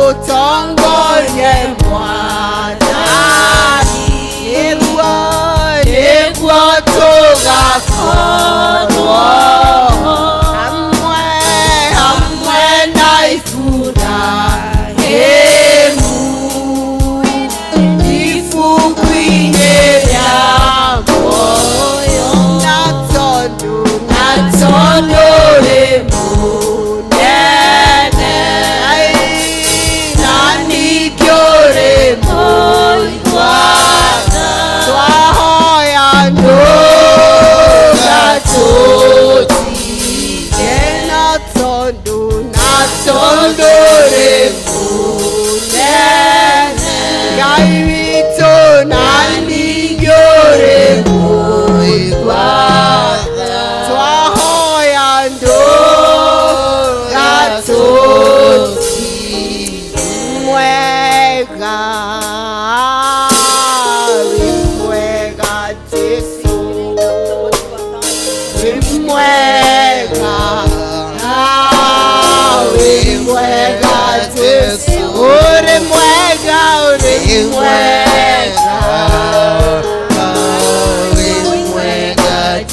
utongoze mwathani nĩguo tũgakorwo hamwe na Iburahĩmu ibuku-inĩ rĩa muoyo na tondũ rĩ mũnene na ningĩ ũrĩ mũigua-tha twahoya ndũgatũtige na tondũ rĩ mũnene Ngai witũ na ningĩ ũrĩ mũigua-tha twahoya ndũgatũtige mwega wĩ mwega Jesũ wĩ mwega wĩ mwega Jesũ ũrĩ mwega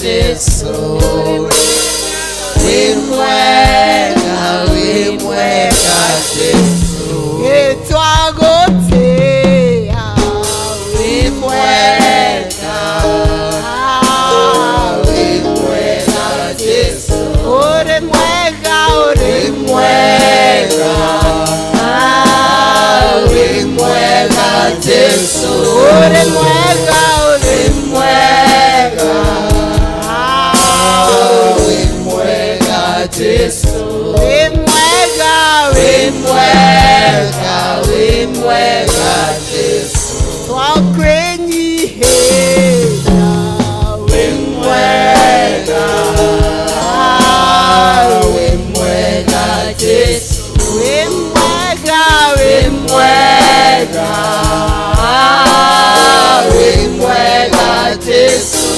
Jesũ wĩ mwega Jesũ twagũtĩĩa wĩ mwega Jesũ ũrĩ mwega Jesũ ũrĩ mwega Jesũ wĩ mwega Jesũ twakwĩnyihĩria wĩ mwega Jesũ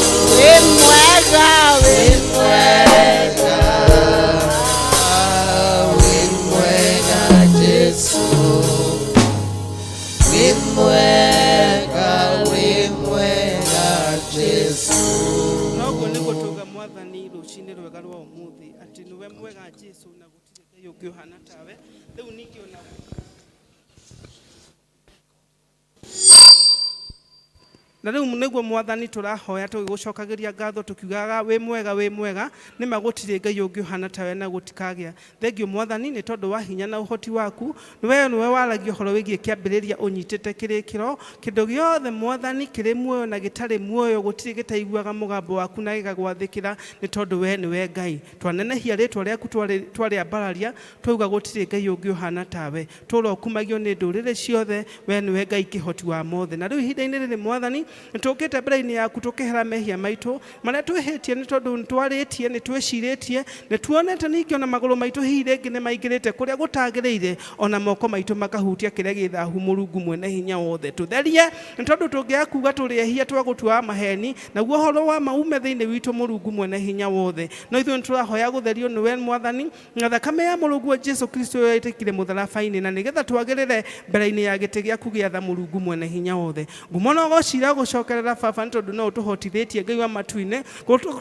wĩ mwega Jesũ wĩ mwega noguo nĩguo tuga mwathani rũcinĩ rwega rwa ũmũthĩ atĩ nĩwe mwega Jesũ na gũtirĩ Ngai ũngĩ ũhana tawe rĩu ningĩ ona na rĩu nĩguo mwathani tũrahoya tũgĩgũcokagĩria ngatho tũkiugaga wĩ mwega nĩ magũtirĩ Ngai ũngĩ ũhana tawe na gũtikagĩa thengio mwathani nĩ tondũ wa hinya na ũhoti waku nĩwe waragia ũhoro wĩgiĩ kĩambĩrĩria ũnyitĩte kĩrĩkĩro kĩndũ gĩothe mwathani kĩrĩ muoyo na gĩtarĩ muoyo gũtirĩ gĩtaiguaga mũgambo waku na gĩgagwathĩkĩra nĩ tondũ we nĩwe Ngai twanenehia rĩtwa rĩaku twarĩa mbararia twauga gũtirĩ Ngai ũngĩ ũhana tawe tũrokumagio nĩ ndũrĩrĩ ciothe we nĩwe Ngai kĩhoti wa mothe na rĩu ihinda-inĩ rĩrĩ mwathani nĩtũkĩte mbere-inĩ yaku tũkĩhera mehia maitũ marĩa twĩhĩtie nĩ tondũ nĩtwarĩtie nĩtwĩcirĩtie nĩtuonete ningĩ ona magũrũ maitũ hihi rĩngĩ nĩmaingĩrĩte kũrĩa gũtagĩrĩire ona moko maitũ makahutia kĩrĩa gĩthahu Mũrungu mwene hinya wothe tũtherie nĩ tondũ tũngĩaga kuuga tũrĩehia twagũtua maheni naguo ũhoro wa maume thĩinĩ witũ Mũrungu mwene hinya wothe no ithuĩ nĩtũrahoya gũtherio nĩwe mwathani na thakame ya Mũrungu Jesũ Kristo yaitĩkire mũtharaba-inĩ na nĩgetha twagĩrĩre mbere-inĩ ya gĩtĩ gĩaku gĩa tha Mũrungu mwene hinya wothe ngumo na ũgocira gũcokerera baba nĩ tondũ no ũtũhotithĩtie Ngai wa matu-inĩ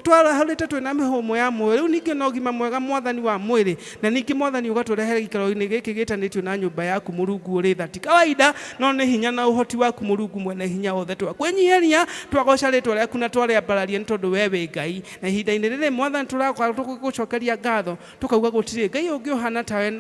twarahũrĩte twĩna mĩhũmũ ya muoyo rĩu ningĩ na ũgima mwega mwathani wa mwĩrĩ na ningĩ mwathani ũgatũrehere gĩikaro-inĩ gĩkĩ gĩtanĩtio na nyũmba yaku Mũrungu ũrĩ tha ti kawaida no nĩ hinya na ũhoti waku Mũrungu mwene hinya wothe twakwĩnyiheria twagoca rĩtwa rĩaku na twarĩambararia nĩ tondũ we wĩ Ngai na ihinda-inĩ rĩrĩ mwathani tũrakorwo tũgũcokeria ngatho tũkauga gũtirĩ Ngai ũngĩ ũhana tawe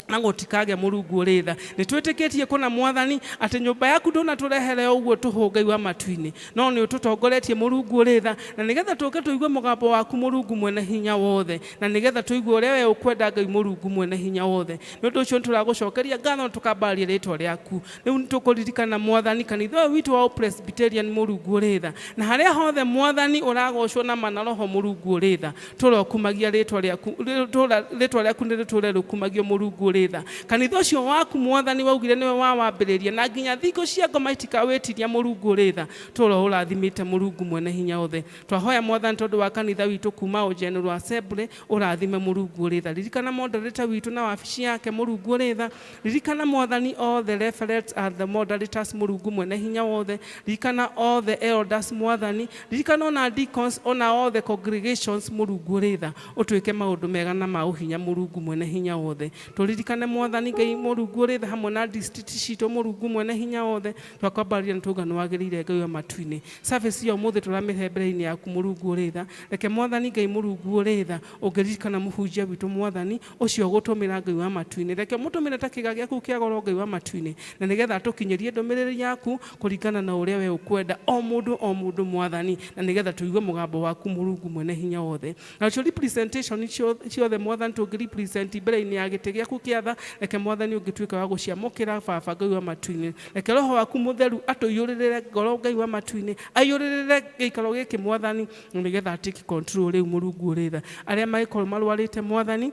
na gũtikagĩa Mũrungu ũrĩ tha nĩtwĩtĩkĩtie kũna mwathani atĩ nyũmba yaku ndũnatũrehere ũguo tũhũ Ngai wa matu-inĩ no nĩ ũtũtongoretie Mũrungu ũrĩ tha na nĩgetha tũke tũigue mũgambo waku Mũrungu mwene hinya wothe na nĩgetha tũigue ũrĩa we ũkwenda Ngai Mũrungu mwene hinya wothe nĩ ũndũ ũcio nĩtũragũcokeria ngatho tũkambaria rĩtwa rĩaku rĩu nĩtũkũririkana mwathani kanitha ũyũ witũ wa Presbyterian Mũrungu ũrĩ tha na harĩa hothe mwathani ũragocwo na mana roho Mũrungu ũrĩ tha tũrokumagia rĩtwa rĩaku nĩ rĩtũre rũkumagio Mũrungu ũrĩ ritha kanitha ucio waku mwathani waugire niwe wawambiriria na nginya thiko cia ngoma itikawetiria Murungu ritha toro urathimite Murungu mwene hinya othe twahoya mwathani tondu wa kanitha witu kuma General Assembly urathime Murungu ritha ririkana moderator witu na wabici yake Murungu ritha ririkana mwathani all the referents and the moderators Murungu mwene hinya othe ririkana all the elders mwathani ririkana ona deacons ona all the congregations Murungu ritha utwike maundu mega na mauhinya Murungu mwene hinya othe turirikane mwathani Ngai Murungu ritha hamwe na district citu Murungu mwene hinya othe twakwambaria ntungano wagirire Ngai wa matuini service yo muthe turamihe mbere-ini yaku Murungu ritha reke mwathani Ngai Murungu ritha ungiririkana muhunjia witu mwathani ucio gutumira Ngai wa matuini reke mutumire ta kiga giaku kia goro Ngai wa matuini na nigetha tukinyerie ndumiriri yaku kuringana na uria we ukwenda o mundu mwathani na nigetha tuigue mugambo waku Murungu mwene hinya othe na cio representation ciothe mwathani tungirepresent mbere-ini ya giti giaku kiatha reke mwathani ungituika wa guciamukira baba Ngai wa matuini reke roho waku mutheru atuyuririre ngoro Ngai wa matuini ayuririre giikaro giki mwathani nigetha take control riu Murungu ritha aria maikoro marwarite mwathani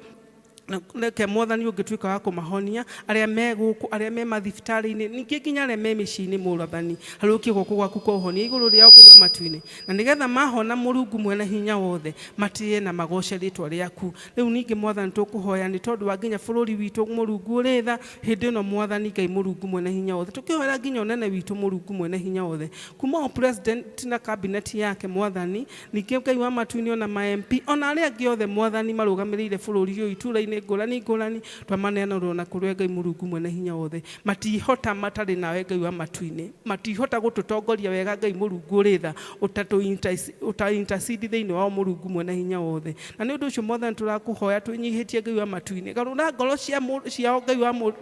reke mwathani ungituika wa kumahonia aria me guku aria me mathibitari-ini ningi nginya aria me micini murathani haruki guku gwaku kwa uhonia iguru ria Ngai wa matuini na nigetha mahona Murungu mwene hinya wothe matie na magoce ritwa riaku riu ningi mwathani tukuhoya ni tondu wa nginya bururi witu Murungu ritha hindi no mwathani Ngai Murungu mwene hinya wothe tukihoya nginya onene witu Murungu mwene hinya wothe kuma o president na cabinet yake mwathani ningi Ngai wa matuini ona ma MP ona aria angi othe mwathani marugamirire bururi uyu ituraini ngurani twamaneana rona kurwe Ngai Murungu mwene hinya wothe matihota matari nawe Ngai wa matuini matihota gututongoria wega Ngai Murungu ritha uta intercede thiini wa Murungu mwene hinya wothe na ni undu ucio mwathani turakuhoya twinyihitie Ngai wa matuini garura ngoro cia Ngai wa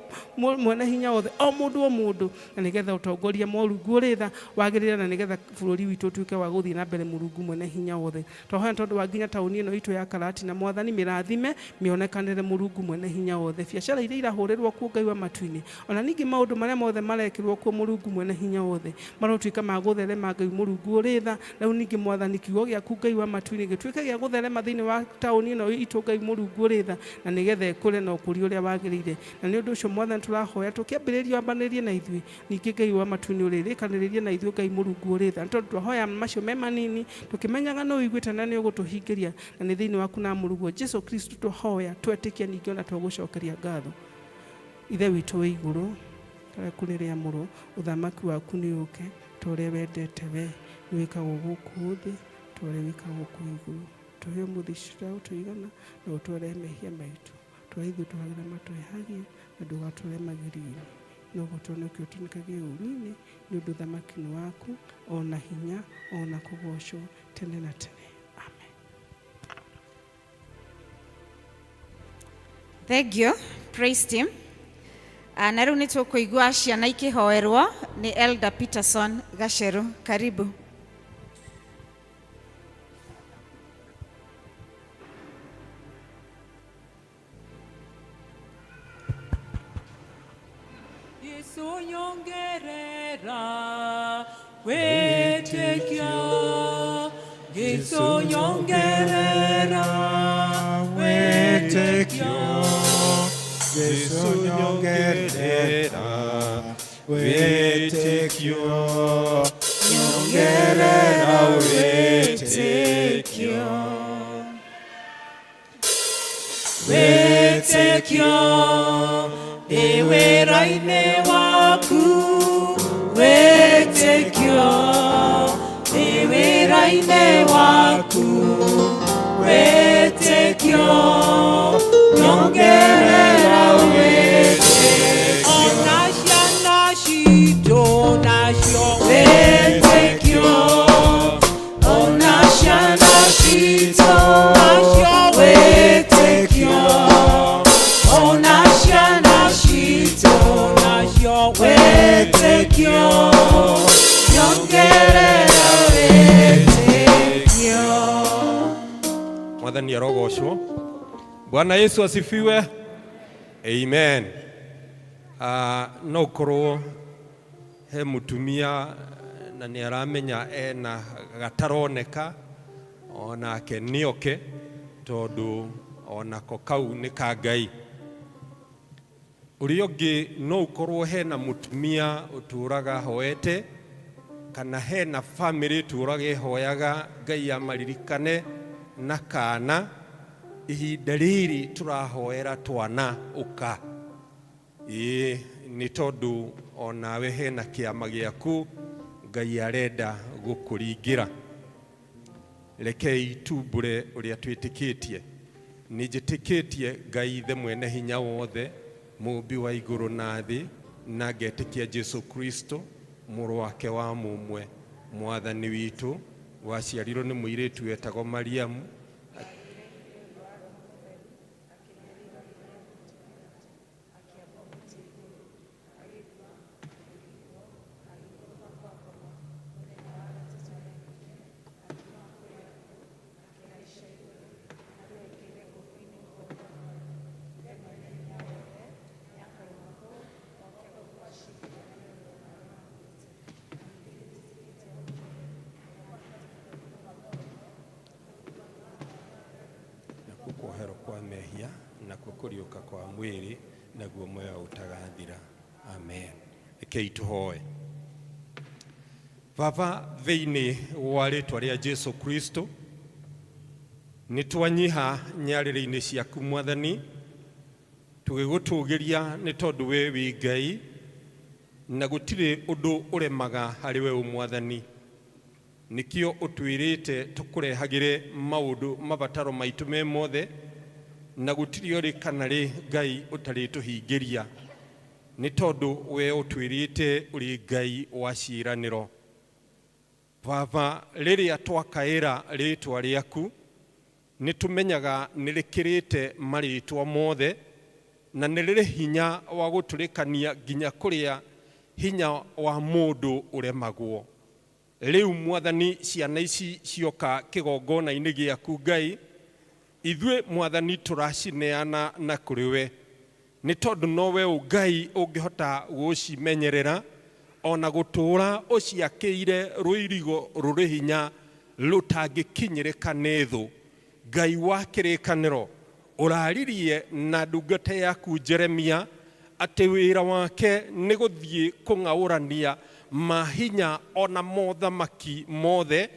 mwene hinya wothe o mundu na nigetha utongoria Murungu ritha wagirira na nigetha bururi witu tuike wa guthii na mbere Murungu mwene hinya wothe twahoya tondu wa nginya tauni ino itu ya Karati na mwathani mirathime mionekanire Murungu mwene hinya wothe biacara iria irahurirwo ku Ngai wa matuini ona ningi maundu maria mothe marekirwo ku Murungu mwene hinya wothe marotuika ma gutherema Ngai Murungu ritha riu ningi mwathani kiugo giaku Ngai wa matuini gituike gia gutherema thiini wa tauni ino itu Ngai Murungu ritha na nigetha ikure na ukuri uria wagirire na ni undu ucio mwathani turahoya tukiambiriria ambanirie na ithui ningi Ngai wa matuini uririkaniririe na ithui Ngai Murungu ritha tondu twahoya macio me manini tukimenyaga no wiguite na ni ugutuhingiria na ni thiini waku na Murungu Jesu Kristo tuhoya twetikia ningi ona twagucokeria ngatho ithe witu wi iguru turakureria muru uthamaki waku ni uke tore wendete we wikagwo guku thi tore wikagwo ku iguru tuhe muthicira utuigana na utore mehia maitu twaithu twagira matwehagie na ndugatore magirire no gutonokio tunikage urine ni undu thamaki waku ona hinya ona kugocwo tene na tene. Thank you. Praise team. Na riu nitukuigua ciana ikihoerwo ni Elder Peterson Gacheru. Karibu. Yesu nyongerera wetekio Yesu nyongerera wetekio Yesu nyongerera wetekio nyongerera wetekio wetekio eweraine waku wetekio eweraine waku wetekio nyongerera wetekio ona ciana citũ nacio wetekio ona ciana citũ nacio wetekio ona ciana citũ nacio wetekio nyongerera wetekio. Mwathani arogocwo. Bwana Yesu asifiwe. Amen. No korwo he mutumia na ni aramenya ena gataroneka ona ke nioke tondu ona ko kau ni ka Ngai Uriogi no ukorwo hena mutumia uturaga hoete kana hena family turage hoyaga Ngai amaririkane na kana ihinda riri turahoera twana uka ni tondu onawe hena kiama giaku Ngai arenda gukuringira. Rekei tumbure uria twitikitie. Nijitikitie Ngai the mwene hinya wothe, mumbi wa iguru na thi, na ngetikia Jesu Kristo muru wake wa mumwe, mwathani witu, waciarirwo ni muiritu wetagwo Mariamu, kuoherwo kwa mehia na kuriuka kwa mwiri naguo moyo utagathira. Amen. Rekei tuhoe. Baba, thiini wa ritwa ria Jesu Kristo, ni twanyiha nyarire-ini ciaku Mwathani, tugigutugiria ni tondu we wi Ngai na gutire undu uremaga hari we Mwathani. Nikio utwirite tukurehagire maundu mabataro maitu me mothe na gutiri ori kana ri Ngai utari tuhingiria. Ni tondu we utwirite uri Ngai wa ciiraniro. Baba, riria twakaira ritwa riaku ni tumenyaga nirikirite maritwa mothe na nirire hinya wa guturikania ginya kuria hinya wa mundu uremagwo. Riu Mwathani, ciana ici cioka kigongona-ini giaku Ngai, ithue Mwathani turacineana na kuri we, ni tondu nowe Ngai ungihota gucimenyerera ona gutura uciakiire ruirigo ruri hinya rutangikinyirika ni thu. Ngai wa kirikaniro, uraririe na ndungata yaku Jeremia ati wira wake ni guthie kung'aurania mahinya ona mothamaki mothe.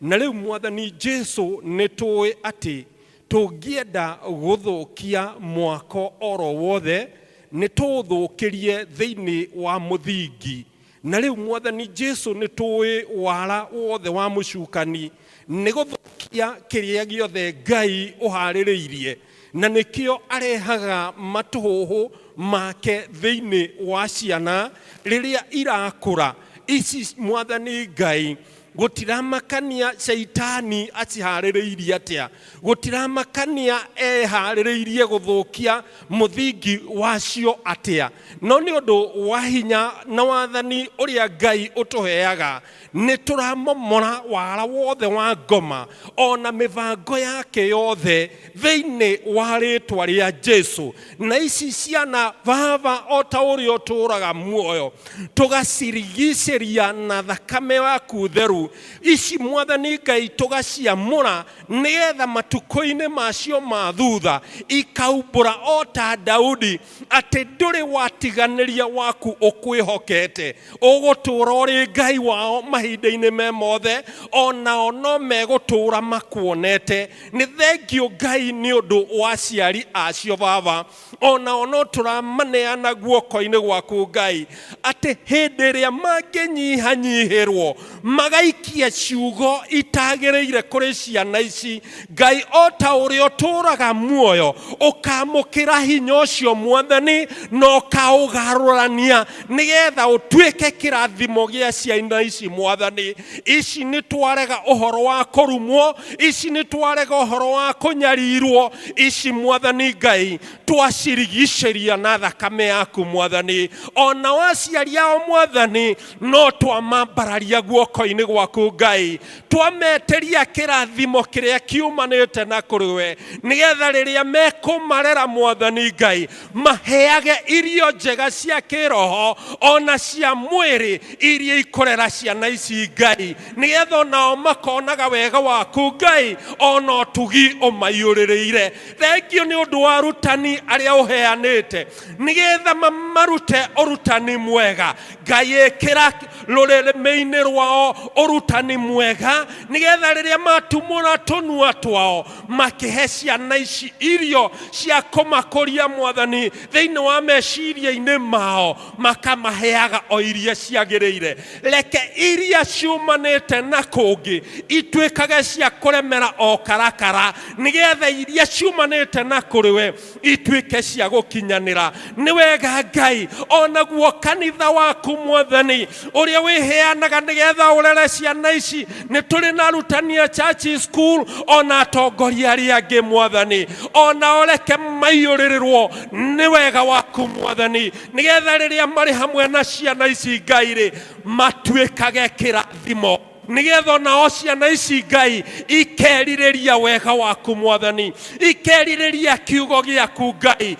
Na riu Mwathani Jesu ni tuwe ati tungienda guthukia mwako oro wothe ni tuthukirie thiini wa muthingi. Na riu Mwathani Jesu ni tuwe wara wothe wa mucukani ni guthukia kiria giothe Ngai uhaririirie, na nikio arehaga matuhuhu make thiini wa ciana riria irakura ici. Mwathani Ngai, gutiramakania Shaitani acihaririirie atia, gutiramakania ehaririirie guthukia muthingi wacio atia, no ni undu wa hinya na wathani uria Ngai utuheaga ni turamomora wara wothe wa ngoma ona mivango yake yothe thiini wa ritwa ria Jesu. Na ici ciana Baba, ota uria uturaga muoyo, tugacirigiceria na thakame waku theru. Ici Mwathani Ngai tugaciamura nigetha matuko-ini macio ma thutha ikaumbura ota Daudi ati nduri watiganiria waku ukwihokete, ugutura uri Ngai wao mahinda-ini me mothe, onao no megutura makuonete. Ni thengio Ngai ni undu wa ciari acio Baba, onao no turamaneana guoko-ini gwaku Ngai ati hindi iria manginyihanyihirwo magaikia ciugo itagireire kuri ciana ici Ngai, ota uria uturaga muoyo ukamukira hinya ucio Mwathani no kaugarurania nigetha utuike kirathimo gia ciana ici Mwathani. Ici ni twarega uhoro wa kurumwo, ici ni twarega uhoro wa kunyarirwo, ici Mwathani Ngai twacirigiceria na thakame yaku Mwathani, ona waciari ao Mwathani no twamambararia guoko-ini gwa gwaku Ngai twameteria kirathimo kiria kiumanite na kuriwe nigetha riria mekumarera Mwathani Ngai maheage irio njega cia kiroho ona cia mwiri iria ikorera ciana ici Ngai nigetha nao makonaga wega waku Ngai ona utugi umayuririire. Thengio ni undu wa rutani aria uheanite nigetha marute urutani mwega Ngai ikira rurimi-ini rwao urutani mwega nigetha riria matumura tunua twao makihe ciana ici irio cia kumakuria Mwathani thiini wa meciria-ini mao makamaheaga o iria ciagiriire. Reke iria ciumanite na kungi itwikage cia kuremera o karakara nigetha iria ciumanite na kuriwe itwike cia gukinyanira. Ni wega Ngai onaguo kanitha waku Mwathani uria wiheanaga nigetha urere ciana ici ni turi na rutania church school ona atongoria aria angi Mwathani ona oreke maiyuririrwo ni wega waku Mwathani nigetha riria mari hamwe na ciana ici Ngai ri matwikage kirathimo nigetha nao ciana ici Ngai ikeririria wega waku Mwathani ikeririria kiugo giaku Ngai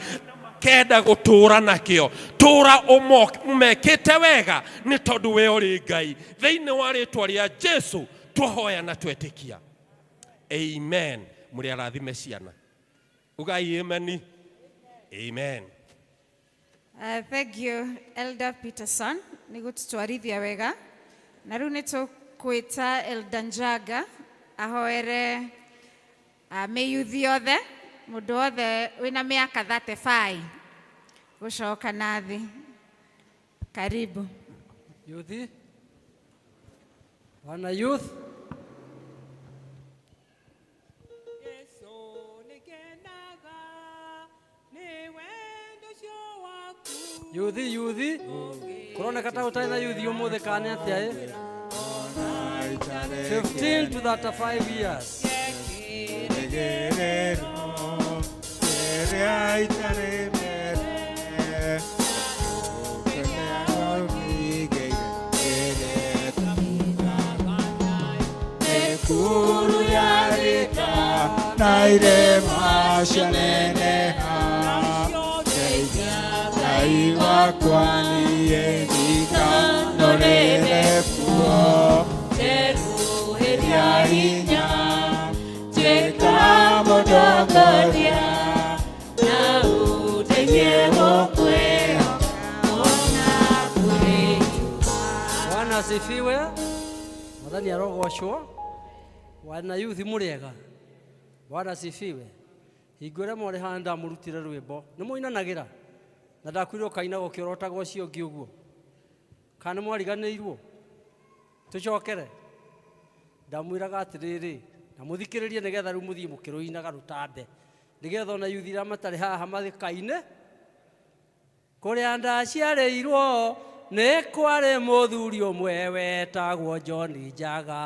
kenda gutura nakio tura umekite wega ni tondu we uri Ngai thiini wa ritwa ria Jesu twahoya na twetikia amen. Muri arathime ciana ugai amen. Amen. Thank you Elder Peterson ni gututwarithia wega na riu nitukwita Elder Njaga ahoere meyuthi othe mundu othe wina miaka 35 gucoka nathi. Karibu Youthi, wana youth. Youthi, kurona kata utaina youthi umuthe kane atia 15 to 35 years. Kuru yarika naire mashaneneha Ngai wakwa niye ndikanonere kuo Teruheria hinya Jeka modongoria Na utenye mokweha Ona kuretu Bwana asifiwe. Mwathani arogoshwo. Wana youth muriega. Bwana asifiwe. Hingure mwari handa murutire rwimbo. Ni muinanagira. Na ndakwirwo kaina gukirotagwo ucio ngi uguo. Kana mwariganirwo. Tucokere. Ndamwiraga atiriri. Na muthikiririe nigetha ru muthie mukiruinaga rutambe. Nigetha ona youth ira matari haha mathikaine. Kuria ndaciareirwo ne kware muthuri umwe wetagwo John Njaga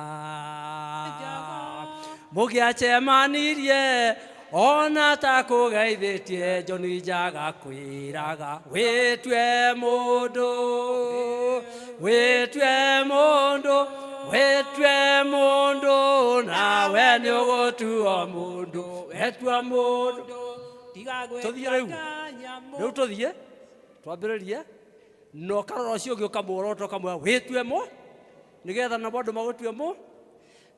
mugiacemanirie ona ta kugeithitie John Njaga kwiraga witwe mundu nawe ni ugutuo mundu wetwa mundu tuthie riu tuthie twambiririe no karora ucio ngi ukamworoto kamwe witwe mo nigetha na bandu magutwe mo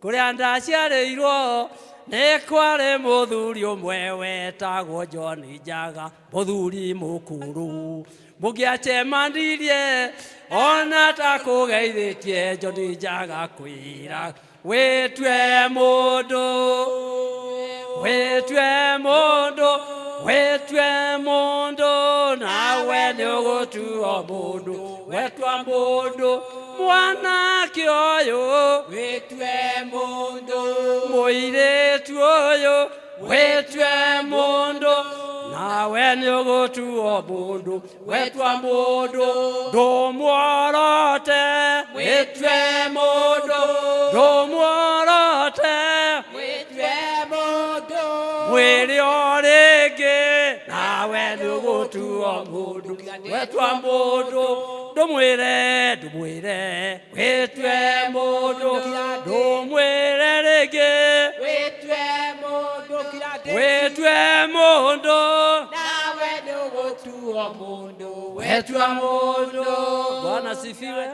kuria ndaciareirwo ne kware muthuri umwe wetagwo John Njaga muthuri mukuru mugiacemanirie ona ta kugeithitie John Njaga kwira witwe mundu nawe ni ugutuo mundu wetwa mundu mwanake uyu witwe mundu muiritu uyu witwe mundu nawe ni ugutuo mundu wetwa mundu ndumuorote witwe mundu ndumuorote witwe mundu mwiri o ringi nawe ni ugutuo mundu wetwa mundu ndumwire wetwe mundu ndumwire ringi wetwe mundu nawe ndugutuo mundu wetwa mundu. Bwana sifiwe.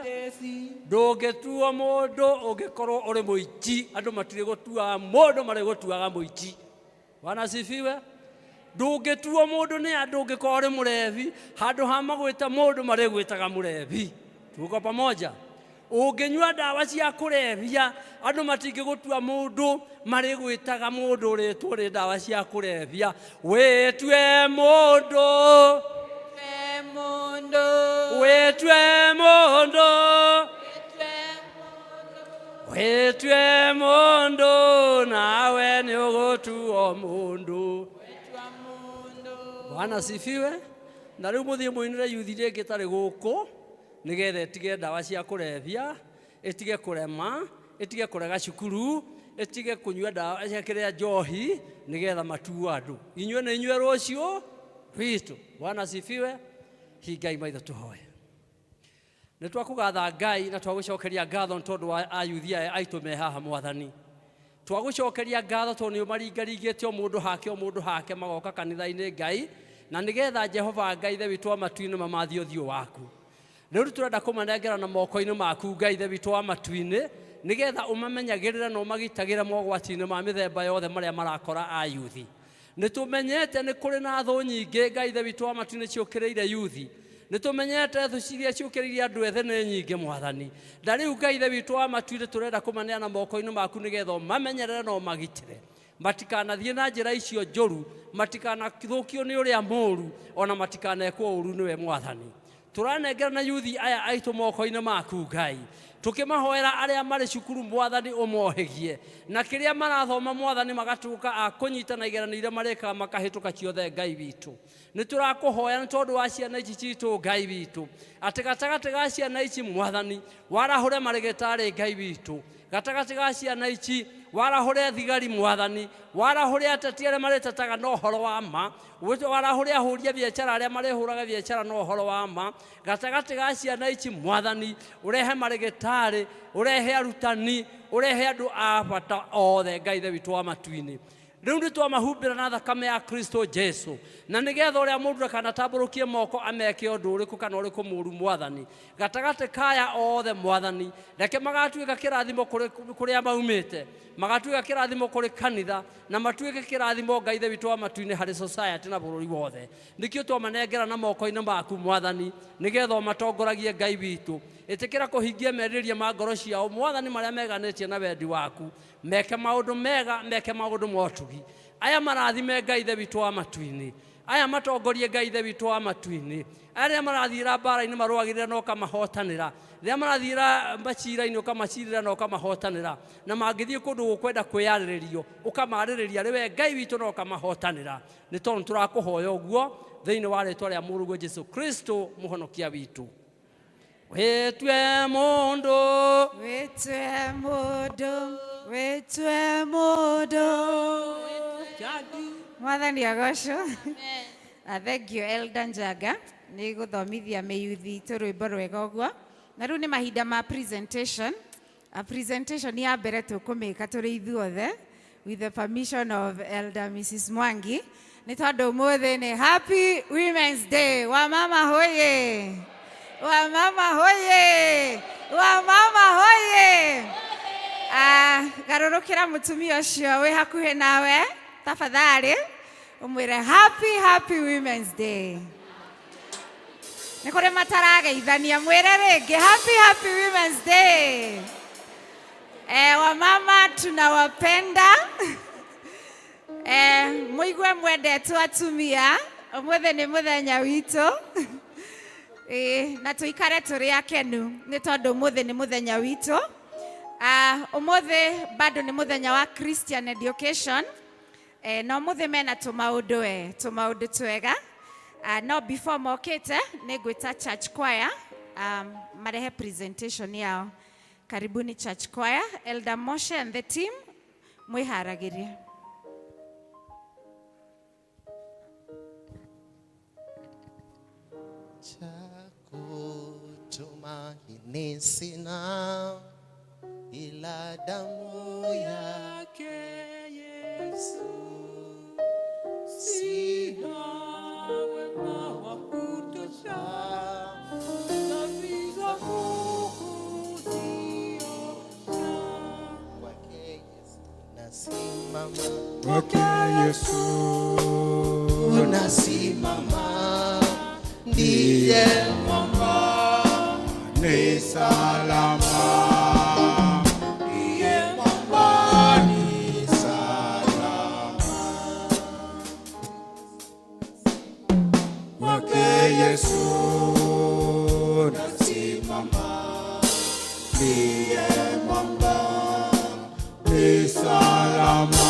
Ndũngĩtuo mũndũ ũngĩkorwo ũrĩ mũici. Andũ matirĩ gũtua mũndũ, marĩ gũtuaga mũici. Bwana sifiwe. Ndũngĩtuo mũndũ nĩ andũ ũngĩkorwo ũrĩ mũrebi, handũ ha magwĩta mũndũ marĩ gwĩtaga mũrebi. Tuko pamoja. Ũngĩnyua ndawa cia kũrebia, andũ matingĩgũtua mũndũ, marĩ gwĩtaga mũndũ ũrĩtwo nĩ ndawa cia kũrebia. Wĩtue mũndũ, wĩtue mũndũ, wĩtue mũndũ, nawe nĩ ũgũtuo mũndũ. Bwana sifiwe. Na rĩu mũthiĩ mũinĩre yuthi rĩngĩ tarĩ gũkũ, nĩgetha ĩtige ndawa cia kũrebia, ĩtige kũrema, ĩtige kũrega cukuru, ĩtige kũnyua ndawa cia kĩrĩa njohi, nĩgetha matuo andũ. Inyuĩ nĩ inyuĩ rũciũ rwitũ. Bwana sifiwe. Hingai maitho tũhoe. Nĩ twakũgatha Ngai na twagũcokeria ngatho tondũ wa ayuthi aya aitũ me haha Mwathani. Twagũcokeria ngatho tondũ nĩ ũmaringaringĩte o mũndũ hake magoka kanitha-inĩ Ngai, na nĩgetha Jehova Ngai ithe witũ wa matu-inĩ mamathie ũthiũ waku. Rĩu tũrenda kũmanengera na moko-inĩ maku Ngai ithe witũ wa matu-inĩ, nĩgetha ũmamenyagĩrĩre na ũmagitagĩre mogwati-inĩ ma mĩthemba yothe marĩa marakora ayuthi. Nĩtũmenyete nĩ kũrĩ na thũ nyingĩ Ngai ithe witũ wa matu-inĩ ciũkĩrĩire yuthi. Nĩtũmenyete thũ ciria ciũkĩrĩire andũ ethĩ nĩ nyingĩ Mwathani. Na rĩu Ngai ithe witũ wa matu-inĩ tũrenda kũmaneana moko-inĩ maku nĩgetha ũmamenyerere na ũmagitĩre. Matikanathiĩ na njĩra icio njũru, matikanathũkio nĩ ũrĩa mũũru, ona matikanekwo ũũru nĩwe Mwathani. Tũranengera na yuthi aya aitũ moko-inĩ maku Ngai. Tũkĩmahoera arĩa marĩ cukuru Mwathani ũmohegie, na kĩrĩa marathoma Mwathani magatuĩka a kũnyitana igeranio iria marĩkaga makahĩtũka ciothe Ngai witũ. Nĩ tũrakũhoya nĩ tondũ wa ciana ici citũ Ngai witũ, atĩ gatagatĩ ga ciana ici Mwathani warahũre marĩgĩtarĩ Ngai witũ, gatagatĩ ga ciana ici warahũre thigari Mwathani, warahũre ateti arĩa marĩtetaga na ũhoro wa ma, warahũre ahũria biacara arĩa marĩhũraga biacara na ũhoro wa ma, gatagatĩ ga ciana ici Mwathani ũrehe marĩgĩtarĩ, ũrehe arutani, ũrehe andũ a bata othe Ngai ithe witũ wa matu-inĩ. Rĩu nĩ twamahumbĩra na thakame ya Kristo Jesu, na nĩgetha ũrĩa mũndũ ndakanatambũrũkie moko ameke ũndũ ũrĩkũ kana ũrĩkũ mũũru Mwathani. Gatagatĩ kaya othe Mwathani, reke magatuĩka kĩrathimo kũrĩa maumĩte, magatuĩka kĩrathimo kũrĩ kanitha, na matuĩke kĩrathimo Ngai ithe witũ wa matu-inĩ harĩ society na bũrũri wothe. Nĩkĩo twamanengera na moko-inĩ maku Mwathani, nĩgetha ũmatongoragie Ngai witũ. Ĩtĩkĩra kũhingia merirĩria ma ngoro ciao Mwathani marĩa meganĩtie na wendi waku. Meke maũndũ mega, meke maũndũ motugi. Aya marathime Ngai ithe witũ wa matu-inĩ, aya matongorie Ngai ithe witũ wa matu-inĩ, arĩa marathiĩra mbara-inĩ marũagĩrĩra na ũkamahotanĩra, rĩrĩa marathiĩra macira-inĩ ũkamacirĩra na ũkamahotanĩra, na mangĩthiĩ kũndũ gũkwenda kwĩyarĩrĩrio ũkamarĩrĩria rĩwe Ngai witũ na ũkamahotanĩra. Nĩ tondũ tũrakũhoya ũguo thĩinĩ wa rĩĩtwa rĩa mũrũguo Jesũ Kristo mũhonokia witũ. Wĩtue mũndũ, Wĩtue mũndũ, wĩtue mũndũ. Mwathani agocwo. Thengio Elder Njaga nĩ gũthomithia mĩyuthi itũ rwĩmbo rwega ũguo. Na rĩu nĩ mahinda ma presentation. Presentation ya mbere tũkũmĩka tũrĩ ithuothe with the permission of Elder Mrs. Mwangi. Nĩ tondũ ũmũthĩ nĩ Happy Women's Day. Wamama hoye! Wamama hoye! Wamama hoye! Garũrũkĩra mũtumia ũcio wĩ hakuhĩ nawe tafadhali ũmwĩre Happy Women's Day. Nĩ kũrĩ matarageithania, mwĩre rĩngĩ Happy Women's Day. Wamama tunawapenda. Mũigue mwendetwo atumia, ũmũthĩ nĩ mũthenya witũ. Na tũikare tũrĩ akenu nĩ tondũ ũmũthĩ nĩ mũthenya witũ. Ũmũthĩ bado nĩ mũthenya wa Christian education. Na ũmũthĩ mena tũmaũndũ twega. No before mokĩte nĩ ngwĩta church choir marehe presentation yao. Karibuni church choir. Elder Moshe and the team mwĩharagĩrie. Church tumaini sina ila damu yake Yesu. Sina wema wa kutosha, dhambi zangu kuziosha. Kwake Yesu nasimama, kwake Yesu nasimama, ndiye mwamba ni salama, ndiye mwamba ni salama. kwake Yesu nasimama, ndiye mwamba ni salama.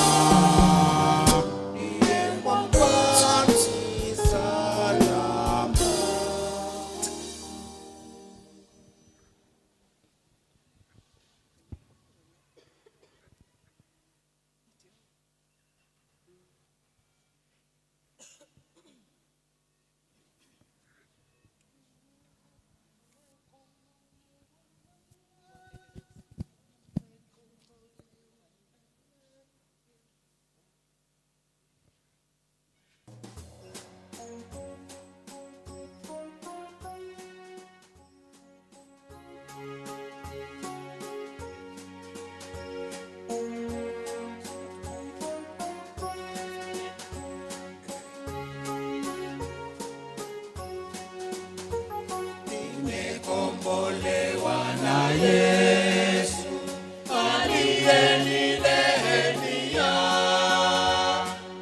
Nimekombolewa na Yesu aliyenilehenia,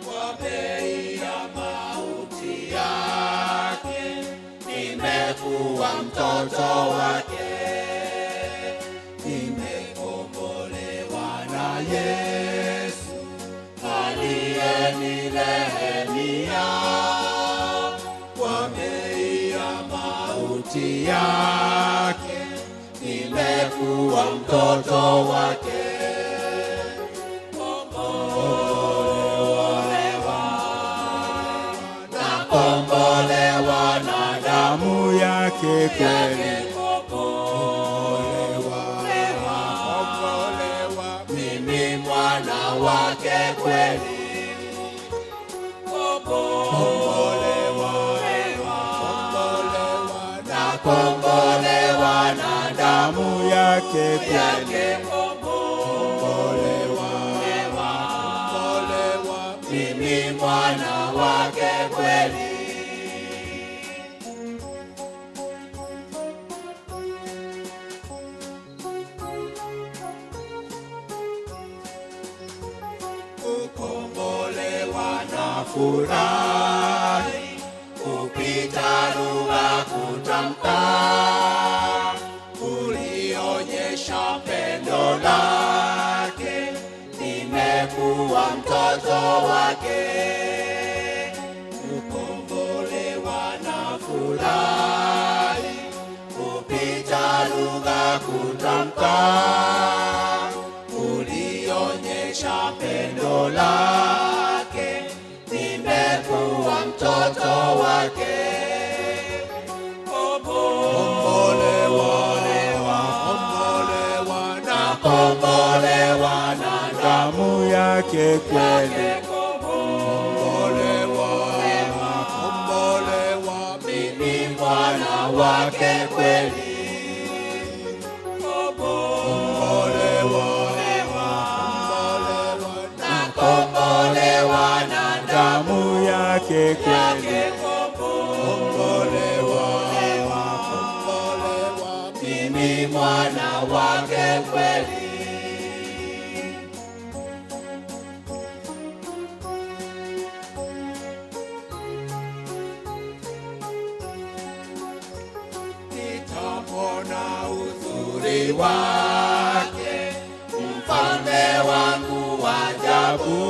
kwa bei ya mauti yake nimekuwa mtoto wake. Nimekombolewa na Yesu aliyenilehenia, kwa bei ya mauti yake nimekuwa mtoto wake. Kombolewa na damu yake kweli, kombolewa mimi mwana wake kweli, kombolewa na damu yake kweli, kombolewa mimi mwana wake kweli. Kukombolewa na furahi kupita lugha kutamka, kulionyesha pendo lake, nimekuwa mtoto wake. Kukombolewa na furahi kupita lugha kutamka, kulionyesha pendo lake, nimekuwa mtoto wake. Kombolewa na damu yake kweli, kombolewa mimi mwana wake kweli, kombolewa na damu yake kweli, kombolewa mimi mwana wake kweli. Nitamwona uzuri wake, mfalme wangu wa ajabu,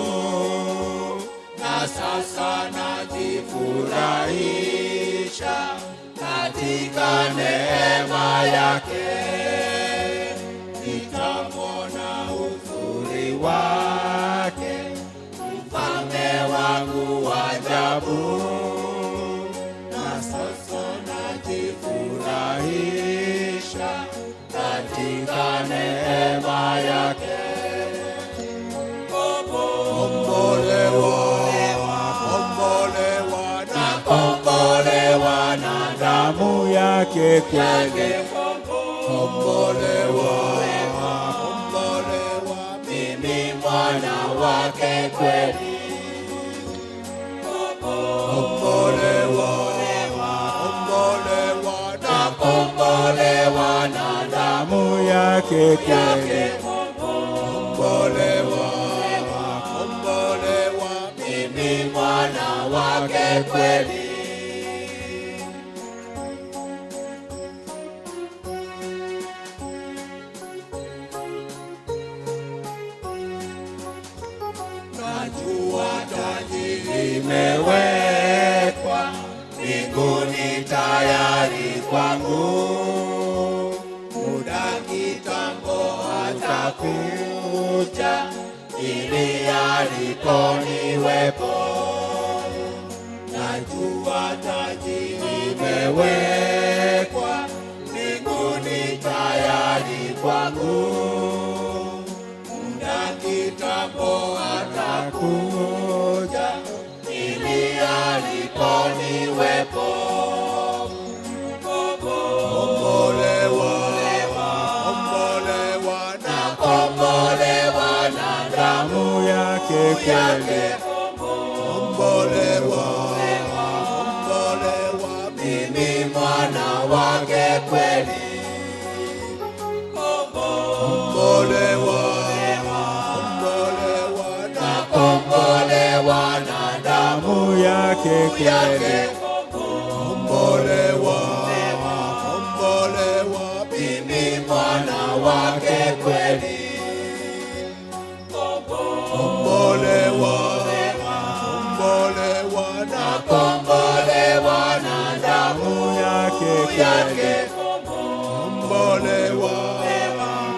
na sasa najifurahisha katika neema yake. Nitamwona uzuri wake, mfalme wangu wa ajabu, na sasa najifurahisha yake kweli. Kombolewa, kombolewa, mimi mwana wake kweli. Kombolewa, kombolewa, nakombolewa na damu yake kweli. Kombolewa, kombolewa, mimi mwana wake kweli. Najua taji limewekwa mbinguni tayari kwangu, muda kitambo atakuja ili alipo niwepo. Najua taji limewekwa mbinguni tayari kwangu, muda kitambo atakuja ili alipo niwepo. Kombolewa, kombolewa, nakombolewa na damu yake kweli. Kombolewa, kombolewa, mimi mwana wake kweli. Kombolewa, kombolewa, nakombolewa na damu yake kweli. Kombolewa, kombolewa, mimi mwana wake kweli. Kombolewa, kombolewa, nakombolewa na damu yake kweli. Kombolewa,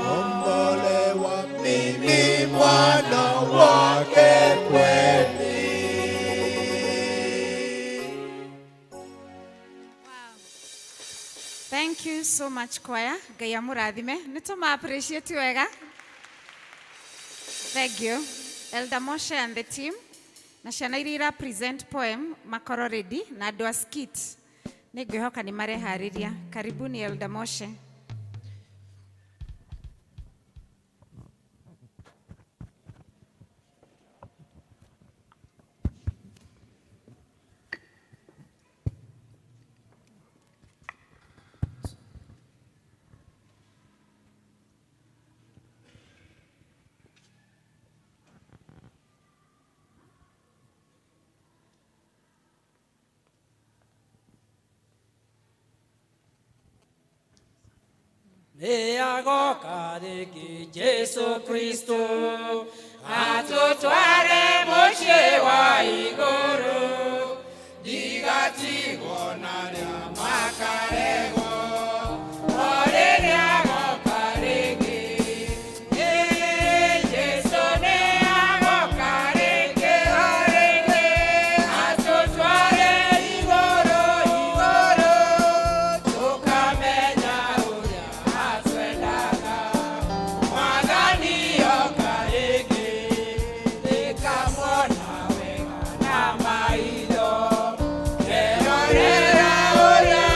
kombolewa, mimi mwana wake kweli. Thank you so much choir. Ngai amurathime. Nituma appreciate wega. Thank you. Elder Moshe and the team. Na ciana iria present poem makoro ready na andũ a skit. Nĩngwĩhoka nĩ mareharĩria. Karibuni Elder Moshe. Agoka rĩngĩ Jesu Kristo atũtware mũciĩ wa igũrũ, ndigatigwo na arĩa makarego o rĩrĩa agoka rĩngĩ. Jesu nĩ agoka rĩngĩ o rĩngĩ, atũtware igũrũ igũrũ, tũkamenya ũrĩa atwendaga. Mwathani oka rĩngĩ, nĩkamwona wega na maitho, kerorera ũrĩa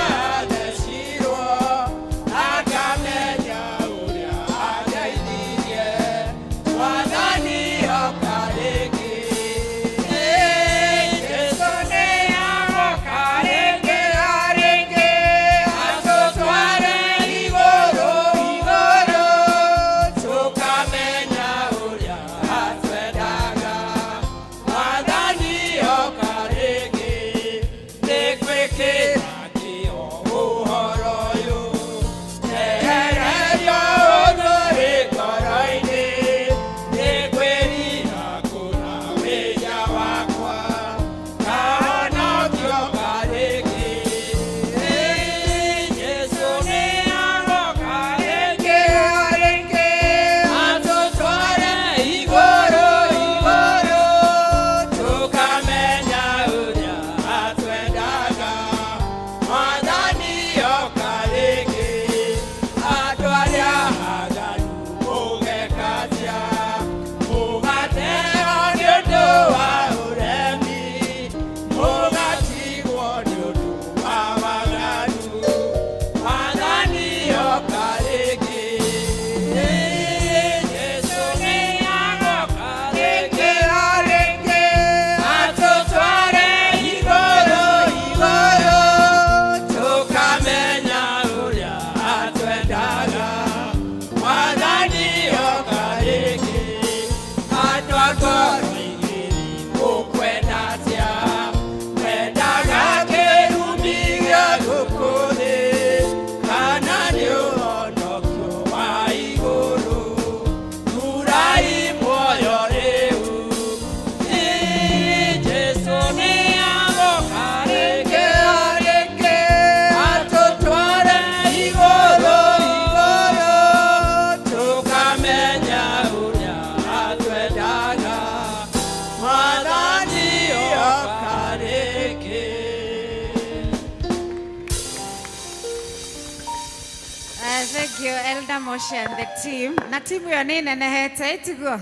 Thank you, Elder Moshe and the team. Na timu yo nene nehete itugo.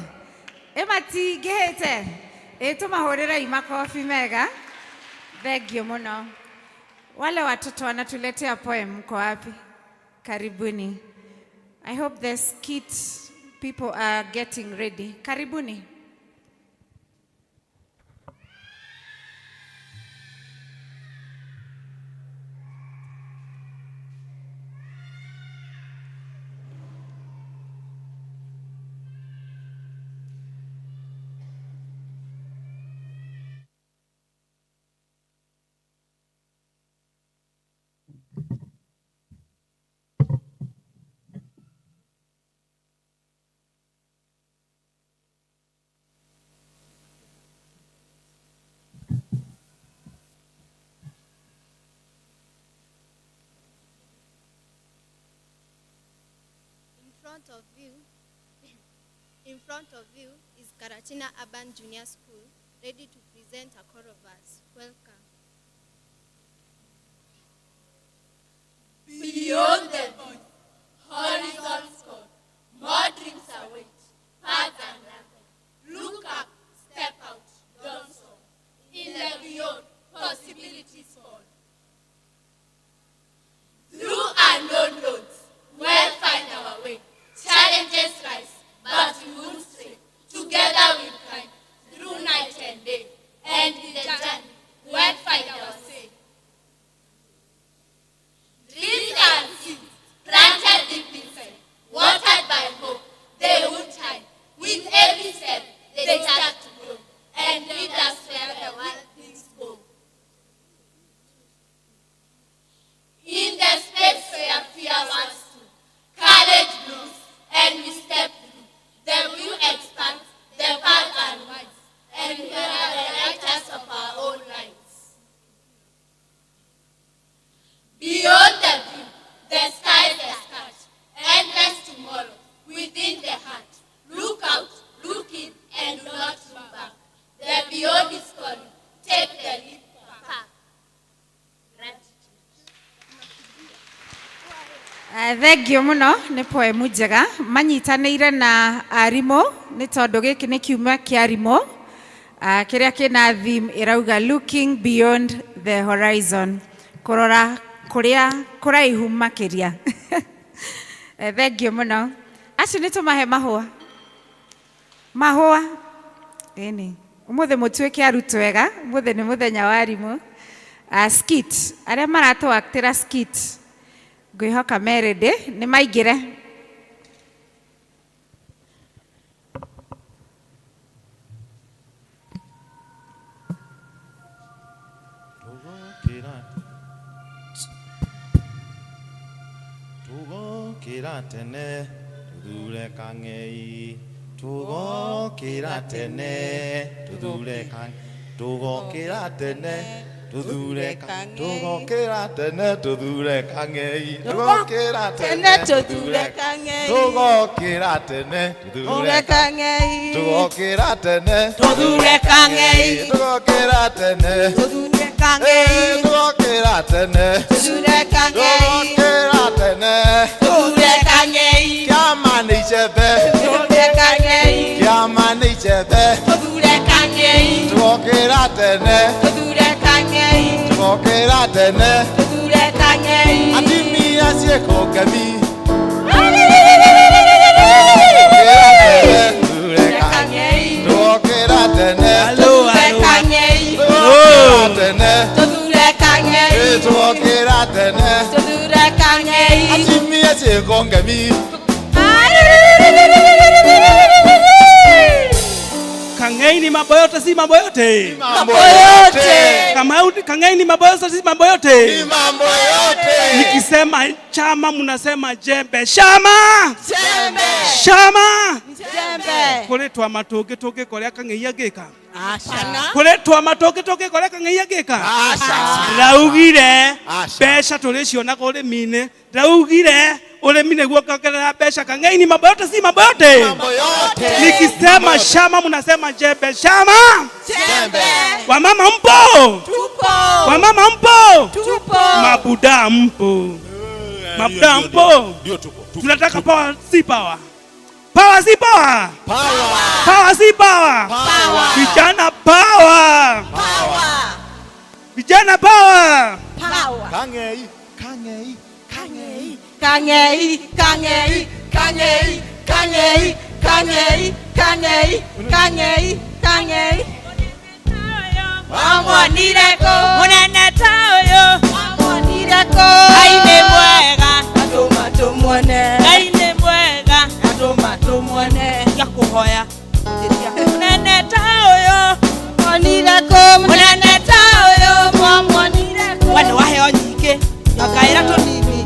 Emati gehete. Tumahorera imakofi mega. Thank you muno. Wale watoto wanatuletea poem mko wapi? Karibuni. I hope the skit people are getting ready. Karibuni. In front of you is Karatina Urban Junior School, ready to present a chorus. Welcome. Beyond the voice, horizon score, more dreams await, paths unraveled. Look up, step out, don't stop. In the beyond, possibilities fall. Through unknown roads, we'll find our way. Challenges rise, but we won't stray. Together we'll climb, through night and day. And in the journey, we'll find our say. Dreams and seeds, planted deep inside, watered by hope, they won't hide. With every step, they start to grow, and lead us where the wild things go. In the space where fear wants to, courage blooms, and we step through. The view expands, the path unwinds, and we are the writers of our own lives. Beyond the view, the sky is the start, endless tomorrow within the heart. Look out, look in, and do not look back. The beyond is calling. Take the leap back. Thank you muno ni poemu njega manyitanĩire na arimũ nĩ tondũ gĩkĩ nĩ kiumia kĩa arimũ kĩrĩa kĩna theme ĩrauga looking beyond the horizon, kũrora kũrĩa kũraihu makĩria. Thank you muno. Acio nĩ tũmahe mahũa ĩni ũmũthĩ mũtuĩke arutwo wega, ũmũthĩ nĩ mũthenya wa arimũ. Skit arĩa maratũaktĩra skit ngwĩhoka merede nĩ maingĩre. Tugokĩra tene tuthure Kang'ei, tugokĩra tene tuthure Kang'ei, tugokĩra tene tuthure Kang'ei, tugokĩra tene tuthure Kang'ei, tugokĩra tene tuthure Kang'ei, tugokĩra tene tuthure Kang'ei, tugokĩra tene tuthure Kang'ei, tugokĩra tene tuthure Kang'ei, tugokĩra tene tuthure Kang'ei, tugokĩra tene tuthure Kang'ei, kĩama nĩ icembe tuthure Kang'ei, kĩama nĩ icembe tuthure Kang'ei, tugokĩra tene tuthure Kang'ei, tugokĩra tene tuthure Kang'ei, atimia ciĩko ngemi tuthure Kang'ei, tugokĩra tene tuthure Kang'ei, tugokĩra tene tuthure Kang'ei, tugokĩra tene tuthure Kang'ei, atimia ciĩko ngemi. Kang'ei ni mambo yote, si mambo yote. Mambo yote. Kang'ei ni mambo yote, si mambo yote. Ni mambo yote. Nikisema chama mnasema jembe. Shama. Jembe. Shama. Jembe. Kuletwa matoke toke korea Kang'ei agĩka. Asha. Kuletwa matoke toke korea Kang'ei agĩka. Asha. Raugire mbeca tũrĩcionaga ũrĩmi-inĩ. Raugire ũrĩmi nĩguo kuongerera mbeca. Kang'ei ni mambo yote, si mambo yote. Mambo yote. Nikisema shama mnasema jembe. Shama. Jembe. Wamama mpo? Tupo. Wamama mpo? Tupo. Mabuda mpo? Mapambo. Ndio tuko. Tunataka power si power. Power si power. Power si power. Vijana power. Vijana power. Kangei. Munene tayo aine mwega aine mwega yakuhoya munene tayo wana waheo nyingi yakaira tunini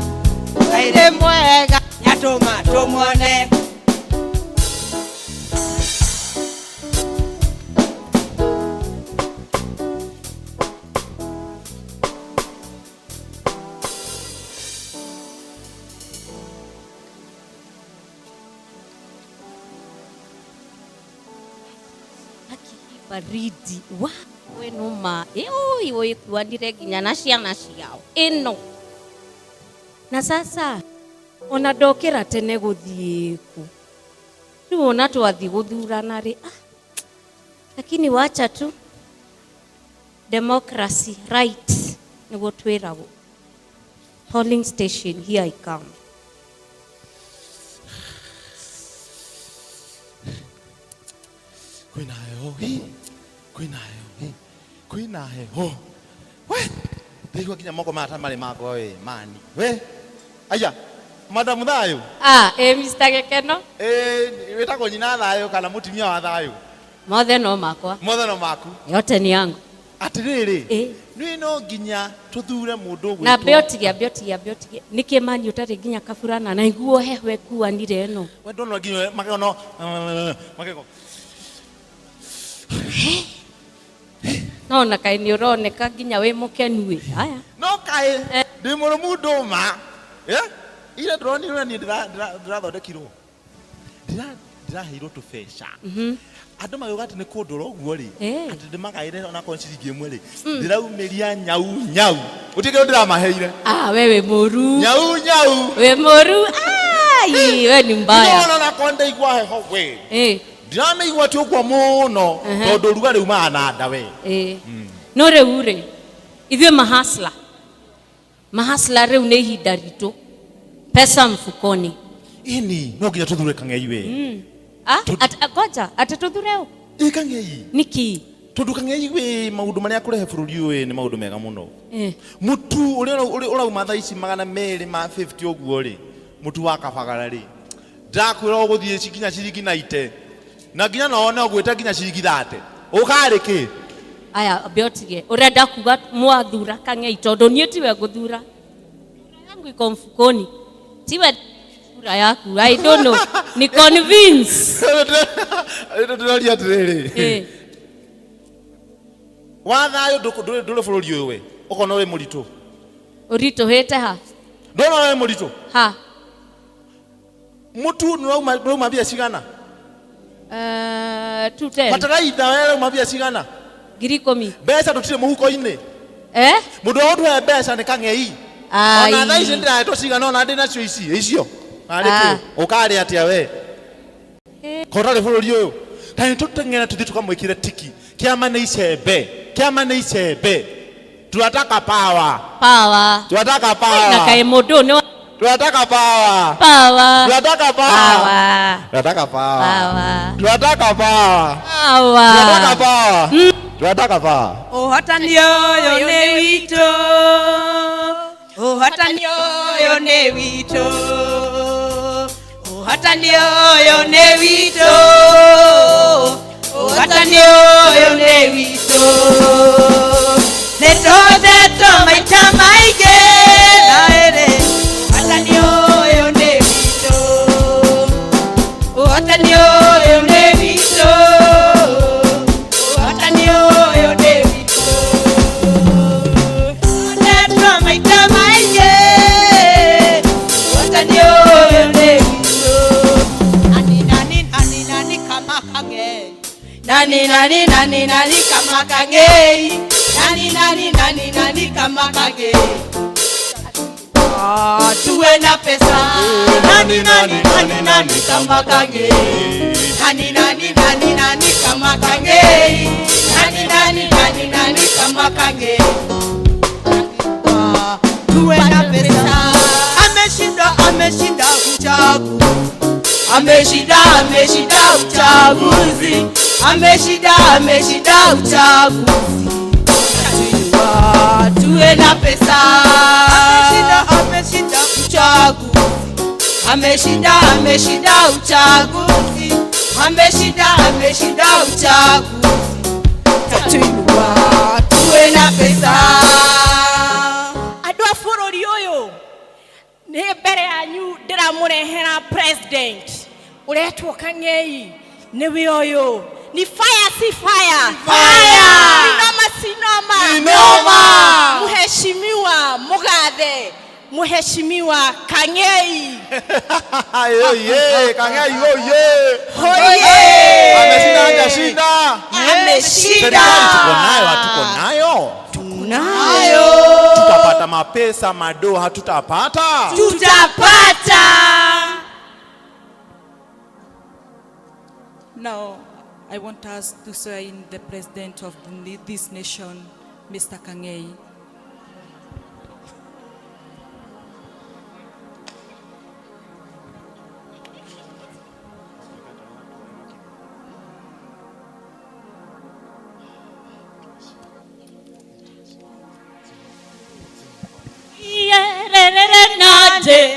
aine mwega yatuma tumwone baridi wa wenuma oi kuandire ginya na ciana ciao ino na sasa ona ndokira tene guthie ku riu ona twathi guthurana ri lakini wacha tu democracy right niguo twiragwo polling station here I come. Kwina heho. We, ndigwa kinya moko mata mari mako we mani. We. Aya, madam thayo. Mr. Gekeno. Wetako nyina thayo kana mutimia wa thayo. Mothe no makwa. Mothe no maku. Yote ni yangu. Atiriri. Ni no ginya tuthure mundu gwitu. Na biotigia. Nikimani utari ginya kaburana na iguo hehwe kuanire no. We ndono ginya makono makeko. No na kai ni uroneka ginya we mukenu we haya no kai ndi murumu nduma ile drone ile ni ndira thondekirwo ndira heirwo tubesha andu magugati ni kundura uguo ri ati ndimagaire ona konsiringi imwe ri ndiraumiria nyau utikire ndiramaheire wewe moru nyau we moru we ni mbaya no na konde igwa heho we ndirameigua ti ugwa muno tondu ruga riu maana nda we no reure ithwe mahasla riu ni ihinda ritu pesa mfukoni ini no nginya tuthure Kang'ei we goja atatuthure Kang'ei niki tondu Kang'ei we maundu maria kurehe bururi we ni maundu mega muno mutu urauma thaa ici 250 uguo ri mutu wa kabagara ri ndakwira uguthie cikinya ciringi 90 na ginya no one ogwete ginya ciringi 30 ukari ki aya biotige urenda kuga mwathura Kang'ei tondu nie tiwe guthura yangu iko mfukoni tiwe sura yaku I don't know ni convince ndori atiriri wathayo ndure bururi uyu we ukona we muritu urito hete ha ndona we muritu ha mutu nurauma bia cigana tute mataraitha wewe umabia cigana 10,000 mbeca tutire muhuko-ini mundu wa nduhe mbeca ni Kang'ei ona thaa ici ndirahetwo cigana ona ndi nacio icio ariki ukari atia we kotari bururi uyu tani tuteng'era tuthi tukamwikire tiki kiama ni icembe tunataka power tunataka power na kai mundu no tunataka power tunataka power Uhotani uyu ni witu uhotani uyu ni witu uhotani uyu ni witu uhotani uyu ni witu nitothetwo maita maingĩ na ĩrĩ uhotani uyu ni witu uhotani uyu ni witu uhotani uyu ni witu nitothetwo maita maingĩ uhotani uyu ni witu nani kama Kang'ei nani kama Kang'ei nani kama Kang'ei tuwe na pesa. Nani nani nani nani kama Kang'ei? Nani nani nani nani kama Kang'ei? Nani nani nani nani kama Kang'ei? Tuwe na pesa. Ameshinda ameshinda uchaguzi. Ameshinda ameshinda uchaguzi. Ameshinda ameshinda uchaguzi. Tuwe na pesa. Ameshinda ameshinda uchaguzi. Ameshinda ameshinda uchaguzi. Ameshinda ameshinda uchaguzi. Tuwe na pesa. Andũ a bũrũri ũyũ nĩ mbere yanyu ndĩramũrehera president ũretwo Kang'ei. Nĩwe ũyũ ni fire si fire. Sinoma sinoma. Mheshimiwa Mugathe, Mheshimiwa Kang'ei. Oye, Kang'ei oye. Oye. Ameshinda hajashinda. Ameshinda. Tuko nayo. Tutapata mapesa mado hatutapata. Tutapata. Now, I want us to swear in the president of this nation, Mr. Kang'ei.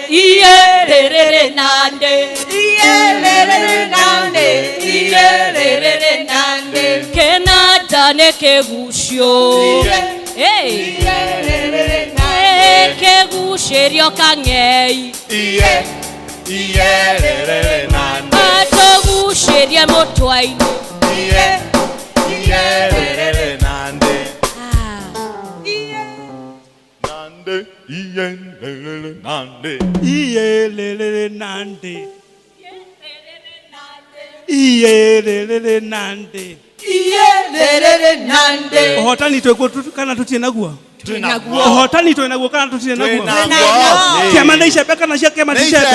Iyerere nande Kenada nekegusyo kegusherio Kang'ei Iyerere nande atogusherie motwaini Iyerere nande Nande Iyelele nande. Iyelele nande. Iyelele nande. Ohotani twekuo kana tutie naguo. Tunaguo. Ohotani twe naguo kana tutie naguo. Tunaguo. Kiama naicebe kana cia kiama ticebe.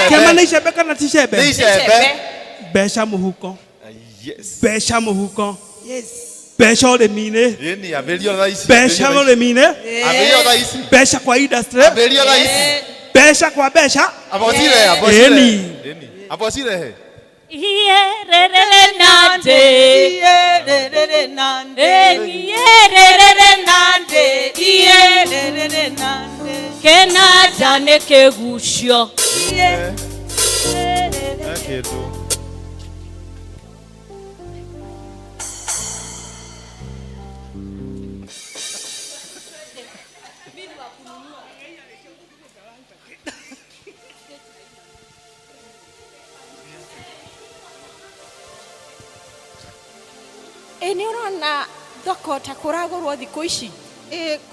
Kiama naicebe kana ticebe. Nicebe. Besha muhuko. Yes. Besha muhuko. Yes. Besha ũrĩmi-inĩ. Yeni aberio raisi. Besha ũrĩmi-inĩ. Aberio raisi. Besha kwa industry. Aberio raisi. Besha kwa besha. Abosire. Yeni. Abosire. Iyerere nande Iyelele nande. Iyerere nande Iyelele nande. Kenada nekegusyo Akedo. Nĩ ũrona thoko ta kũragũrwo thikũ ici?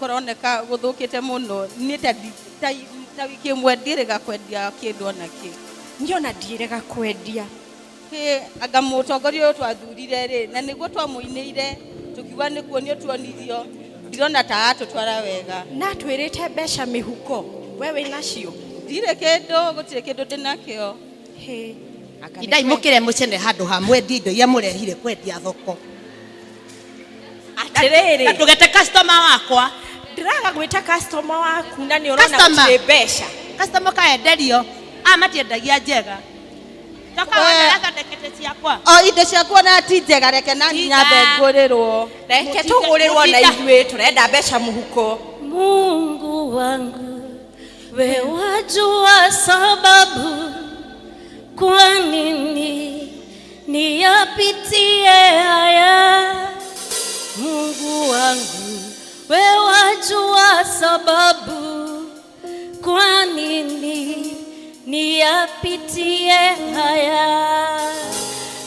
Kũroneka gũthũkĩte mũno. Nĩ ta wiki ĩmwe ndirĩga kwendia kĩndũ ona kĩ. Niona ndirĩga kwendia. Anga mũtongoria ũyũ twathurire rĩ, na nĩguo twamũinĩire tukiuga nĩ kuonio tuonirio, ndirona ta atũtwara wega. Na twĩrĩte mbeca mĩhuko, we wĩ nacio? Ndirĩ kĩndũ, gũtirĩ kĩndũ ndĩnakĩo. Idai mũkĩre mũcene handũ ha mwendi indo iria mũrehire kwendia thoko. Atĩrĩrĩ, ndũgete customer wakwa. Ndĩraga gwĩta customer waku na nĩ ũrona gũtirĩ mbeca. Customer kaenderio matiendagia njega. Indo ciakwa na ti njega, reke na nyambe ngũrĩrwo. Reke tũgũrĩrwo na ithuĩ tũrenda mbeca mũhuko. Mungu wangu, we wajua sababu kwa nini niyapitie haya. Mungu wangu, we wajua sababu kwa nini niyapitie haya.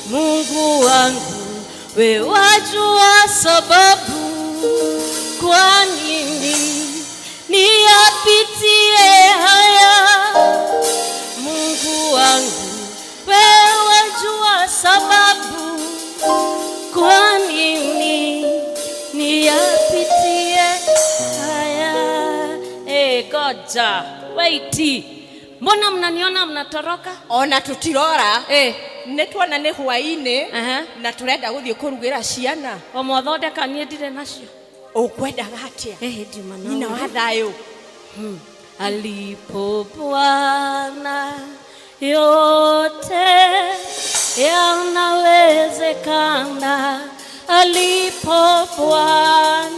Mungu wangu, we wajua sababu kwa nini niyapitie haya. Mungu wangu, we wajua sababu kwa nini niyapitie haya. Goja Mbona mnaniona mnatoroka? Ona tutirora. Nĩ tuona nĩ hwaĩ-inĩ na tũrenda gũthiĩ kũrugĩra ciana. O mwathondeka niĩ ndirĩ nacio. Ukwendaga atĩa? Ndiuma na nyina wa thayũ. Alipo Bwana yote yanawezekana. Alipo Bwana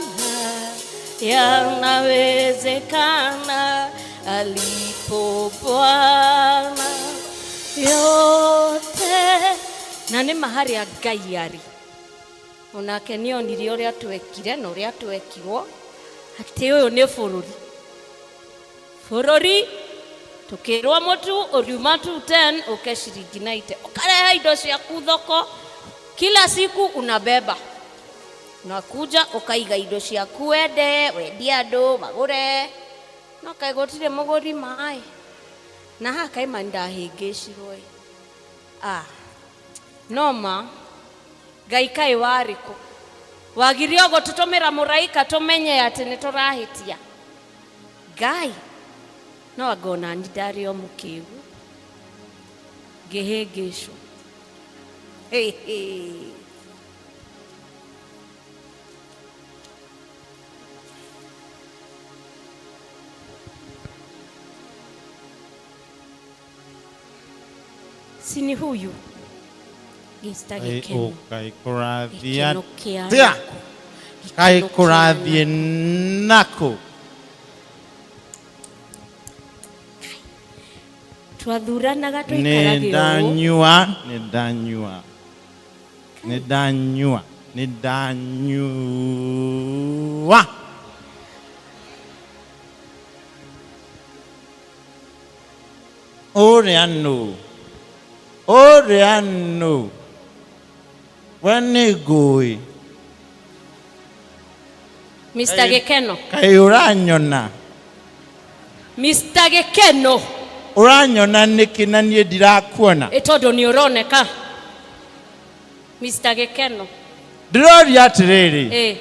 yanawezekana. Alipo Bwana yote. Na nĩ mahari a Ngai arĩ. Onake nĩonire ũrĩa twekire na ũrĩa twekirwo atĩ ũyũ nĩ bũrũri tukĩrwo mũtu ũriuma 210 ũke ciringi 90 ũkareha indo ciaku thoko kila siku unabeba unakuja ukaiga indo ciaku wendie andũ magũre no kaĩ gũtirĩ mũgũri maĩ na haha kaima ndahĩngĩcirwo noma Ngai kaĩ warĩkũ wagirio gũtũtũmĩra mũraika tũmenye atĩ nĩ tũrahĩtia Ngai no ngona ndarĩ o mũkĩgu ngĩhĩngĩcwo sini huyu Kai kurathie nako twathuranaga tũikaragĩrwo nĩndanyua ũrĩa nũ we nĩ ngũĩ Mr. Gĩkeno kaĩ ũranyona Mr. Gĩkeno ũranyona nĩkĩ na niĩ ndirakuona tondũ nĩ ũroneka Mr. Gĩkeno ndĩroria atĩrĩrĩ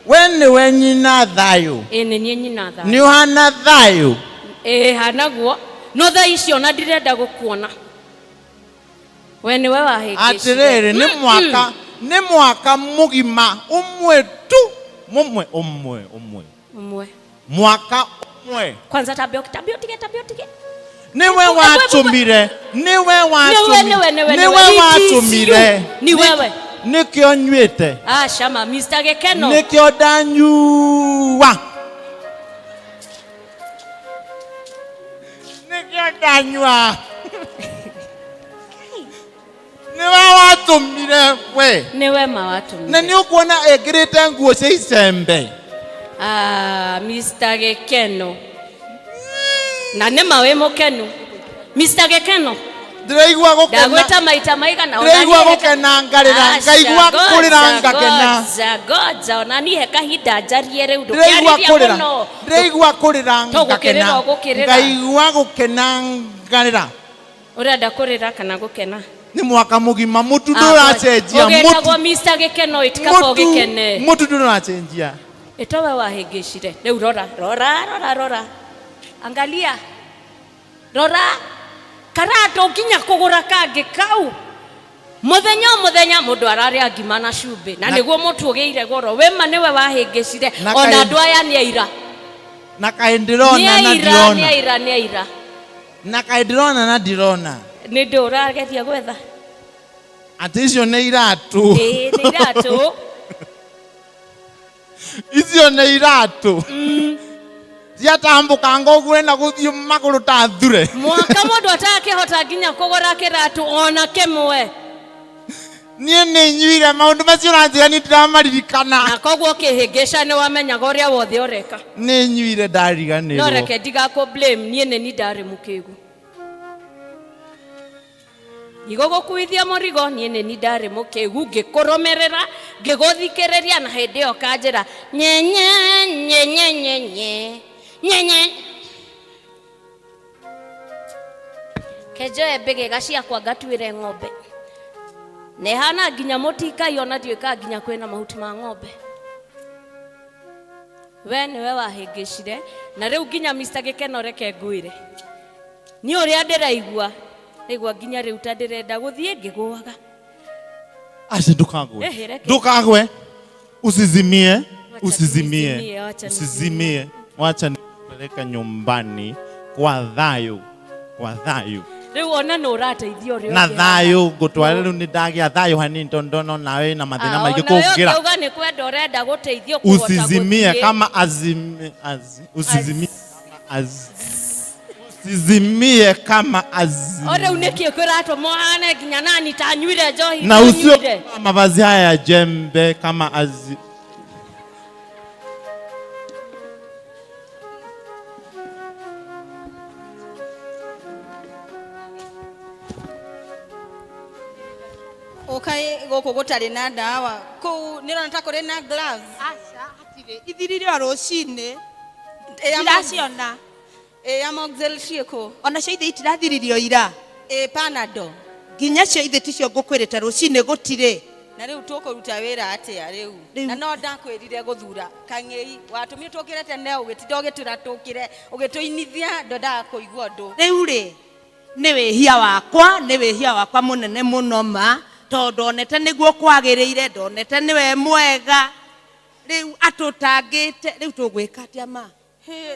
we nĩwe nyina thayũ nĩ niĩ nyina thayũ nĩ ũhana thayũ hanaguo no thaa icio na ndirenda gũkuona we nĩwe wahĩngĩcire atĩrĩrĩ nĩ mwaka mũgima ũmwe tu ũmwe mwaka ũmwe kwanza tabio tige niwe watũmire ni wewe nikio nywĩte shama Mr. Gĩkeno nikio ndanyua niwe watũmire we niwe mawatũmire na nĩ ũkuona ekĩrĩte nguo cia icembe Mr. Gĩkeno na nĩma wĩ mũkenu Mr. Gĩkeno ndĩraigua gũkena ndagwĩta maita maigana ndĩraigua gũkena ngarĩra ngaigua kũrĩra ngakena goja ona niĩ kahinda njarie rĩu ndũkĩarĩria mũno ndĩraigua kũrĩra ngakena ngaigua gũkena ngarĩra ũrenda kũrĩra kana gũkena nĩ mwaka mũgima mũtu ndũracenjia ũgetagwo Mr. Gĩkeno itikaba ũgĩkene mũtu ndũracenjia etowe wahĩngĩcire rĩu rora angalia rora karato nginya kũgũra kangĩ kau mũthenya mũndũ ararĩa ngima na cumbĩ na nĩguo mũtu ũgĩire goro wema nĩwe wahĩngĩcire ona andũ aya nĩ aira na kaĩ ndĩrona na ndirona nĩ aira na kaĩ ndĩrona na ndirona nĩ ndĩ ũrageria gwetha atĩ icio nĩ iratũ nĩ iratũ icio nĩ iratũ ciatambũkanga ũguo na gũthiĩ magũrũ ta thure mwaka mũndũ atakĩhota nginya kũgũra kĩratũ ona kĩmwe niĩ nĩ nyuire maũndũ macio ũranjĩra nĩ ndĩramaririkana na koguo ũkĩhĩngĩca nĩ wamenyaga ũrĩa wothe ũreka nĩ nyuire ndariganĩrwo no reke ndigakũ blame niĩ nĩ ni ndarĩ mũkĩgu igũgũkuithia mũrigo niĩ nĩ ni ndarĩ mũkĩgu ngĩkũrũmĩrĩra ngĩgũthikĩrĩria na hĩndĩ ĩyo kanjĩra nyenye kenjoe mbĩgĩga ciakwa ngatuĩre ng'ombe na ihana nginya mũtikai ona ndiũĩka nginya kwĩna mahuti ma ng'ombe we nĩwe wahĩngĩcire na rĩu nginya Mr. Gĩkeno reke ngwĩre ni uria ndiraigua igwa nginya riu ta ndirenda guthie ngiguaga. Acha ndukagwe usizimie, wacha nipeleka nyumbani kwa thayo, riu ona no rateithio rio na thayo gutwara riu ni ndagia thayo hanini tondono nawe na mathina maingi kugira uga ni kwenda urenda guteithio kuhota usizimie kama usizimie kama ore uneki kwirato mwana nginya nani tanywire njohi na usio mavazi haya ya jembe kama Okay, goko gutari na dawa. Ku nirona ta kuri na gloves. Acha hatire. Ithirire rucine. Ndiraciona. Amoxil cieko. Ona cio ithe itirathiririo ira. Panado. Nginya cio ithe ticio ngukwirite rucine gutire. Na riu tukuruta wira atia riu. Na no ndakwirire guthura Kang'ei watumire tukire tene ugitinda ugitura tukire ugituinithia ndoda kuigua ndu. Riu ri ni wihia wakwa munene muno ma tondu onete niguo kwagiriire ndonete niwe mwega riu atutangite riu tugwika atia ma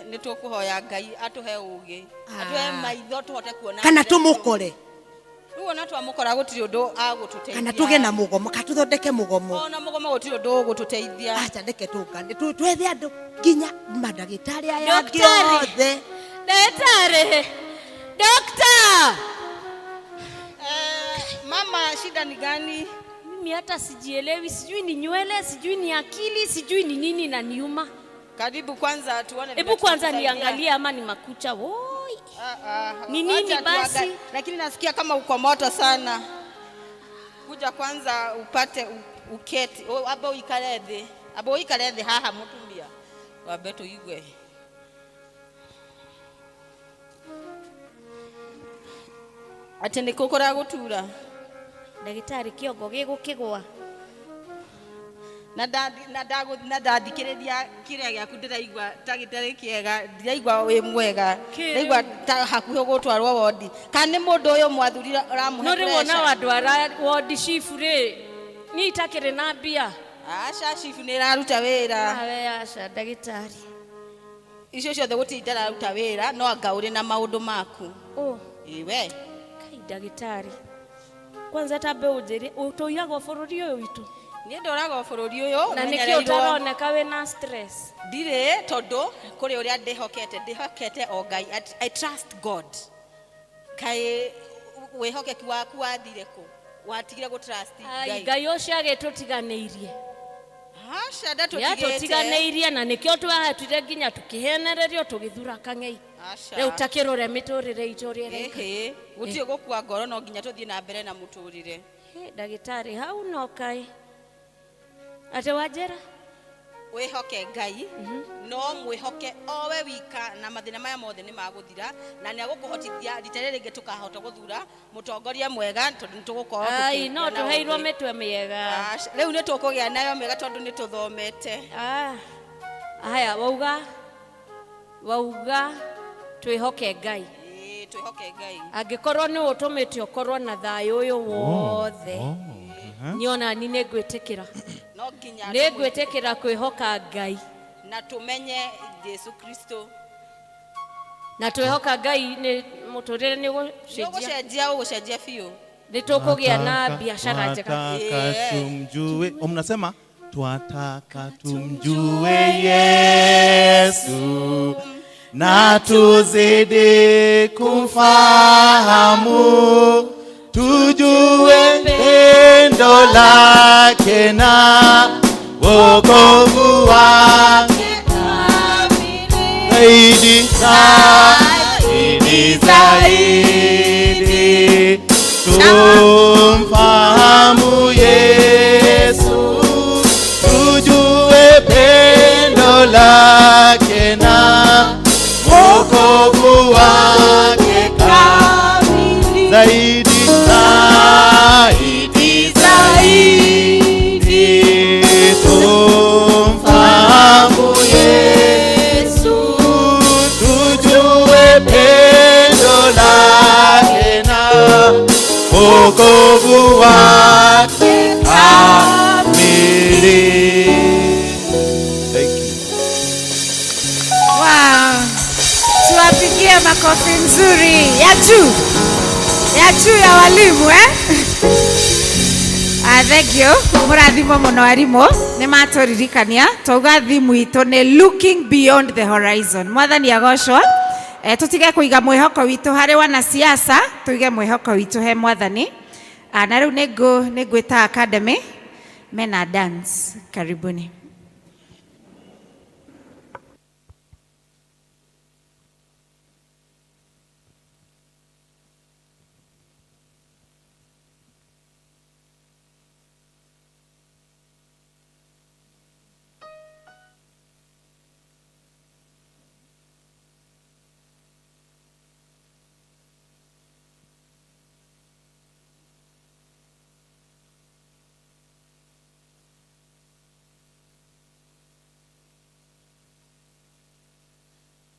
ni tukuhoya Ngai atuhe ugi atuhe maitho tuhote kuona kana tumukore riu ona twamukora gutiri undu agututeithia kana tuge na mugomo katuthondeke mugomo ona mugomo gutiri undu ugututeithia acha ndeke tungane twethe andu nginya madagitari aya othe ndagitari Doctor! Mama, shida ni gani? Mimi hata sijielewi, sijui ni nywele, sijui ni akili, sijui ni nini na niuma. Karibu kwanza tuone. Hebu kwanza niangalie ama ni makucha. Woi. Ni nini basi? Lakini nasikia kama uko moto sana. Kuja kwanza upate uketi. Abo ikalethe haha mutumia. Wabeto igwe. Ati ni kukora gutura ndagitari kiongo gigukigwa na ndathikiriria kiria giaku ndiraigua tagitari kiega ndiraigua wi mwega ndiraigua ta hakuhi gutwarwo wodi kana mundu uyu mwathurira ramuhe pressure no riwona wadwara wodi chifu ri ni itakire na mbia acha chifu ni raruta wira awe acha ndagitari icio ciothe gutira raruta wira no anga uri na maundu maku iwe ndagitari kwanza tabe ujeri utoirago bururi uyu witu ni ndorago bururi uyu na nikio utaroneka we na stress dire tondu kuri uria ndihokete o Ngai I trust God kai wihokeki waku wathire ku watigire go trust Ngai ucio agitutiganeirie hasha ndatiganeirie na nikio twahatuire nginya tukihenererio tugithura Kang'ei riu takirore miturire iturire gutie gukua ngoro no nginya tuthie na mbere na muturire ndagitari hau no kai ate wajera wihoke Ngai no mwihoke owe wika na mathina maya mothe ni maguthira na ni agukuhotithia ritere ringi tukahota guthura mutongoria mwega tondu tugukorwo ai no tuheirwo mitwe miega riu ni tukugia nayo mega tondu ni tuthomete haya wauga twihoke Ngai twihoke Ngai angikorwo ni utumite ukorwo na thayo uyu wothe niona ni negwitikira no nginya negwitikira kwihoka Ngai na tumenye Yesu Kristo na twihoka Ngai ni muturire ni gucenjia fiu ni tukugia na biashara njega tumjue mnasema twataka tumjue Yesu na tuzidi kumfahamu tujue pendo lake na wokovu wake zaidi tumfahamu Yesu tujue pendo lake na wokovu wake zaidi tumfahamu Yesu tujue pendo lake Makofi nzuri ya juu ya walimu thank you. Murathimo muno arimu ni maturirikania twauga thimu itu ni looking beyond the horizon. Mwathani agocwo. Tutige kuiga mwihoko witu hari wana siasa, tuige mwihoko witu he Mwathani. Na riu ningwita academy mena dance. Karibuni.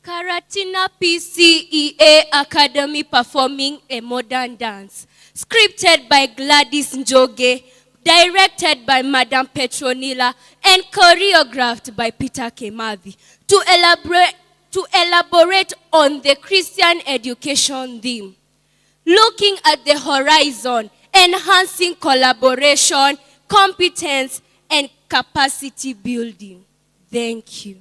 Karatina PCEA Academy performing a modern dance. Scripted by Gladys Njoge, directed by Madam Petronila, and choreographed by Peter Kemathi. To elaborate on the Christian education theme. Looking at the horizon, enhancing collaboration, competence, and capacity building. Thank you.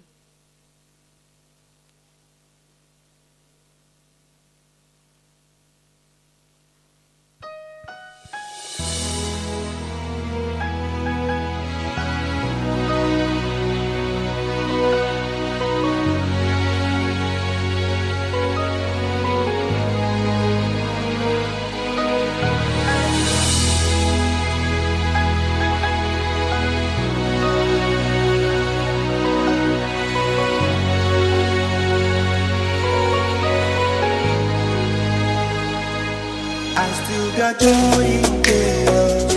Got joy in chaos.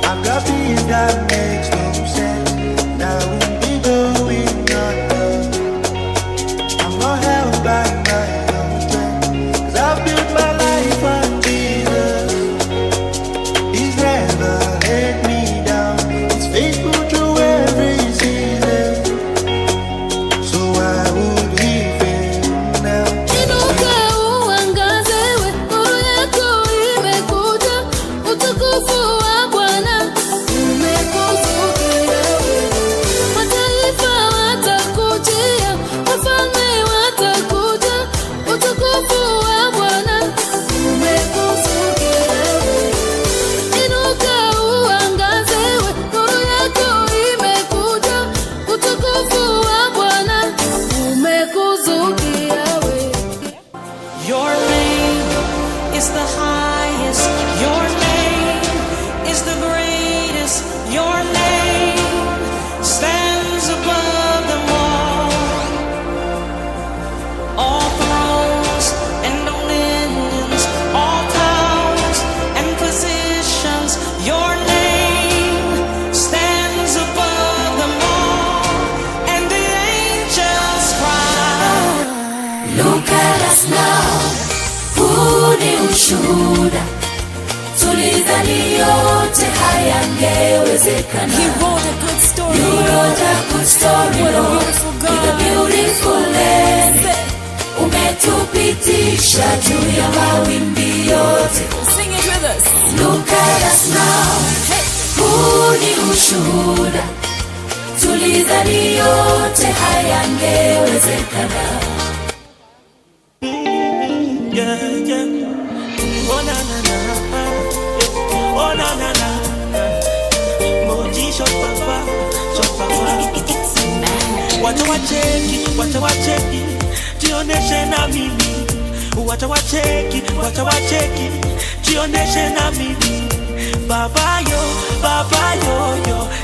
I'm got peace that makes no sense. Now we'll be going under. I'm not held by my own strength, 'cause I've built my life on Jesus. He's never let me down. He's faithful through every season. So why would he fail now? Ushuhuda tulidhani yote hayangewezekana. He wrote a good story. You wrote a good story, Lord. With a beautiful end. Umetupitisha juu ya mawimbi yote. Sing it with us. Look at us now. Huu ni ushuhuda tulidhani yote hayangewezekana. Oh na na na, oh na na na, Moji shot papa. Wacha wacheki, jioneshe na mimi. Wacha wacheki, jioneshe na mimi. Baba yo,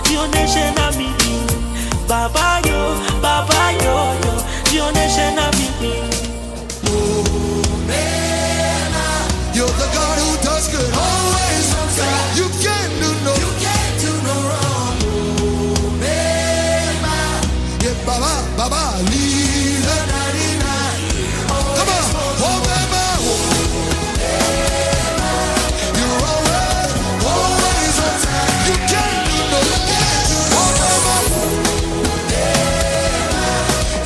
jioneshe na mimi. Baba yo, jioneshe na mimi. You're the God who does good always. You can't do no wrong. Yeah, Baba, leave the 99. Come on, oh Baba. You're always on time. You can't do no wrong. Oh Baba.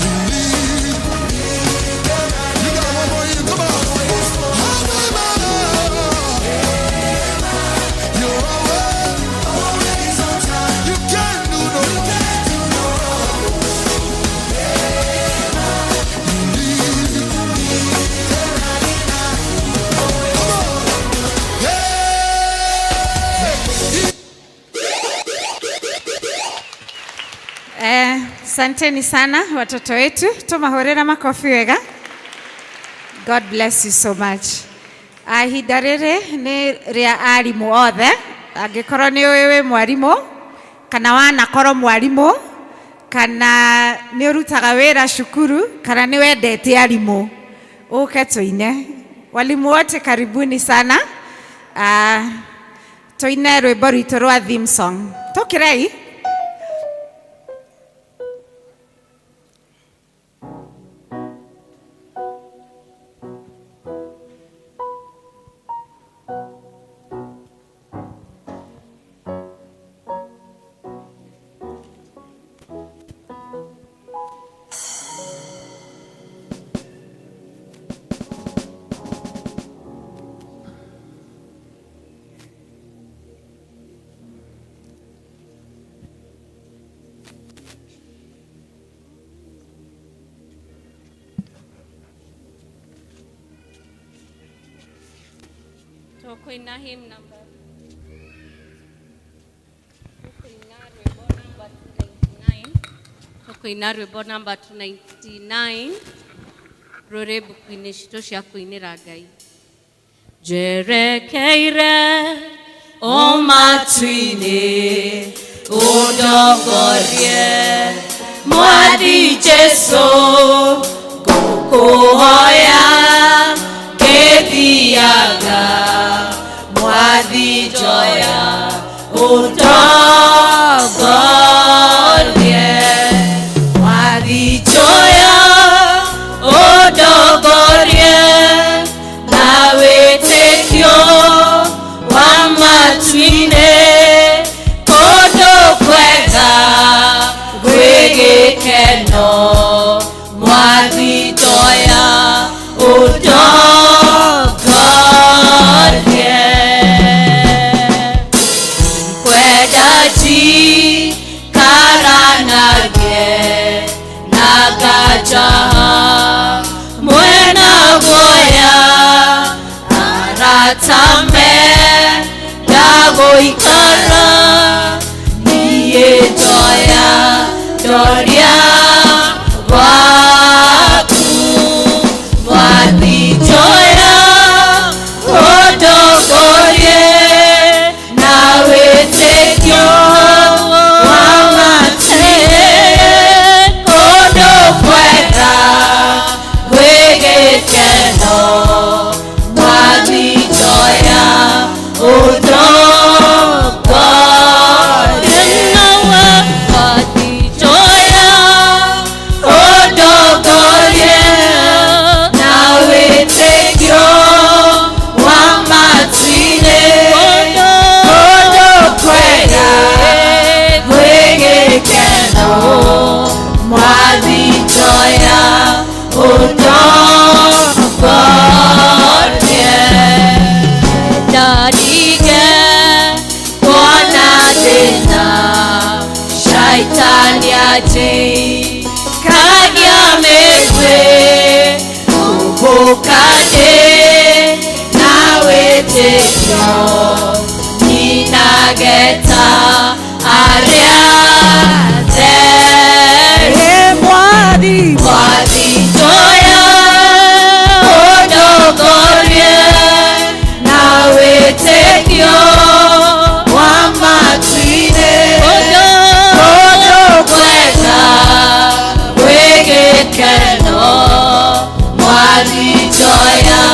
You leave. Asanteni sana watoto wetu. Tumahorera makofi wega. God bless you so much. Ihinda rĩrĩ nĩ rĩa arimũ othe. Angĩkorwo nĩ wewe mwarimu kana wanakorwo mwarimu kana nĩ ũrutaga wĩra cukuru kana nĩ wendete arimũ, ũke tuine. Walimu wote karibuni sana. Tuine rwĩmbo rwitũ rwa theme song. Tũkĩrei. Tukoina hymn number. Tukoina rwĩmbo number 299. Rũrĩ buku-inĩ citũ cia kũinĩra Ngai. Njerekeire o matu-inĩ ũndongorie Mwathi Jesũ ngũkũhoya ngĩthiaga Mwathi njoya ũndongorie Mwathi njoya ũndongorie na wĩtĩkio wa matu-inĩ kũndũ kwega gwĩ gĩkeno Mwathi njoya ũndongorie kwenda njikaranage na ngajaha mwena guoya aratame ndagũikara niĩ njoya ndoria gwaku Mwathi njoya ũndongorie na wĩtĩkio wa matu-inĩ kũndũ kwega gwĩ gĩkeno Mwathi njoya ũndongorie Mwathi njoya ũndongorie na wĩtĩkio wa matu-inĩ kũndũ kwega gwĩ gĩkeno Mwathi njoya ũndongorie ndarige kuona thĩna shaitani kagia mĩtwe ũmbũkane na wĩtĩkio ninageta arĩa atheru Mwathi njoya ũndongorie na wĩtĩkio wa matu-inĩ kũndũ kwega gwĩ gĩkeno Mwathi njoya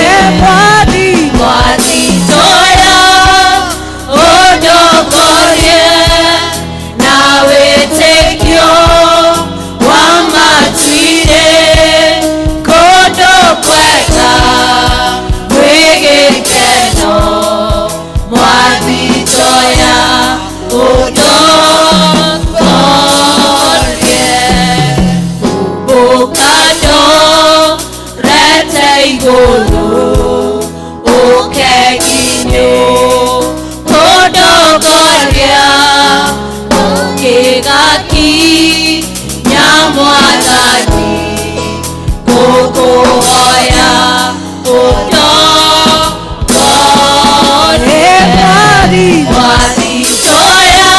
ũndongorie Mwathi njoya ũndongorie na wĩtĩkio wa matu-inĩ kũndũ kwega gwĩ gĩkeno Mwathi njoya ũndongorie ũmbũkano rete igũrũ ũkeginyo ũndongoria ũkĩgakinya Mwathani ngũkũhoya ũndongorie Mwathi njoya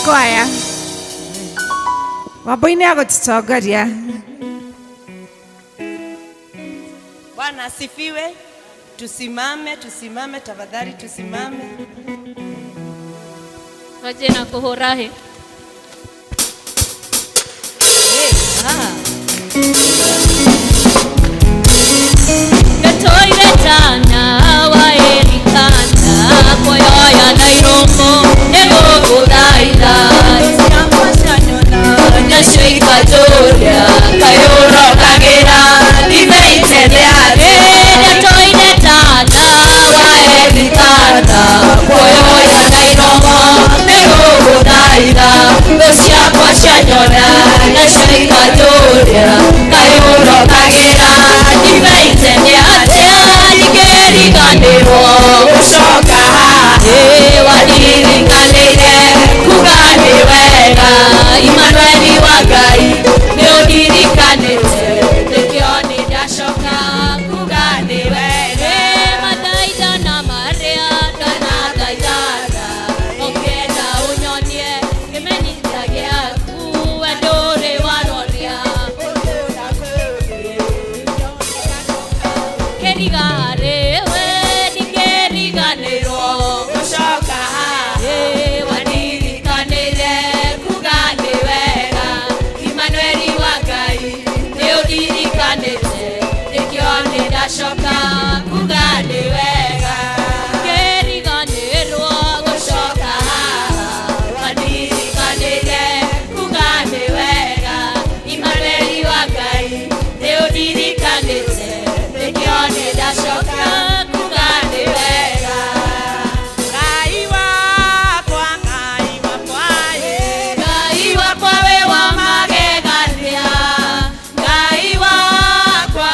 kwaya. Wambui ya gũtũtongoria. Bwana asifiwe. Tusimame, tusimame tafadhali, tusimame. Waje na kuhurahi. Gatoire tana waerikana moyo ya Nairobi nego kudaida Nashika Julia kayoro kagera nimeiteleane Gatoire tana waerikana moyo ya Nairobi nego kudaida Lucia kwa shanyona Nashika Julia kayoro kagera nimeiteleane Nigeriganiro usoka wadiringanire kugani wega Emmanuel wagai neodirikanite tekioni dashoka kugani wega madaida na maria kana daidada okenda unyonie kemeni dagia kuadore wanoria kerigare Shoka kugani wega keriganirwo gushoka wadirikanire kugani wega Emmanuel wagai neodirikanite tekione dashoka kugani wega Ngai wakwa we wa magegania Ngai wakwa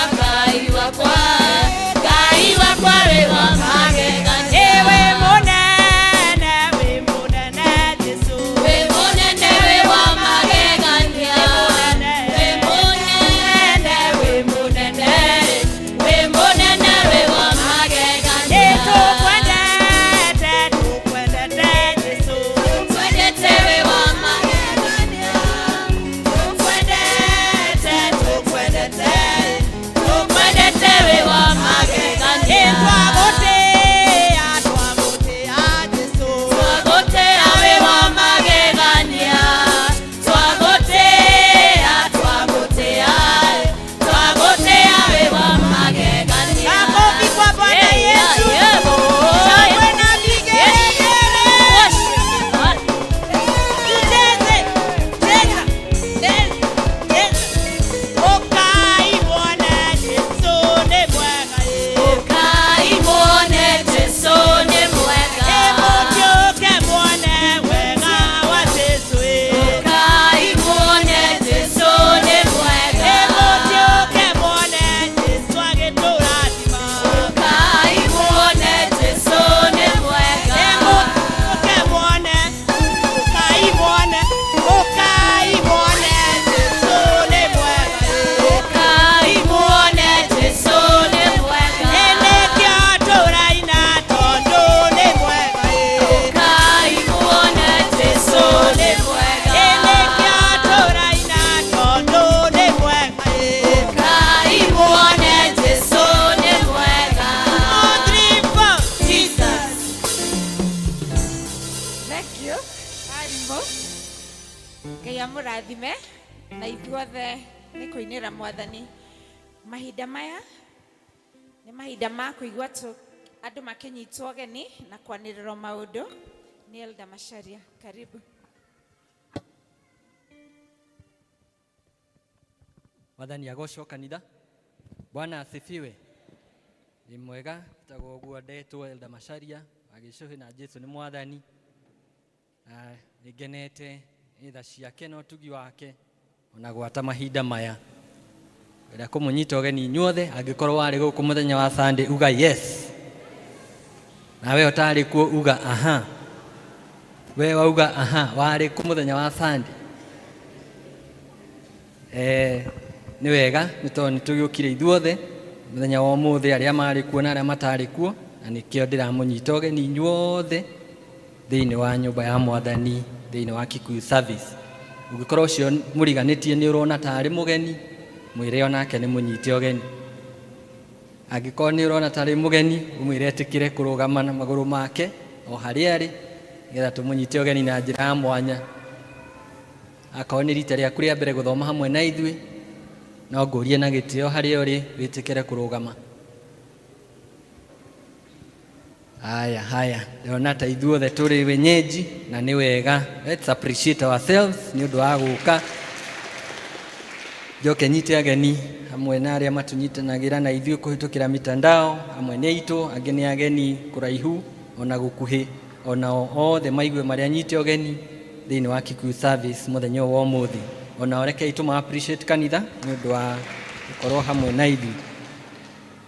mũrathime na ithuothe nĩ kũinĩra Mwathani. Mahinda maya nĩ mahinda ma kũigua andũ makĩnyitwo geni na kwanĩrĩrwo maũndũ. Nĩ Elda Macharia, karibu. Mwathani agocwo kanitha. Bwana asifiwe. Ni mwega tagwo guo ndetwo Elda Macharia agĩcuhi na Jesu nĩ Mwathani. Nĩngenete itha ciake na ũtugi wake ona gwata mahinda maya. Wenda kũmũnyita ũgeni inyuothe angĩkorwo warĩ gũkũ mũthenya wa Sunday uga yes. Nawe ũtarĩ kuo uga aha. We wauga aha warĩ kũ mũthenya wa Sunday. Nĩ wega nĩ tũgĩũkire ithuothe mũthenya wa ũmũthĩ arĩa marĩ kuo na arĩa matarĩ kuo, na nĩkĩo ndĩramũnyita ũgeni inyuothe thĩinĩ wa nyũmba ya Mwathani thiini wa Kikuyu service. Ungikorwo ucio muriganitie ni urona tari mugeni, mwire onake ni munyite ogeni. Angikorwo ni urona tari mugeni, umwire etikire kurugama na maguru make o hari ari getha tumunyite ogeni na njira ya mwanya. Akorwo ni rita riaku ria mbere guthoma hamwe na ithui, no ngurie na gitio hari uri witikire kurugama. Haya, ndona ta ithuothe turi wenyeji na ni wega. Let's appreciate ourselves ni undu wa guka. Joke nyite ageni hamwe na aria matunyitanagira na ithui kuhitukira mitandao, hamwe ni itu ageni ageni kuraihu ona gukuhi, ona othe maigue maria nyite ogeni thiini wa Kikuyu service muthenya wa umuthi. Ona oreke itu ma appreciate kanitha ni undu wa gukorwo hamwe na ithui.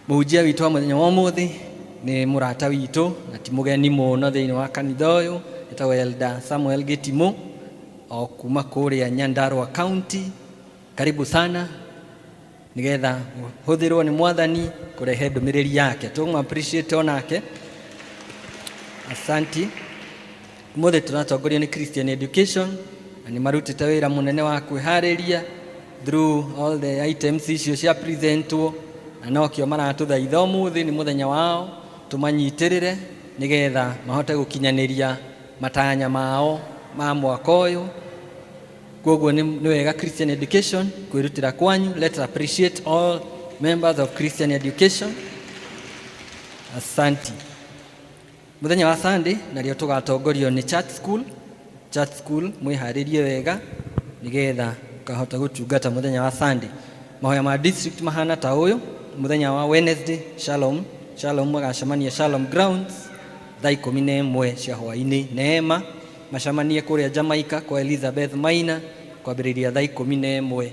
Muhunjia witu wa muthenya wa umuthi ni murata witu na ti mugeni muno thiini wa kanitha uyu, etagwo Elder Samuel Gitimo o kuma kuria Nyandarua County. Karibu sana nigetha huthirwo ni mwathani kurehe ndumiriri yake. Tumu appreciate onake. Asanti. Muthe tunatongorio ni Christian Education na ni marutite wira munene wa kwihariria through all the items icio cia presentwo, na nokio maratuthaitha umuthi ni muthenya wao tumanyitirire nigetha mahote gukinyaniria matanya mao ma mwaka uyu. Koguo ni wega Christian Education kwirutira kwanyu. Let's appreciate all members of Christian Education. Asanti. Muthenya wa Sunday nario tugatongorio ni Church School mwiharirie wega nigetha kahota gutungata muthenya wa Sunday. Mahoya ma district mahana ta uyu. Muthenya wa Wednesday Shalom magacemania Shalom Grounds thaa 11 cia hwaini. Neema macemanie kuria Jamaica kwa Elizabeth Maina kwambiriria thaa 11.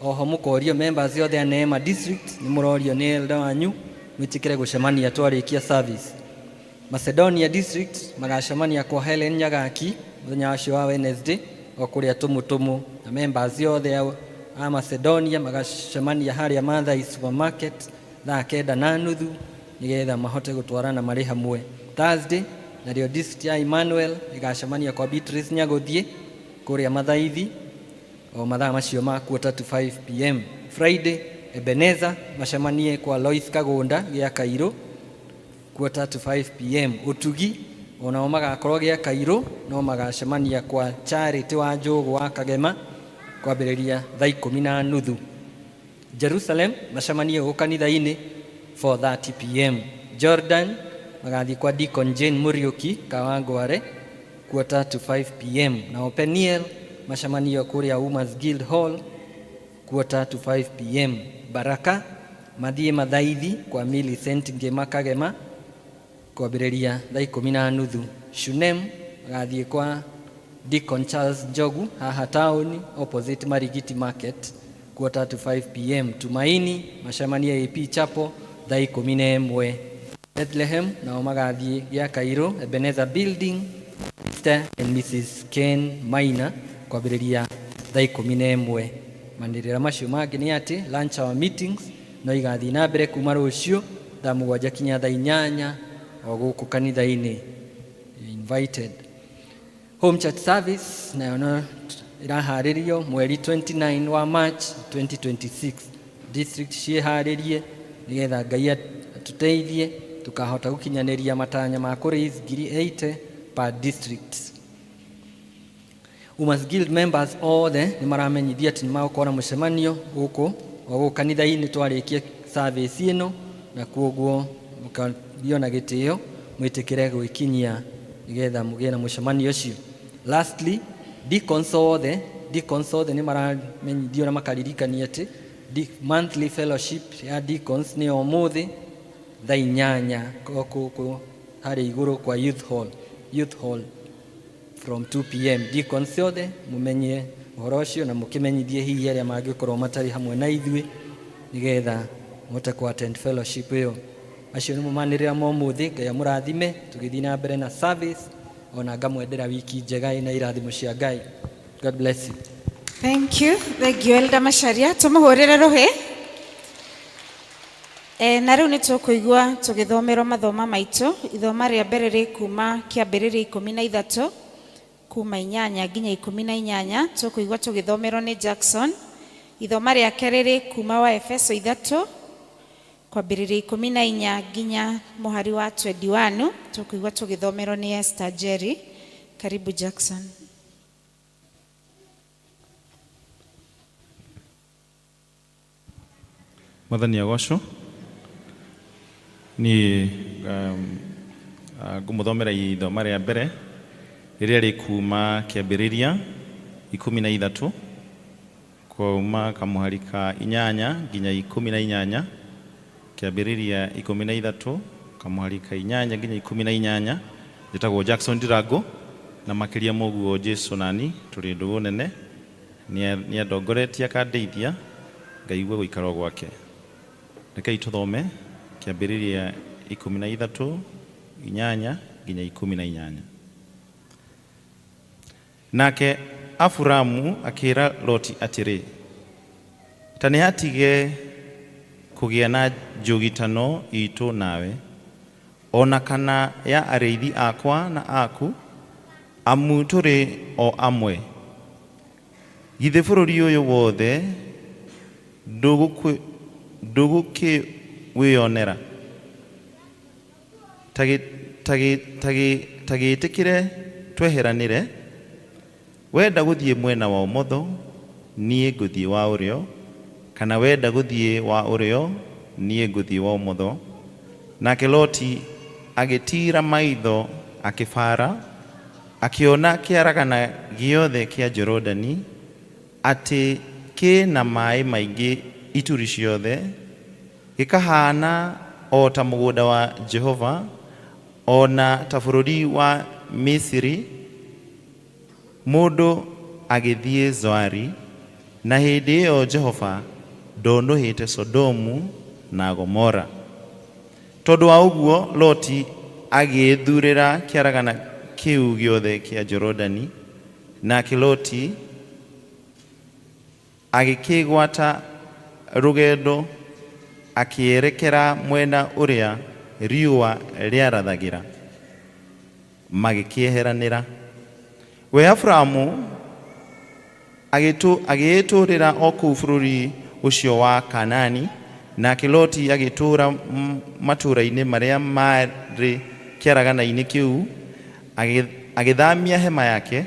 Oho mukorio members othe a Neema district ni murorio ni elder wanyu mwitikire gucemania twarikia service. Macedonia district magacemania kwa Helen Nyagaki muthenya wa wa Wednesday o kuria tumutumu, na members othe a Macedonia magacemania haria Mathai supermarket thaa 9:30 nigetha mahote gutwarana mari hamwe. Thursday nario district ya Emmanuel igacemania kwa Beatrice Nyaguthie kuria Mathaithi o mathaa macio ma 4:45 PM. Friday Ebenezer macemanie kwa Lois Kagunda gia Kairo 4:45 PM. Utugi onao magakorwo gia Kairo no magacemania kwa Charity wa Njugu wa Kagema kwambiriria thaa 10:30. Jerusalem macemanie go kanitha-ini 4:30 PM. Jordan magathi kwa Deacon Jane Muriuki Kawangware 4:45 PM. Na Openiel macemanie kuria Women's Guild Hall 4:45 PM. Baraka mathie Mathaithi kwa Millicent Ngema Kagema kwambiriria thaa 10:30. Shunem magathi kwa Deacon Charles Njogu haha town opposite Marigiti Market 4:45 PM. Tumaini macemanie AP Chapel thaa 11. Bethlehem na magathi ya Kairo Ebenezer Building Mr. and Mrs. Ken Maina kwambiriria thaa 11. Mandirira macio mangi ni ati lunch hour meetings no igathi na mbere kuma rucio thaa 7 kinya thaa 8 o guku kanitha-ini. Invited. Home church service na iraharirio mweri 29 wa March 2026. District cieharirie nigetha Ngai atuteithie tukahota gukinyaniria matanya ma raise 80 per district. Women's Guild members othe ni maramenyithia ati nimagukora mucemanio guku o kanitha-ini twarikia service ino, na kuoguo mukario na gitio mwitikire gwikinyia nigetha mugie na mucemanio ucio. Lastly, deacons othe ni maramenyithio na makaririkania ati monthly fellowship ya deacons ni omuthi thaa 8 kuku hari iguru kwa youth hall from 2 PM. Deacons othe mumenye uhoro ucio na mukimenyithie hihi aria mangikorwo matari hamwe na ithui nigetha muhote ku attend fellowship iyo. Acio ni mumanirira momuthi. Ngai amurathime tugithii na mbere na service ona ngamwendera wiki njega ina irathimo cia Ngai. God bless you. Thank you. Thank you Elder Macharia. Tumuhurire ruhi. Na riu ni tukuigua tugithomerwo mathoma maitu. Ithoma ria mbere ri kuma kiambiriria 13 kuma 8 nginya 18 tukuigua tugithomerwo ni Jackson. Ithoma rĩake rĩrĩ kuma wa Efeso 3 kwambĩrĩria 14 nginya mũhari wa 21 tukuigua tugithomerwo ni Esther Jerry. Karibu Jackson. Mwathani agocwo ni ngumuthomera ithoma rĩa mbere rĩrĩa rĩkuma kĩambĩrĩria 13 kuma kamuhari ka 8 nginya 18, kĩambĩrĩria 13 kamuhari ka 8 nginya 18. Njĩtagwo Jackson Ndirango na makĩria mũguo Jesu nani tũrĩ ndũgũ nene nĩ andongoretie akandeithia ngaigua gũikara gwake. Rekei tũthome kĩambĩrĩria 13 8 nginya 18. Nake Aburamu akĩra Loti atĩrĩ, ta nĩ hatige kũgĩa na njũgitano itũ nawe, ona kana ya arĩithi akwa na aku, amu tũrĩ o amwe. Githĩ bũrũri ũyũ wothe ndũgũkĩwĩonera? Tagĩtĩkĩre tweheranĩre. Wenda gũthiĩ mwena wa ũmotho, niĩ ngũthiĩ wa ũrĩo, kana wenda gũthiĩ wa ũrĩo, niĩ ngũthiĩ wa ũmotho. Nake Loti agĩtira maitho akĩbara, akĩona kĩaragana gĩothe kĩa Jorodani, atĩ kĩna maĩ maingĩ ituri ciothe, gĩkahana o ta mũgũnda wa Jehova, ona ta bũrũri wa Misiri. Mũndũ agĩthiĩ Zoari, na hĩndĩ ĩyo Jehova ndonũhĩte Sodomu na Gomora. Tondũ wa ũguo Loti agĩthurĩra kĩaragana kĩu gĩothe kĩa Jorodani, nake Loti agĩkĩgwata rũgendo akĩerekera mwena ũrĩa riũa rĩarathagĩra, magĩkĩeheranĩra. We Aburamu agĩtũũrĩra o kũu bũrũri ũcio wa Kanani, nake Loti agĩtũũra matũũra-inĩ marĩa marĩ kĩaragana-inĩ kĩu, agĩthamia hema yake,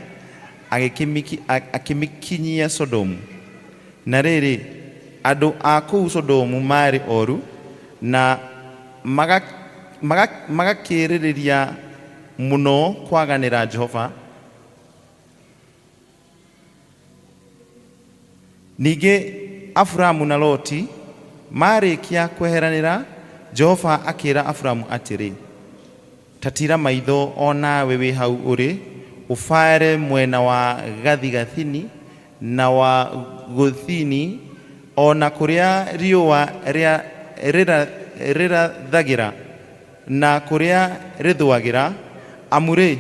akĩmĩkinyia Sodomu. Na rĩrĩ, andũ a kũu Sodomu marĩ oru, na magakĩrĩrĩria mũno kwaganĩra Jehova. Ningĩ Aburamu na Loti marĩkia kweheranĩra, Jehova akĩra Aburamu atĩrĩ, tatira maitho o nawe wĩ hau ũrĩ, ũbare mwena wa gathigathini na wa gũthini, ona kũrĩa riũa rĩrathagĩra na kũrĩa rĩthũagĩra, amurĩ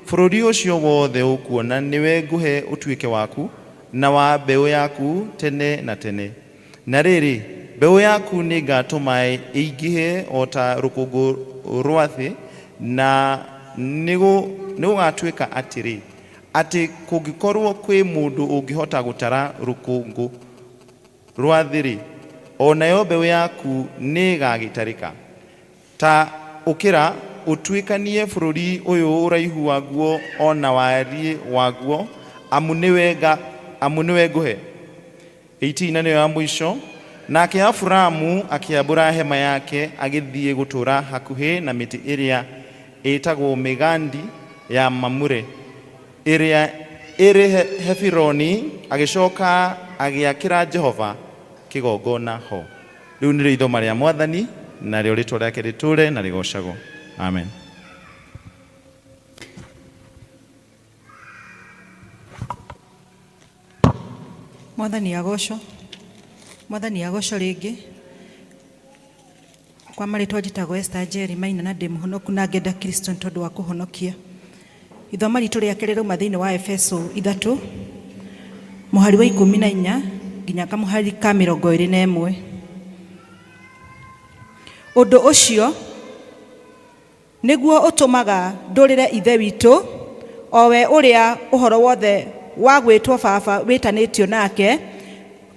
bũrũri ũcio wothe ũkuona nĩwe ngũhe ũtuĩke waku na wa mbeũ yaku tene na tene. Na rĩrĩ, mbeũ yaku nĩ ngatũma ĩingĩhe o ta rũkũngũ rwa thĩ, na nĩgũgatuĩka atĩrĩ, atĩ kũngĩkorwo kwĩ mũndũ ũngĩhota gũtara rũkũngũ rwa thĩ-rĩ, o nayo mbeũ yaku nĩ ĩgagĩtarĩka. Ta ũkĩra ũtuĩkanie bũrũri ũyũ ũraihu waguo ona wariĩ waguo, amu nĩwe ngũhe. 18 nĩyo ya mũico. Nake Aburamu akĩambũra hema yake, agĩthiĩ gũtũũra hakuhĩ na mĩtĩ ĩrĩa ĩtagwo mĩgandi ya Mamure, ĩrĩa ĩrĩ Hebironi, agĩcoka agĩakĩra Jehova kĩgongona ho. Rĩu nĩrĩo ithoma rĩa Mwathani, narĩo rĩtwa rĩake rĩtũũre na rĩgocagwo. Amen. Mwathani agocwo. Mwathani agocwo rĩngĩ. Kwa marĩtwa njĩtagwo Esther Jerry Maina na ndĩ mũhonoku na ngenda Kristo nĩ tondũ wa kũhonokia. Ithoma ritũ rĩake rĩrauma thĩinĩ wa Efeso 3 mũhari wa 14 nginya kamũhari ka 21. Ũndũ ũcio nĩguo ũtũmaga ndũrĩre ithe witũ owe uria uhoro wothe wa gwitwo baba witanitio nake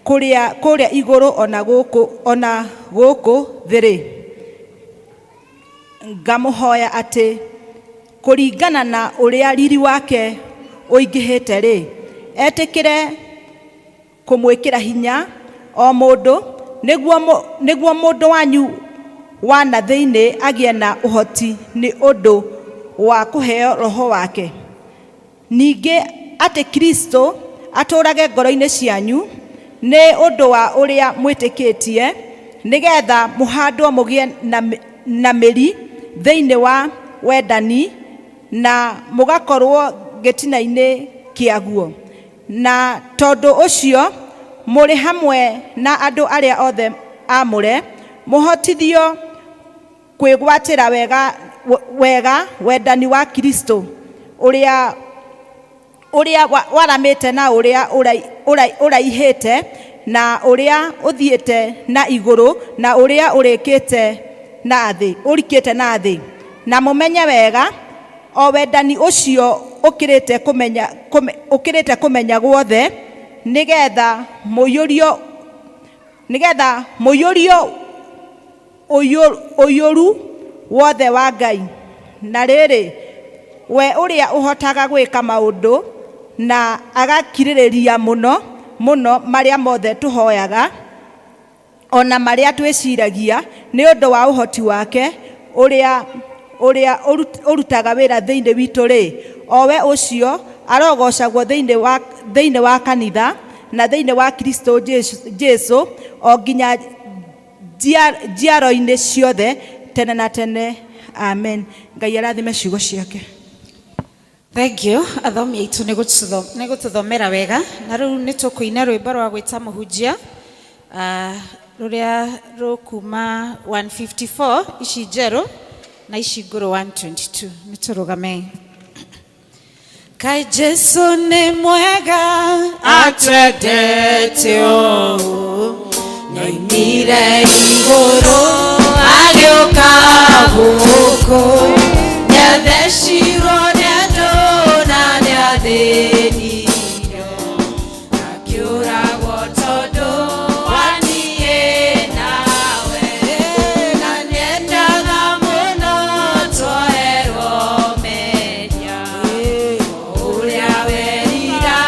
kuria iguru ona guku thiri. Ngamuhoya ati kuringana na uria riri wake uingihite ri, etikire kumwikira hinya o mundu niguo mundu wanyu wana thiini agie na uhoti ni undu wa kuheo roho wake. Ningi ati Kristo aturage ngoro-ini cianyu ni undu wa uria mwitikitie, nigetha muhandwo mugie na miri thiini wa wendani na mugakorwo gitina-ini kiaguo. Na tondu ucio muri hamwe na andu aria othe amure muhotithio kwigwatira wega wendani wa Kristo uria waramite na uria uraihite na uria uthiite na iguru na uria urikite na thi, na mumenye wega o wendani ucio ukirite kumenya guothe, nigetha muiyurio uyuru wothe wa Ngai. Na riri we uria uhotaga gwika maundu na agakiririria muno maria mothe tuhoyaga ona maria twiciragia ni undu wa uhoti wake uria urutaga wira thiini witu ri, owe ucio arogocagwo thiini wa kanitha na thiini wa Kristo Jesu o nginya njiaro-ini ciothe tene na tene. Amen. Ngai arathime ciugo ciake. Thank you. Athomi aitu nĩ gũtũthomera wega, na rĩu nĩ tũkũina rwĩmbo rwa gwĩta mũhunjia rũrĩa rũkuma 154 ici njerũ na ici ngũrũ 122. Nĩ tũrũgame. Kaĩ Jesu nĩ mwega atwendete ũũ, nyoimire igũrũ agĩũka gũkũ, nĩathecirwo nĩ andũ na nĩathĩnirio, akĩũragwo tondũ wa niĩ nawe, na nĩendaga mũno twoerwo mehia, ũrĩa werira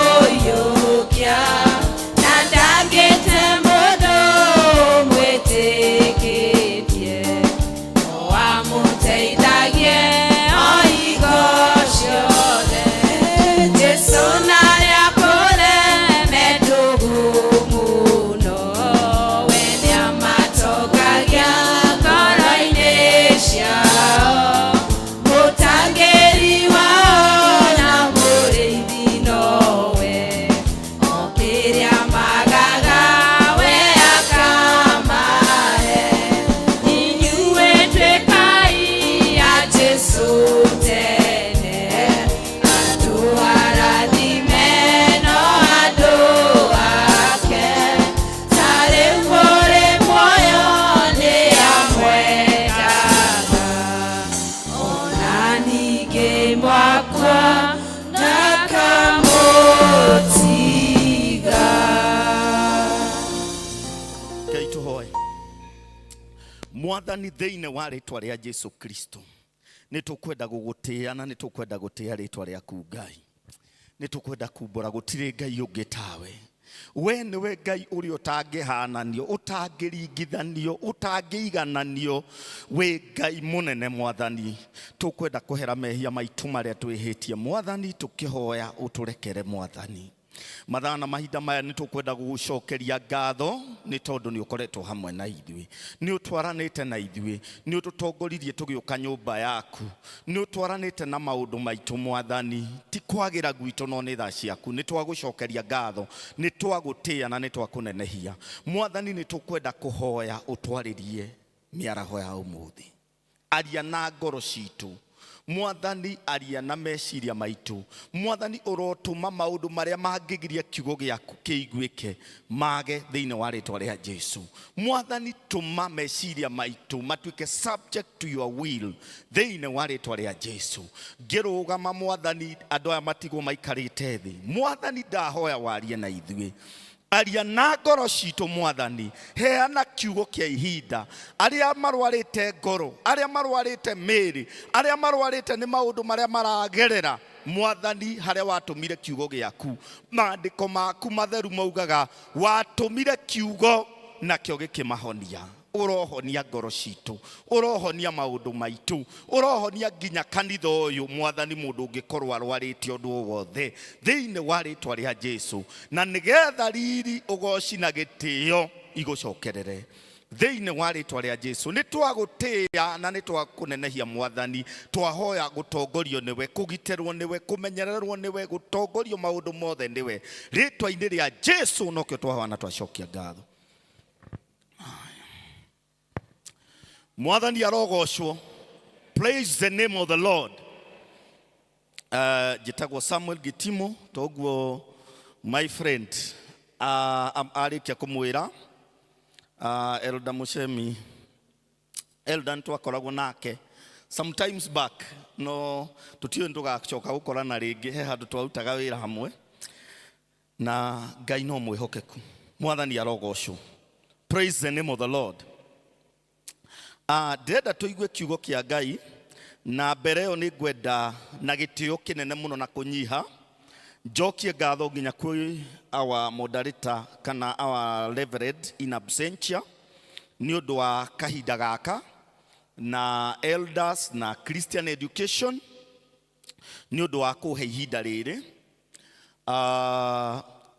akamũiyũkia, na ndangĩte mũndũ mwĩtĩkĩtie, no amũteithagie o hingo ciothe. Jesũ narĩa kũreme ndũgu mũno, we nĩamatongagia ngoro-inĩ ciao, mũtangĩri wao na mũrĩithi nowe, o kĩrĩa magaga we akamahe. Inyuĩ twĩkai a Jesũ tene, andũ arathime no andũ ake, tarĩ mũrĩ muoyo nĩ amwendaga, ona ningĩ mwakwa ndakamũtiga. Ngai tuhoe. Mwathani thiini wa ritwa ria Jesu Kristo, nitukwenda gugutia na nitukwenda gutia ritwa riaku Ngai, nitukwenda kumbura gutire Ngai ungi tawe. We niwe Ngai uria utangihananio, utangiringithanio, utangiigananio, we Ngai munene Mwathani. Tukwenda kuhera mehia maitu maria twihitie Mwathani, tukihoya uturekere Mwathani. Mathana mahinda maya nitukwenda gugucokeria ngatho ni tondu ni ukoretwo hamwe na ithui, ni utwaranite na ithui, ni ututongoririe tugiuka nyumba yaku, ni utwaranite na maundu maitu Mwathani. Ti kwagira gwitu no ni tha ciaku, ni twagucokeria ngatho, ni twagutia na ni twakunenehia Mwathani. Ni tukwenda kuhoya utwaririe miaraho ya umuthi, aria na ngoro citu Mwathani aria na meciria maitu. Mwathani urotuma maundu maria mangigiria kiugo giaku kiiguike mage thiini wa ritwa ria Jesu. Mwathani tuma meciria maitu matuike subject to your will thiini wa ritwa ria Jesu. Ngirugama Mwathani andu aya matigwo maikarite thi. Mwathani ndahoya warie na ithuĩ. Aria na ngoro citũ Mwathani, heana kiugo kia ihinda. Aria marwarite ngoro, aria marwarite mĩĩrĩ, aria marwarite nĩ maũndũ maria maragerera Mwathani haria watumire kiugo giaku. Maandĩko maku matheru maugaga watumire kiugo na kĩo gĩkĩmahonia. Urohonia ngoro citũ, urohonia maundu maitu, urohonia nginya kanitha uyu Mwathani mundu ungikorwo arwarite undu wothe thiini wa ritwa ria Jesu, na nigetha riri ugoci na gitio igucokerere thiini wa ritwa ria Jesu. Ni twagutia na ni twakunenehia Mwathani, twahoya gutongorio niwe, kugitirwo niwe, kumenyererwo niwe, gutongorio maundu mothe niwe ritwa-ini ria Jesu. Nokio twahoya na twacokia ngatho. Mwathani arogocwo. Praise the name of the Lord. Jitagwo Samuel Gitimo toguo my friend arikia kumwira Elder Mushemi Elder ntwakoragwo nake sometimes back no tutiyo ndugacoka gukorana ringi he handu twarutaga wira hamwe na Ngai no mwihokeku. Mwathani arogocwo. Praise the name of the Lord. Ndenda tuigue kiugo kia Ngai na mbere yo ni ngwenda na gitio kinene muno na kunyiha njokie ngatho nginya kwĩ our moderator kana our reverend in absentia ni undu wa kahinda gaka na elders na Christian education ni undu wa kuhe ihinda riri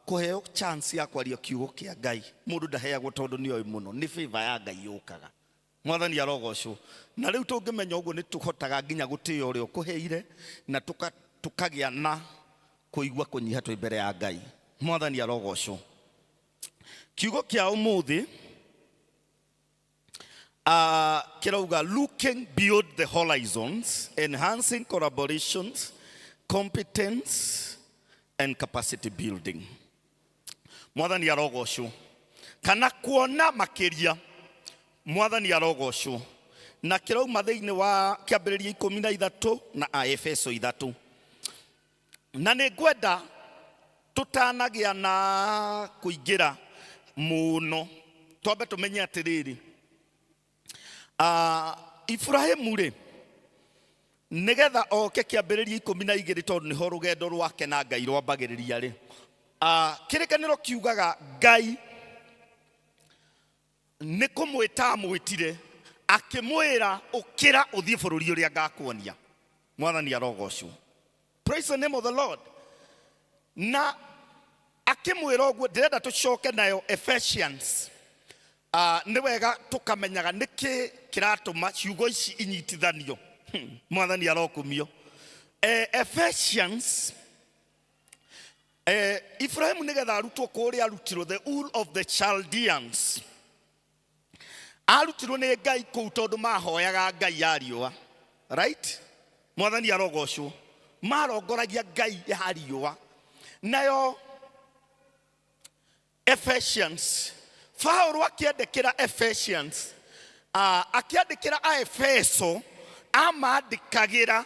kuheo chance ya kwaria kiugo kia Ngai. Mundu ndaheagwo tondu ni oi muno, ni favor ya Ngai yukaga. Mwathani arogocwo. Na riu tungimenya uguo ni tuhotaga nginya gutia uria ukuheire na tukagia na kuigua kunyiha twi mbere ya Ngai. Mwathani arogocwo. Kiugo kia umuthi kirauga looking beyond the horizons, enhancing collaborations, competence and capacity building. Mwathani arogocwo. Kana kuona makiria. Mwathani arogocwo. Na kirauma thiini wa kiambiriria 13 na Efeso 3. Na ni ngwenda tutanagia na kuingira muno twambe tumenye atiriri Ibrahimu ri nigetha oke kiambiriria 12 tondu niho rugendo rwake na Ngai rwambagiriria ri kirikaniro kiugaga Ngai ni kumwita mwitire akimwira ukira uthie bururi uria ngakuonia. Mwathani arogocwo. Praise the name of the Lord. Na akimwira uguo ndirenda tucoke nayo Ephesians. Ni wega tukamenyaga niki kiratuma ciugo ici inyitithanio. Mwathani arokumio. Ephesians Ibrahim nigetha arutwo kuria arutirwo the Ur of the Chaldeans. Arutirwo ni Ngai kuu tondu mahoyaga Ngai ya riũa. Right? Mwathani arogocwo. Marongoragia Ngai ya riũa. Nayo Ephesians, Paulo akiandikira Ephesians, akiandikira Aefeso amandikagira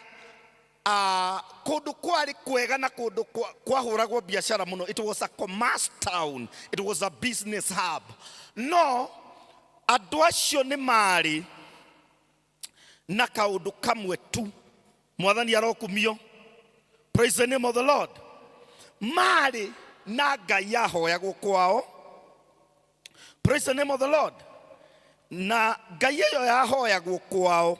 kundu kwari kwega na kundu kwahuragwo biashara muno. It was a commerce town, it was a business hub. No, andu acio ni mari na kaundu kamwe tu. Mwathani arokumio. Praise the name of the Lord. Mari na Ngai yahoyagwo kwao. Praise the name of the Lord. Na Ngai iyo yahoyagwo kwao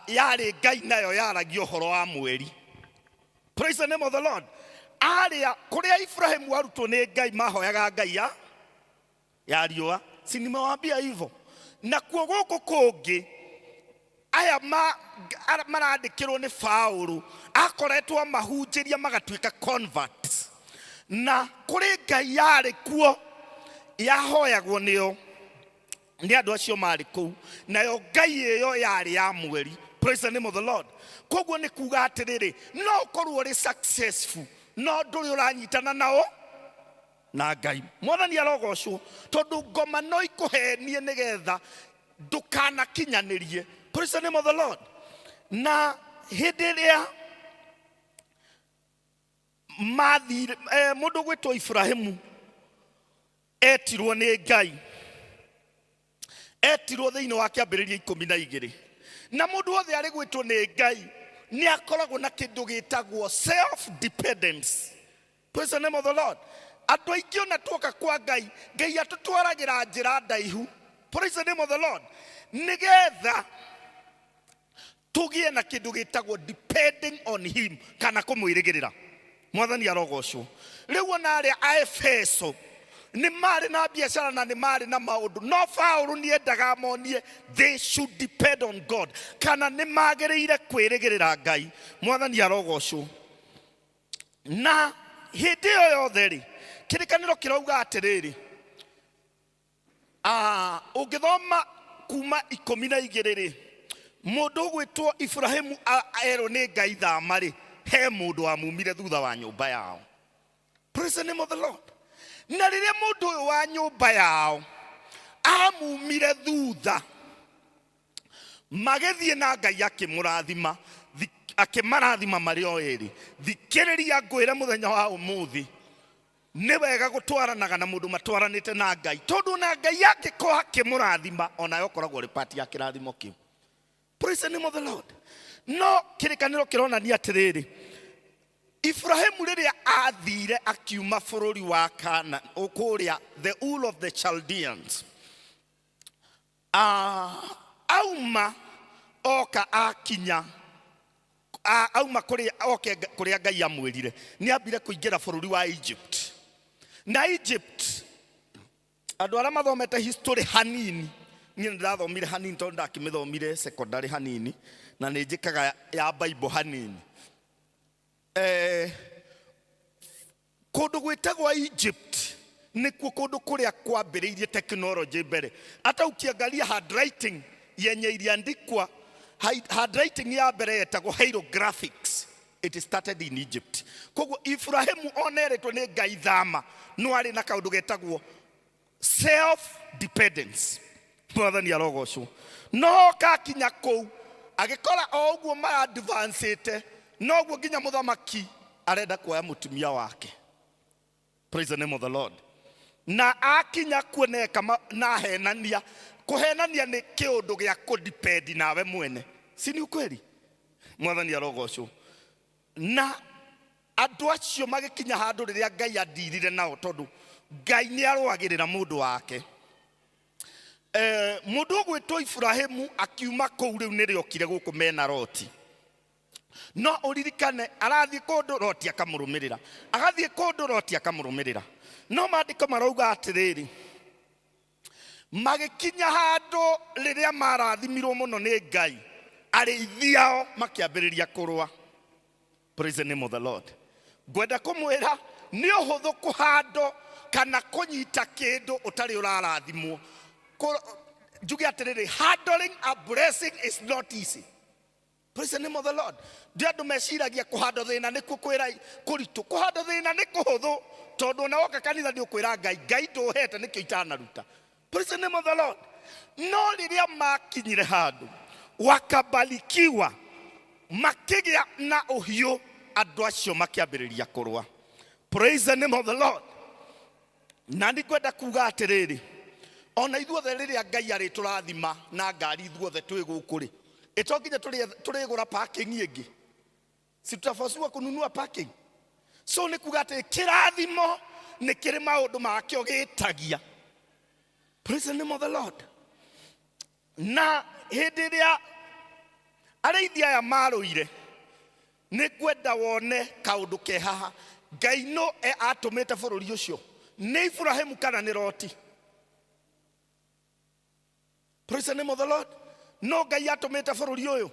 yari Ngai nayo yaragio horo wa mweri. Praise the name of the Lord. Aria kuria Ibrahimu warutwo ni Ngai mahoyaga Ngai ya riũa. Si nimewambia hivyo. Na kuo guku kungi aya marandikirwo ni Paulo akoretwo mahunjiria magatuika converts. Na kuri Ngai yari kuo yahoyagwo nio nĩ andũ acio marĩ kũu, nayo ngai ĩyo yarĩ ya mweri. Praise the name of the Lord. Koguo nĩ kuga atĩrĩrĩ, no ũkorwo ũrĩ successful no ndũrĩ ũranyitana nao na ngai. Mwathani arogocwo, tondũ ngoma no ikũhenie nĩgetha ndũkanakinyanĩrie. Praise the name of the Lord. Na hĩndĩ ĩrĩa mathire mũndũ gwĩtwo Ibrahimu etirwo nĩ ngai, etirwo thĩinĩ wa kĩambĩrĩria 12, na mũndũ wothe arĩ gwĩtwo nĩ ngai nĩ akoragwo na kĩndũ gĩtagwo self dependence. Praise the name of the Lord. Andũ aingĩ ona tuoka kwa ngai, ngai atũtwaragĩra njĩra ndaihu. Praise the name of the Lord. Nĩgetha tũgĩe na kĩndũ gĩtagwo depending on him, kana kũmwĩrĩgĩrĩra. Mwathani arogocwo. Rĩu ona arĩa a Efeso nĩ marĩ na biacara na nĩ marĩ na maũndũ, no Paulo nĩ endaga monie they should depend on God, kana nĩ magĩrĩire kwĩrĩgĩrĩra ngai. Mwathani arogocwo. Na hĩndĩ ĩyo yothe rĩ, kĩrĩkanĩro kĩrauga atĩrĩrĩ, ũngĩthoma kuma 12 rĩ, mũndũ gwĩtwo Ibrahimu erwo nĩ ngai thama rĩ, he mũndũ wamumire thutha wa nyũmba yao. Praise the name of the Lord. Na rĩrĩa mũndũ ũyũ wa nyũmba yao amumire thutha, magĩthiĩ na ngai akĩmũrathima, akĩmarathima marĩ o erĩ. Thikĩrĩria ngwĩre mũthenya wa ũmũthĩ, nĩ wega gũtwaranaga na mũndũ matwaranĩte na ngai, tondũ na ngai angĩkorwo akĩmũrathima onayo ũkoragwo ũrĩ part ya kĩrathimo kĩu. Praise the name of the Lord. No kĩrĩkanĩro kĩronania atĩrĩrĩ, Ibrahimu rĩrĩa athire akiuma bũrũri wa Kana kũrĩa the Ur of the Chaldeans, auma oka akinya auma kũrĩa ngai amwĩrire, nĩ ambire kũingĩra bũrũri wa Egypt. Na Egypt, andũ arĩa mathomete history hanini, niĩ nĩndathomire hanini tondũ ndakĩmĩthomire secondary hanini, na nĩ njĩkaga ya Bible hanini. Kũndũ gwĩtagwo Egypt nĩkuo kũndũ kũrĩa kwambĩrĩirie technology mbere. Hata ukiangalia handwriting yenye iliandikwa, handwriting ya mbere yetagwo hieroglyphics, it started in Egypt. Koguo Ibrahimu oneretwo nĩ ngai thama, no arĩ na kaũndũ getagwo self dependence. Mwathani arogocwo. No kakinya kũu agĩkora o ũguo ma advancete, no guo nginya mũthamaki arenda kuoya mũtumia wake. Praise the name of the Lord. Na akinya kuoneka na henania, kuhenania nĩ kĩũndũ gĩa kũdepend nawe mwene, si ni ukweli? Mwathani arogocwo. Na andũ acio magĩkinya handũ rĩrĩa ngai adirire nao, tondũ ngai nĩ arũagĩrĩra mũndũ wake. Mũndũ gwĩtwo Ibrahimu akiuma kũu rĩu nĩrĩo okire gũkũ mena Loti. No ũririkane arathiĩ kũndũ Loti akamũrũmĩrĩra, agathiĩ kũndũ Loti akamũrũmĩrĩra. No maandĩko marauga atĩrĩrĩ, magĩkinya handũ rĩrĩa marathimirwo mũno nĩ ngai, arĩithi ao makĩambĩrĩria kũrũa. Praise the name of the Lord. Ngwenda kũmwĩra nĩ ũhũthũ kũhandwo kana kũnyita kĩndũ ũtarĩ ũrarathimwo. Njuge atĩrĩrĩ, handling a blessing is not easy. Praise the name of the Lord. Ndĩandũ meciragia kũhandwo thĩna nĩkuo kwĩra kũritũ. Kũhandwo thĩna nĩ kũhũthũ, tondũ ona woka kanitha nĩ ũkwĩra ngai ndũhete nĩkĩo itanaruta. Praise the name of the Lord. No rĩrĩa makinyire handũ wakabarikiwa, makĩgĩa na ũhiũ, andũ acio makĩambĩrĩria kũrũa. Praise the name of the Lord. Na nĩngwenda kuga atĩrĩrĩ, ona ithuothe rĩrĩa ngai arĩ tũrathima na ngari ithuothe twĩ gũkũ rĩ, ĩtonginya tũrĩgũra parking ĩngĩ, si tutafasua kununua parking. So nĩ kuga atĩ kĩrathimo nĩ kĩrĩ maũndũ makĩo gĩtagia. Praise the name of the Lord. Na hĩndĩ ĩrĩa arĩithi aya marũire, nĩ kwenda wone kaũndũ ke haha. Ngai no atũmĩte bũrũri ũcio nĩ Ibrahimu kana nĩ Loti? Praise the name of the Lord. No ngai atũmĩte bũrũri ũyũ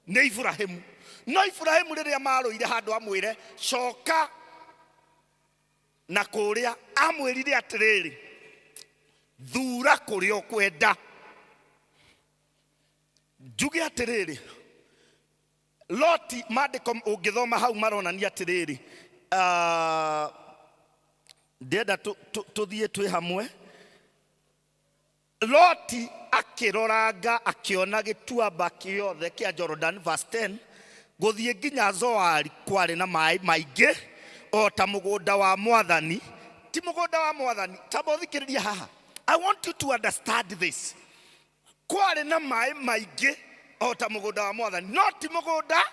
nĩ Ibrahimu. No Ibrahimu rĩrĩa marũire handũ amwĩre coka na kũrĩa, amwĩrire atĩrĩrĩ, thura kuria ukwenda. Njuge atiriri, Loti maandiko ungithoma hau maronania atiriri, ndenda tuthie twi hamwe. Loti akiroranga akiona gituamba kiothe kia Jordan verse 10 guthie nginya Zoari kwari na mai maingi o ta mugunda wa Mwathani. Ti mugunda wa Mwathani, tabothikiriria haha. I want you to understand this. Kwari na mai maingi o ta mugunda wa Mwathani, not mugunda.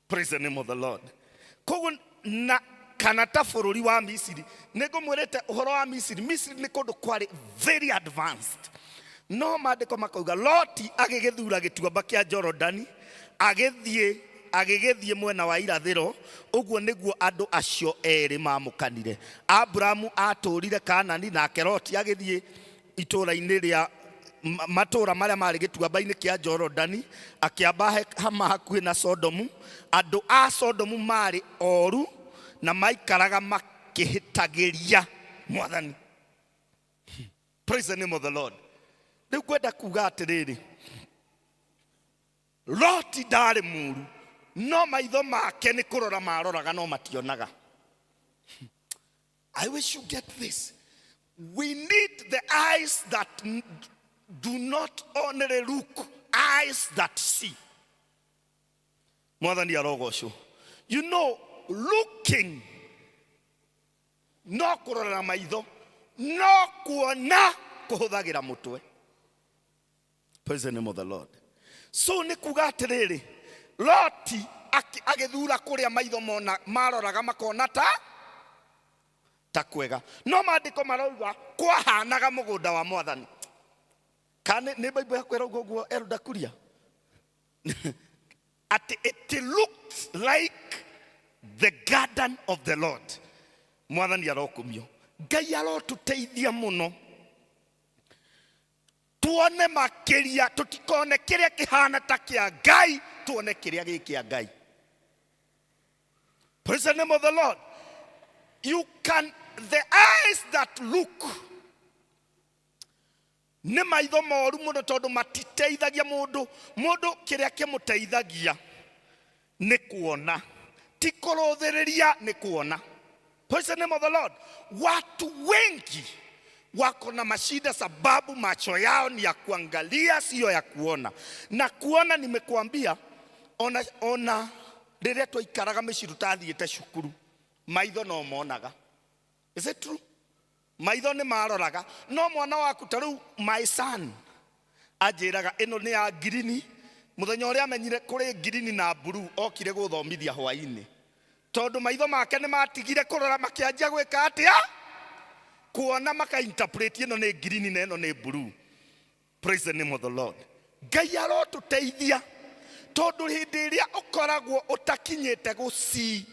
Praise the name of the Lord. Kogu na kana ta bururi wa Misiri, nego mwirete uhoro wa Misiri. Misiri ni kundu kwari very advanced. No maandiko makauga Loti agigithura gituamba kia Jordan agigithie mwena wa irathiro. Uguo niguo andu acio eri mamukanire. Abrahamu aturire Kanani nake Loti agithie itura-ini ria matura maria mari gituamba-ini kia Jordan, akiamba hakuhi na Sodomu. Andu a Sodomu mari oru na maikaraga makihitagiria Mwathani. Praise the name of the Lord. Ni kwenda kuga atiriri, Loti ndari muru, no maitho make ni kurora maroraga no mationaga. I wish you get this. We need the eyes that do not only look, eyes that see. Mwathani arogocwo. You know, looking, no kurora maitho, no kuona kuhuthagira mutwe. Praise the name of the Lord. So ni kuga atiriri, Loti agithura kuria maitho mona maroraga makona ta kwega. No maandiko marauga kwahanaga mugunda wa Mwathani. Kane ni Bible yakwera uguo Elder Kuria. It looked like the garden of the Lord. Mwathani arokumio. Ngai arotuteithia muno. Tuone makiria, tutikone kiria kihana ta kia Ngai, tuone kiria gi kia Ngai. Praise the name of the Lord. The eyes that look, ne maitho moru muno tondu matiteithagia mundu kiria kimuteithagia ni kuona, ti kuruthiriria ni kuona. Praise the name of the Lord. Watu wengi wako na mashida sababu macho yao ni ya kuangalia, sio ya kuona. Na kuona nimekuambia, ona riria twaikaraga miciru tathiite cukuru, maitho no monaga. Is it true? Maitho ni maroraga. No mwana waku taru my son ajiraga ino ni ya green, muthenya uria amenyire kuri green na blue okire guthomithia hwaini. Tondu maitho make ni matigire kurora makianjia gwika atia kuona maka interpret ino ni green na ino ni blue. Praise the name of the Lord. Ngai arotuteithia tondu hindi iria ukoragwo utakinyite guci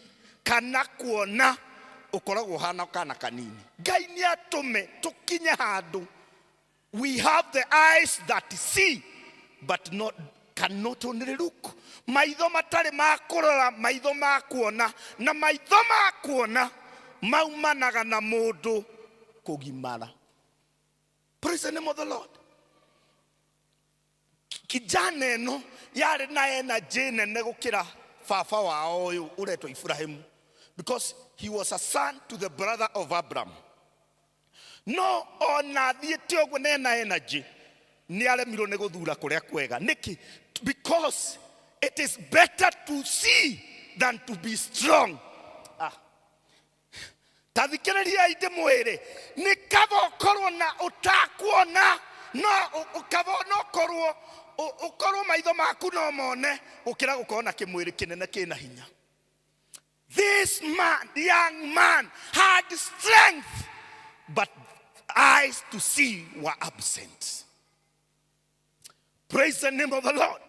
kana kuona ukoragwo hana kana kanini. Ngai ni atume tukinye handu we have the eyes that see but cannot only look. Maitho matari makurora, maitho makuona, na maitho makuona maumanaga na mundu kugimara. Praise the name of the Lord. Kijana eno yari na energy nene gukira baba wao uyu uretwo Ibrahimu, because he was a son to the brother of Abraham. No ona thiete ogwo na energy ni aremirwo ni guthura kuria kwega. Niki? Because it is better to see than to be strong. Tathikiriria ite mwire ni kabo korwo na utakuona, no ukabo no korwo ukorwo maitho maku no mone ukira gukona kimwiri kinene kina hinya. This man, the young man, had strength, but eyes to see were absent. Praise the name of the Lord.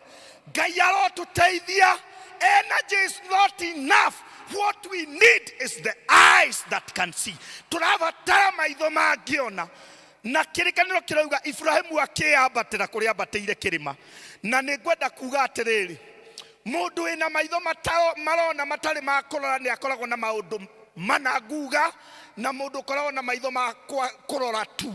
Gayaro to teithia, energy is not enough. What we need is the eyes that can see. Turavatara maitho magiona. Na kirikaniro kirauga Ibrahimu akiambatira kuria ambateire kirima. Na ningwenda kuga atiriri, mundu ina maitho marona matari makurora ni akoragwo na maundu managuga na mũndũ koragwo na maitho ma kũrora tu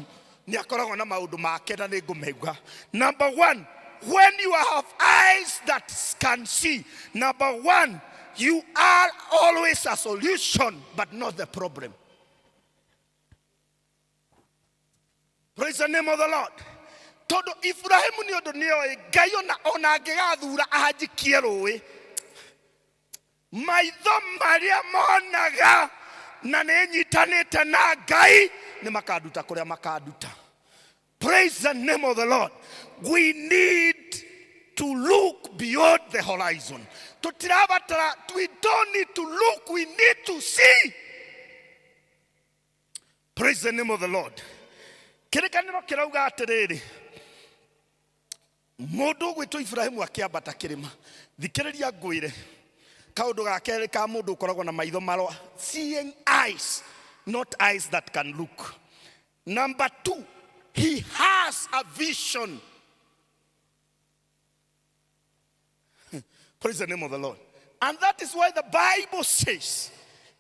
nĩ akoragwo na maũndũ make na nĩ ngũmauga. Number one, when you have eyes that can see, number one, you are always a solution but not the problem. Praise the name of the Lord. Todo Ibrahimu ni ũndũ nĩoĩ Ngai ona angĩgathura ahanjikie rũĩ, maitho marĩa monaga na nĩnyitanĩte na Ngai nĩ makaduta kũrĩa makaduta. Praise the name of the Lord. We need to look beyond the horizon. We don't need to look, we need to see. Praise the name of the Lord. Kĩrĩkanĩro kĩrauga atĩrĩrĩ, mũndũ gwĩtwo Ibrahimu akĩambata kĩrĩma. Thikĩrĩria ngwĩre, kaũndũ ga kerĩ ka mũndũ ũkoragwo na maitho marwa, seeing eyes, not eyes that can look. Number two, he has a vision. Praise the name of the Lord. And that is why the Bible says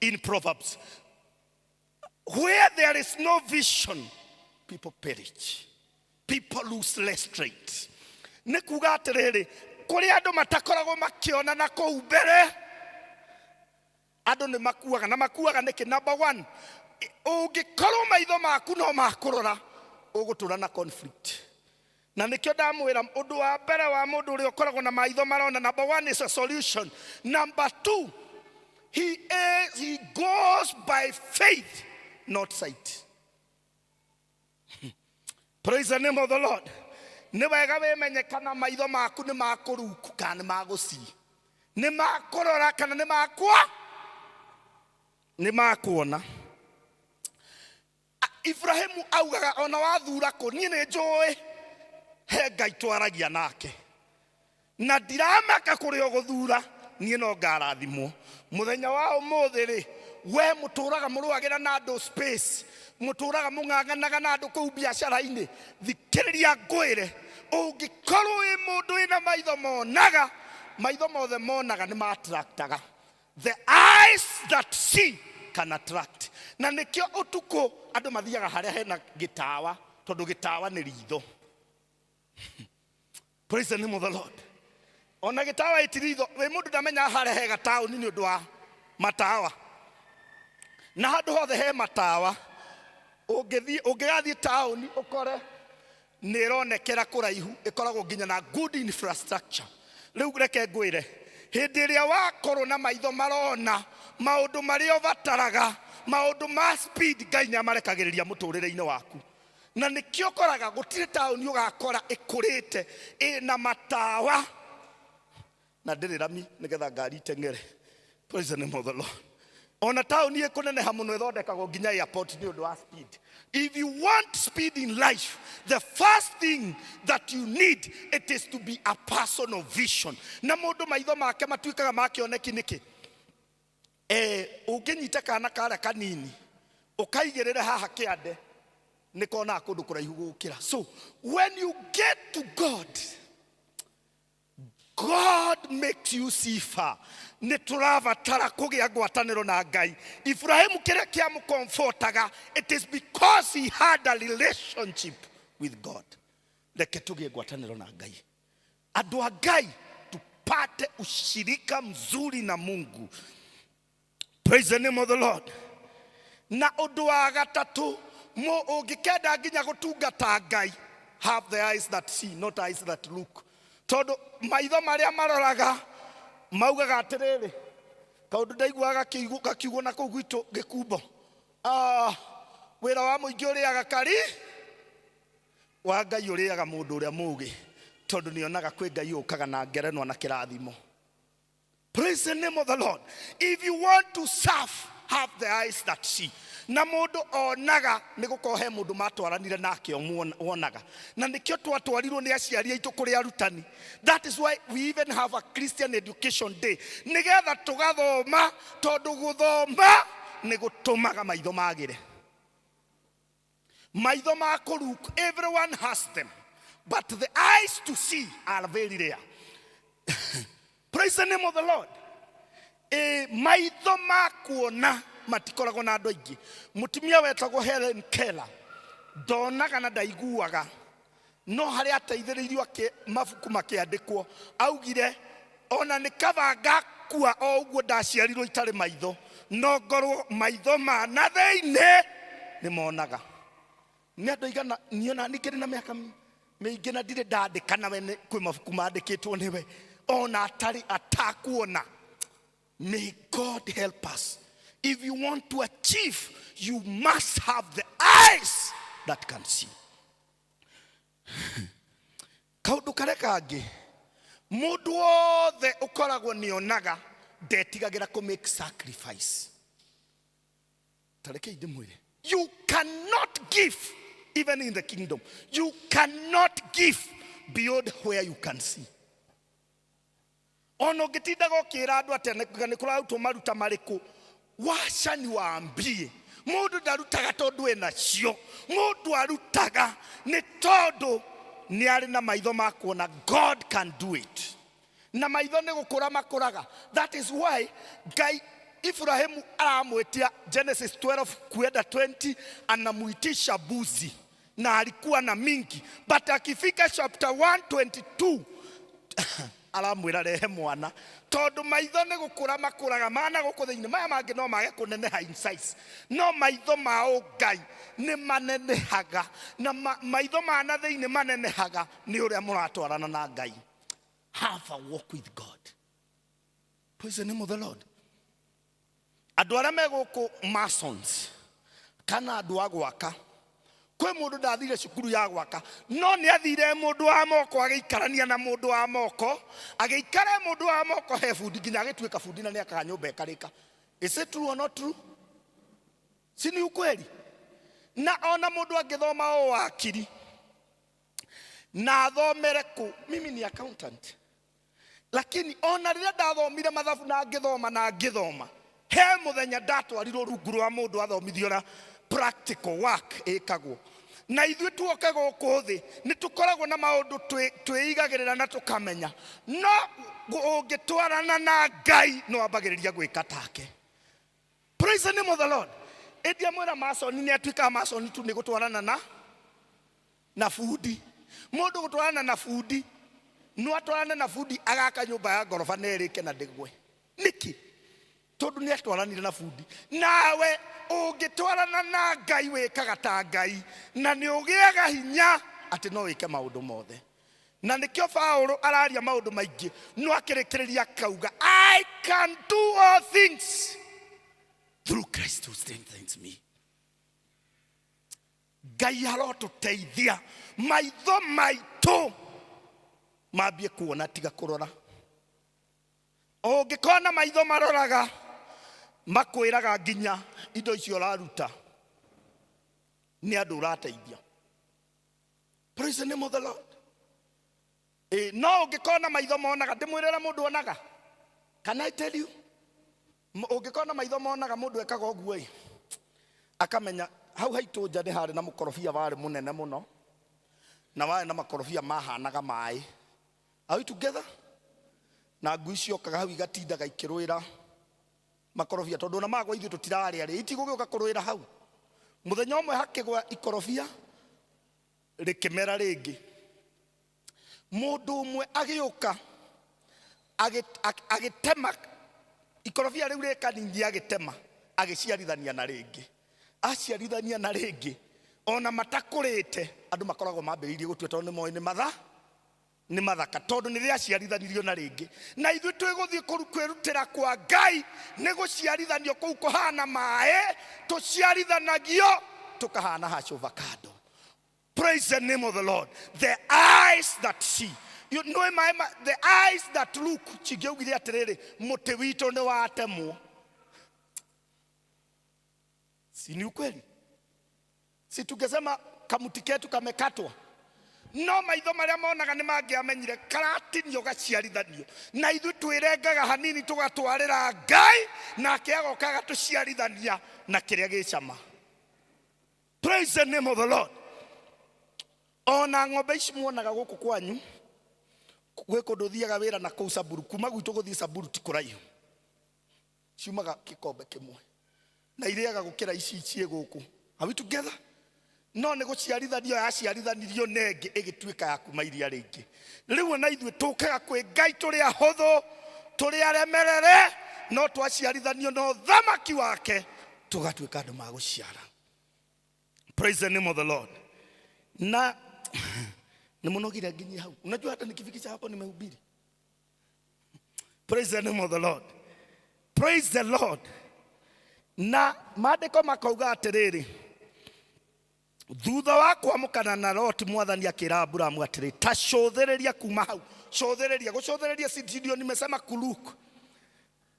in Proverbs, where there is no vision, people perish. People lose less strength. Nikuga atĩrĩrĩ, kũrĩa andũ matakoragwo makĩona na kũu mbere, andũ nĩ makuaga na makuaga nĩkĩ? Number one, ũngĩkorwo maitho maku no makũrora, ũgũtũra na conflict. Na nĩkĩo ndamwĩra ũndũ wa mbere wa mũndũ ũrĩa ũkoragwo na maitho marona, number one is a solution. Number two, he goes by faith, not sight. Praise the name of the Lord. Nĩ wega wĩmenye kana maitho maku nĩ makũrũku kana nĩ magũcii, nĩ makũrora kana nĩ makuona. Ibrahimu augaga ona wathura kũ, niĩ nĩ njũĩ he Ngai twaragia nake, na ndiramaka kũrĩa ũgũthura, niĩ no ngarathimwo. Mũthenya wa ũmũthĩ rĩ, we mũtũraga mũrũagĩra na andũ space, mũtũraga mũng'ang'anaga na andũ kũu biacara-inĩ, thikĩrĩria ngwĩre, ũngĩkorwo wĩ mũndũ wĩna maitho monaga, maitho mothe monaga nĩ ma-attractaga. The eyes that see can attract. Na nĩkĩo ũtukũ andũ mathiaga harĩa hena gĩtawa, tondũ gĩtawa nĩ ritho. Praise the name of the Lord. Ona gĩtawa ĩti ritho, wĩ mũndũ ndamenya harĩa he gataũni nĩ ũndũ wa matawa. Na handũ hothe he matawa, ũngĩgathiĩ taũni ũkore nĩ ĩronekera kũraihu, ĩkoragwo nginya na good infrastructure. Rĩu reke ngwĩre, hĩndĩ ĩrĩa wakorwo na maitho marona maũndũ marĩa ũbataraga, maũndũ ma speed, Ngai nĩamarekagĩrĩria mũtũrĩre-inĩ waku. Na nĩkĩo ũkoraga gũtirĩ taũni ũgakora ĩkũrĩte ĩna matawa na ndĩrĩ rami nĩgetha ngari iteng'ere. Praise the name of the Lord. Ona taũni ĩkũneneha mũno ĩthondekagwo nginya airport nĩ ũndũ wa speed. If you want speed in life, the first thing that you need, it is to be a person of vision. Na mũndũ maitho make matuĩkaga makĩoneki nĩkĩ? Ũngĩnyita kana karĩa kanini ũkaigĩrĩra haha kĩande, nĩkonaga kũndũ kũraihu gũkĩra. So when you get to God makes you see far. Nĩtũrabatara kũgĩa ngwatanĩro na Ngai. Ibrahimu kĩrĩa kĩamũkomfortaga, it is because he had a relationship with God. Reke tũgĩe ngwatanĩro na Ngai. Andũ a Ngai tupate ushirika mzuri na Mungu. Praise the name of the Lord. Na ũndũ wa gatatũ, ũngĩkenda nginya gũtungata Ngai, have the eyes that see, not eyes that look. Tondũ maitho marĩa maroraga maugaga atĩrĩrĩ, kaũndũ ndaiguaga gakiugwo na kũu gwitũ Gĩkumbo, wĩra wa mũingĩ ũrĩaga kari, wa Ngai ũrĩaga mũndũ ũrĩa mũũgĩ, tondũ nĩonaga kwĩ Ngai ũkaga na ngerenwa na kĩrathimo. Praise the name of the Lord. If you want to serve, have the eyes that see. Na mũndũ onaga nĩgũkorwo he mũndũ matwaranire nake wonaga. Na nĩkĩo twatwarirwo nĩ aciari aitũ kũrĩ arutani. That is why we even have a Christian Education Day. Nĩgetha tũgathoma, tondũ gũthoma nĩgũtũmaga maitho magĩre. Maitho ma kũrũku, everyone has them, but the eyes to see are very rare. Praise the name of the Lord. Maitho ma kuona matikoragwo na andũ aingĩ. Mũtumia wetagwo Helen Keller ndonaga na ndaiguaga, no harĩa ateithĩrĩirio mabuku makĩandĩkwo, augire ona nĩ kaba ngakua o ũguo ndaciarirwo itarĩ maitho, no ngorwo maitho ma na thĩinĩ nĩ monaga. Nĩ andũ aigana niĩ ona nĩ kĩrĩ na mĩaka mĩingĩ na ndirĩ ndandĩka nawe kwĩ mabuku mandĩkĩtwo nĩwe ona atarĩ atakuona. May God help us. If you want to achieve, you must have the eyes that can see. Kaundu kare kangĩ mũndũ wothe ũkoragwo nĩonaga ndetigagĩra kũ make sacrifice. Tarekei ndĩmwĩre, you cannot give even in the kingdom. You cannot give beyond where you can see. Ono ũngĩtindaga ũkĩra andũ atĩ nĩ kũrarutwo maruta marĩkũ, waca nĩ wambie. Mũndũ ndarutaga tondũ ena cio, mũndũ arutaga nĩ tondũ nĩ arĩ na maitho ma kuona. God can do it. Na maitho nĩ gũkũra makũraga. That is why Ngai Ibrahimu aramwĩtia Genesis 12:20 anamuitisha buzi na alikuwa na mingi, but akifika chapter 1:22 aramwĩra rehe mwana, tondũ maitho nĩ gũkũra makũraga, mana gũkũ thĩinĩ maya mangĩ no mage kũneneha in size, no maitho ma Ngai nĩ manenehaga, na maitho ma na thĩinĩ manenehaga nĩ ũrĩa mũratwarana na Ngai. Have a walk with God. Praise the name of the Lord. Andũ arĩa megũkũ masons kana andũ a gwaka, kwĩ mũndũ ndathire cukuru ya gwaka, no nĩ athire mũndũ wa moko agĩikarania na mũndũ wa moko, agĩikara mũndũ wa moko he bundi nginya agĩtuĩka bundi na nĩ akaga nyũmba ĩkarĩka. Is it true or not true? Si ni ukweli? Na ona mũndũ angĩthoma o wakiri na athomere kũ, mimi ni accountant, lakini ona rĩrĩa ndathomire mathabu na ngĩthoma he mũthenya ndatwarirwo rungu rwa mũndũ athomithio na practical work ĩkagwo. Na ithuĩ tuoke gũkũ thĩ nĩ tũkoragwo na maũndũ twĩigagĩrĩra na tũkamenya, no ũngĩtwarana na Ngai no ambagĩrĩria gwĩka take. Praise the name of the Lord. Ĩndĩ mwĩra masoni nĩ atuĩkaga masoni tu nĩ gũtwarana na bundi. Mũndũ gũtwarana na bundi no atwarane na bundi agaka nyũmba ya ngoroba na ĩrĩke na ndĩgwe. Nĩkĩ? Tondũ nĩ atwaranire na bundi. Nawe ũngĩtwarana na Ngai wĩkaga ta Ngai, na nĩ ũgĩaga hinya atĩ no wĩke maũndũ mothe. Na nĩkĩo Paulo araria maũndũ maingĩ, no akĩrĩkĩrĩria akauga I can do all things through Christ who strengthens me. Ngai arotũteithia maitho maitũ mambie kuona tiga kũrora. Ũngĩkona maitho maroraga makwĩraga nginya indo icio ũraruta nĩ andũ ũrateithia. Praise the name of the Lord. No ũngĩkona maitho monaga, ndĩmwĩrĩra mũndũ onaga. Can I tell you? Ũngĩkona maitho monaga mũndũ ekaga ũguo akamenya hau haitũ nja nĩ harĩ na mũkorobia warĩ mũnene mũno na warĩ na makorobia mahanaga maĩ. Are we together? Na ngui ciokaga hau igatindaga ikĩrũĩra makorobia tondũ ona magwa ithuĩ tũtirarĩa rĩ, itigũgĩũka kũrũĩra hau. Mũthenya ũmwe hakĩgwa ikorobia rĩkĩmera rĩngĩ. Mũndũ ũmwe agĩũka agĩtema ikorobia rĩu rĩkanini, agĩtema agĩciarithania na rĩngĩ, aciarithania na rĩngĩ, ona matakũrĩte andũ makoragwo mambĩrĩirie gũtua tondũ nĩ moĩ nĩ mathaka tondũ nĩ rĩaciarithanirio na rĩngĩ. Na ithuĩ twĩgũthiĩ kwĩrutĩra kwa Ngai nĩ gũciarithanio kũu kũhana maĩ, tũciarithanagio tũkahana hash avocado. Praise the name of the Lord. The eyes that see. You know, the eyes that look. Chigeugiria atĩrĩrĩ, mũtĩ witũ nĩ watemwo. Si ni ukweli? Si tungesema kamuti ketu kamekatwa. No maitho marĩa monaga nĩ mangĩamenyire karatinio gaciarithanio. Na ithuĩ twĩrengaga hanini tũgatwarĩra Ngai nake agoka agatũciarithania na kĩrĩa gĩcama. Praise the name of the Lord. Ona ng'ombe ici muonaga gũkũ kwanyu gwĩ kũndũ thiaga wĩra na kũu Samburu, kuma gwitũ gũthiĩ Samburu ti kũraihu, ciumaga gĩkombe kĩmwe. na iriaga gukira ici cie guku. Are we together? No ne guciarithanio yaciarithanirio nenge igituika ya kuma iria ringi. Riu na ithuĩ tukaga kwĩ Ngai tũrĩ ahũthũ tũrĩ aremerere no twaciarithanio no thamaki wake tugatuĩka andũ ma gũciara. Praise the name of the Lord. Na nimunogire nginya hau. Unajua hata nikifikisha hapo nimehubiri. Praise the name of the Lord. Praise the Lord. Na maandĩko makauga atĩrĩrĩ, thutha wa kwamũkana na Lot mwathani akĩra Aburamu atĩrĩ, ta cũthĩrĩria kuma hau. Gũcũthĩrĩria sindio nimesema kuluk.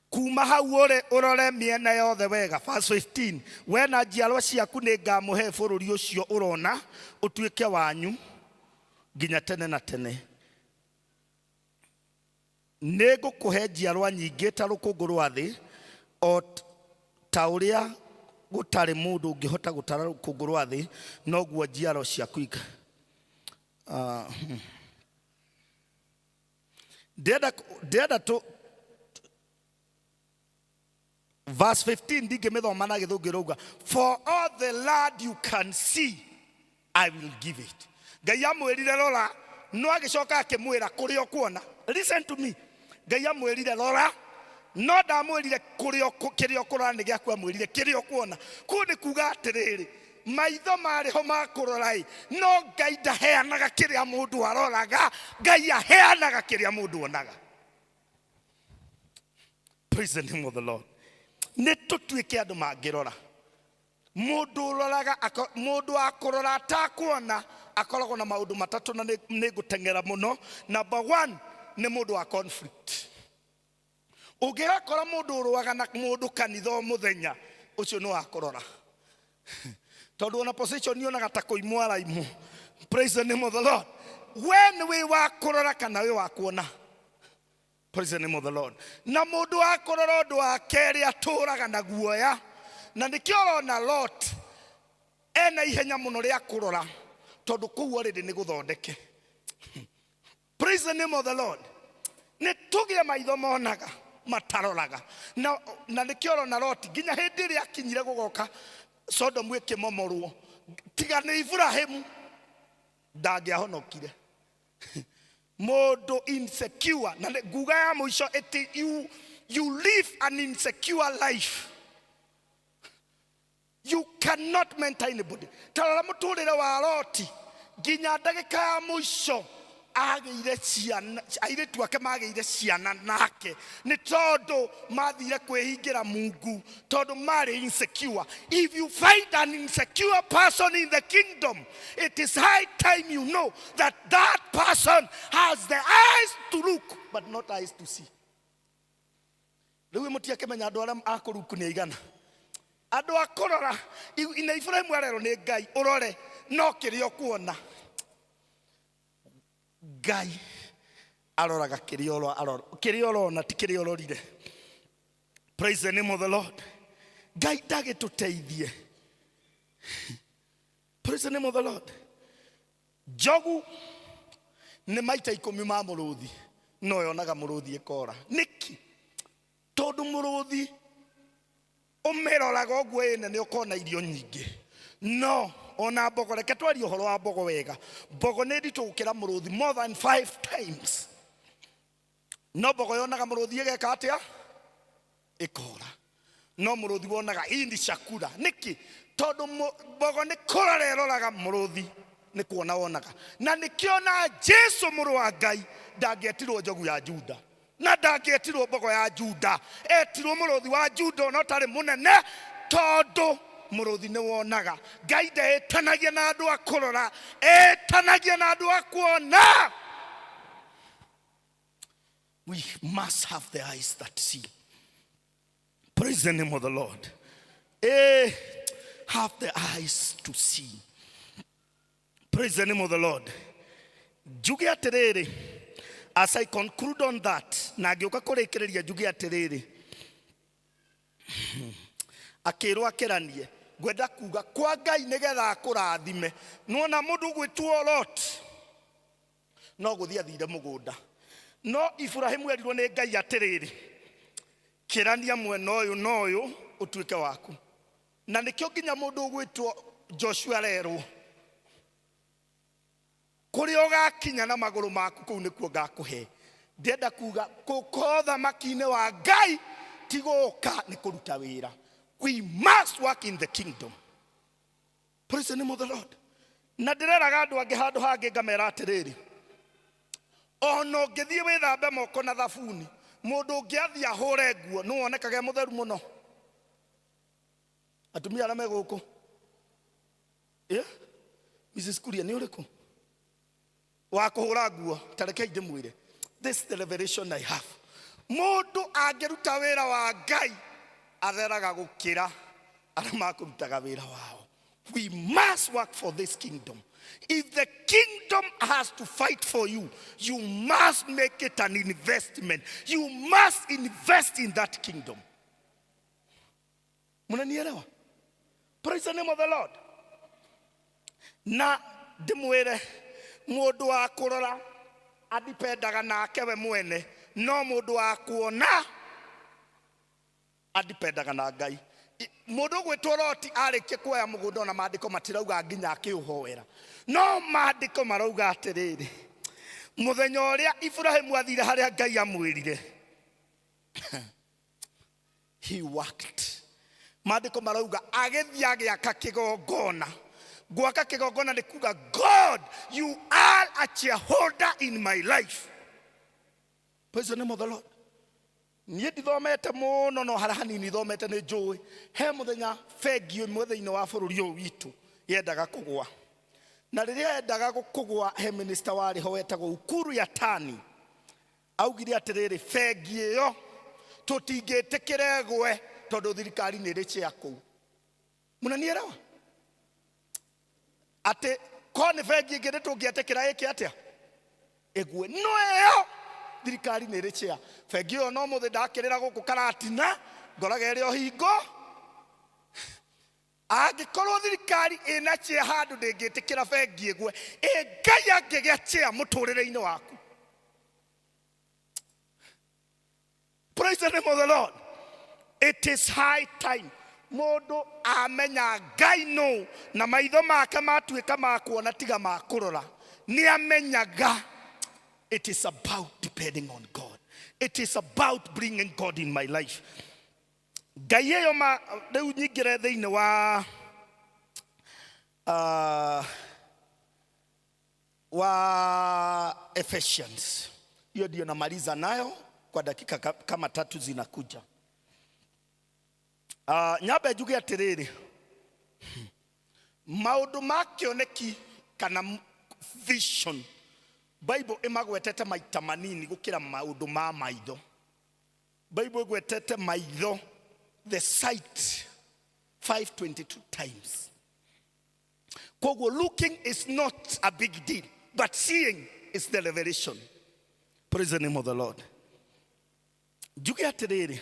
Kuma hau ũrore mĩena yothe wega. Verse 15, we na njiarwa ciaku nĩngamũhe bũrũri ũcio ũrona ũtuĩke wanyu nginya tene na tene. Nĩngũkũhe njiarwa nyingĩ ta rũkũngũ rwa thĩ, o ta ũrĩa gũtarĩ mũndũ ũngĩhota gũtara rũkũngũ rwa thĩ, noguo njiarwa ciaku ndĩrenda verse 15 ndingĩmĩthoma na gĩthũngũ rauga, for all the land you can see I will give it. Ngai amwĩrire rora, no agĩcoka akĩmwĩra kũrĩa ũkuona. Listen to me. Ngai amwĩrire rora, no ndamwĩrire kĩrĩa ũkũrora nĩ gĩaku, amwĩrire kĩrĩa ũkuona. Kũu nĩ kuga atĩrĩrĩ, maitho marĩho ma kũrora no Ngai ndaheanaga kĩrĩa mũndũ aroraga, Ngai aheanaga kĩrĩa mũndũ onaga. Praise the name of the Lord. Nĩ tũtuĩke andũ mangĩrora. Mũndũ ũroraga, mũndũ akũrora atakuona akoragwo na maũndũ matatũ na nĩ ngũteng'era mũno. Number 1 nĩ mũndũ wa conflict. Ũngĩrakora mũndũ ũrũaga na mũndũ kanitha mũthenya ũcio nĩ wa kũrora. Tondũ ona position yonaga ta kũimwo araimwo. Praise the name of the Lord. When we wa kũrora kana we wa kuona. Praise the name of the Lord. Na mũndũ wa kũrora ũndũ wa kerĩ atũraga na guoya. Na nĩkĩo ũrona Lot ena ihenya mũno rĩa kũrora tondũ kũu already nĩ gũthondeke. Praise the name of the Lord. Nĩ tũgĩe maitho monaga mataroraga. Na nĩkĩo ũrona Lot nginya hĩndĩ ĩrĩa akinyire gũgoka Sodomu ĩkĩmomorwo, tiga nĩ Ibrahimu ndangĩahonokire. Mũndũ insecure, na nguga ya mũico you live an insecure life. You cannot maintain anybody. Tarora mũtũrĩre wa Lot nginya ndagĩka ya mũico agĩire ciana, airĩtu ake magĩire ciana nake nĩ tondũ mathire kwĩhingĩra Mungu, tondũ marĩ insecure. If you find an insecure person in the kingdom, it is high time you know that that person has the eyes to look but not eyes to see. Rĩu mũtiakĩmenya andũ arĩa akũruku nĩ aigana. Andũ akũrora, ina Ibrahimu arerwo nĩ Ngai ũrore no kĩrĩa ũkuona. Ngai aroraga kĩrĩa ũrona ti kĩrĩa ũrorire. Praise the name of the Lord. Ngai ndagĩtũteithie. Praise the name of the Lord. Jogu nĩ maita 10 ma mũrũthi no yonaga mũrũthi ĩkora. Nĩki? Tondũ mũrũthi ũmĩroraga ũguo ĩne nĩ ũkona irio nyingĩ. No ona mbogo, reke twarie ũhoro wa mbogo wega. Mbogo nĩ nditũ gũkĩra mũrũthi more than 5 times. No mbogo yonaga mũrũthi ĩgeka atĩa? Ĩkora. No mũrũthi wonaga indi chakura. Nĩki? Tondũ mbogo nĩ kũrora ĩroraga, mũrũthi nĩ kuona wonaga. Na nĩkĩo na Jesu mũrũ wa Ngai ndangĩetirwo njogu ya Juda. Na ndangĩetirwo mbogo ya Juda. Etirwo mũrũthi wa Juda ona ũtarĩ mũnene tondũ mũrũthi nĩ wonaga. Ngai ndetanagia na andũ a kũrora, etanagia na andũ a kuona. We must have the eyes that see. Praise the name of the Lord. Have the eyes to see. Praise the name of the Lord. Njuge atĩrĩrĩ, as I conclude on that, na ngĩũka kũrĩkĩrĩria njuge atĩrĩrĩ, akĩrwo akĩranie gwenda kuga kwa Ngai nĩgetha akũrathime. Nona mũndũ gwĩtwo Lot no gũthiĩ athire mũgũnda. No Ibrahimu erirwo nĩ Ngai atĩrĩrĩ, kĩrania mwena ũyũ na ũyũ ũtuĩke waku. na nikio nginya mundu gwitwo Joshua rero kuri ogakinya na maguru maku kuu nikuo ngakuhe ndenda kuga kukotha makine wa Ngai tigoka ni kuruta wira. We must work in the kingdom. Praise the name of the Lord. Na ndireraga andu angi handu hangi ngamera atiriri ono ngithie withambe moko na thabuni mundu ngiathi ahure nguo no wonekage mutheru muno. Atumia ara meguku Mrs. Kuria ni uriku wa kuhura nguo tareke inde mwire. This is the revelation I have. Mundu angeruta wira wa Ngai atheraga gukira ara makurutaga wira wao. We must work for this kingdom. If the kingdom has to fight for you, you must make it an investment. You must invest in that kingdom. Munanielewa? Praise the name of the Lord. Na ndimwire mundu wa kurora adipendaga nake we mwene no mundu wa kuona adipendaga na Ngai. Mundu gwitwo Loti arikie kuoya mugunda na maandiko matirauga nginya akiuhoera no maandiko marauga atiriri muthenya uria Ibrahimu athire haria Ngai amwirire he worked. Maandiko marauga agithia agiaka kigongona. Gwaka kigongona ni kuga God, you are a shareholder in my life. Praise the name of the Lord. Niĩ ndithomete mũno no harĩa hanini thomete nĩ njũĩ he mũthenya bengi ĩmwe thĩinĩ wa bũrũri ũyũ witũ yendaga kũgũa na rĩrĩa yendaga kũgũa he minister warĩ ho wetagwo Ukuru Yatani augire atĩrĩrĩ bengi ĩyo tũtingĩtĩkĩra ĩgwe tondũ thirikari nĩ ĩrĩ share kũu. Mũnanielewa atĩ ko nĩ bengi ĩngĩ tũngĩetĩkĩra ĩke atĩa ĩgwe no ĩyo thirikari nĩ ĩrĩ share. Bengi ĩyo no mũthĩ ndakĩrĩra gũkũ Karatina ngoraga ĩrĩ o hingo angĩkorwo thirikari ĩna share handũ ndĩngĩtĩkĩra bengi ĩgwe Ngai angĩgĩa share mũtũrĩre-inĩ waku. Praise the name of the Lord. It is high time mundu amenya Ngai no na maitho make matuĩka ma kuona tiga ma kũrora ni amenyaga. It is about depending on God. It is about bringing God in my life. Ngai ĩyo rĩu nyingĩre thĩinĩ wa Ephesians. Hiyo ndio namaliza nayo kwa dakika kama 3 zinakuja. Nyambe njuge atiriri maundu ma kĩoneki kana vision Bible imagwetete maita manini gukira maundu ma maitho. Bible gwetete maitho the sight 522 times. Kogo looking is not a big deal, but seeing is the revelation. Praise the name of the Lord. Njuge atiriri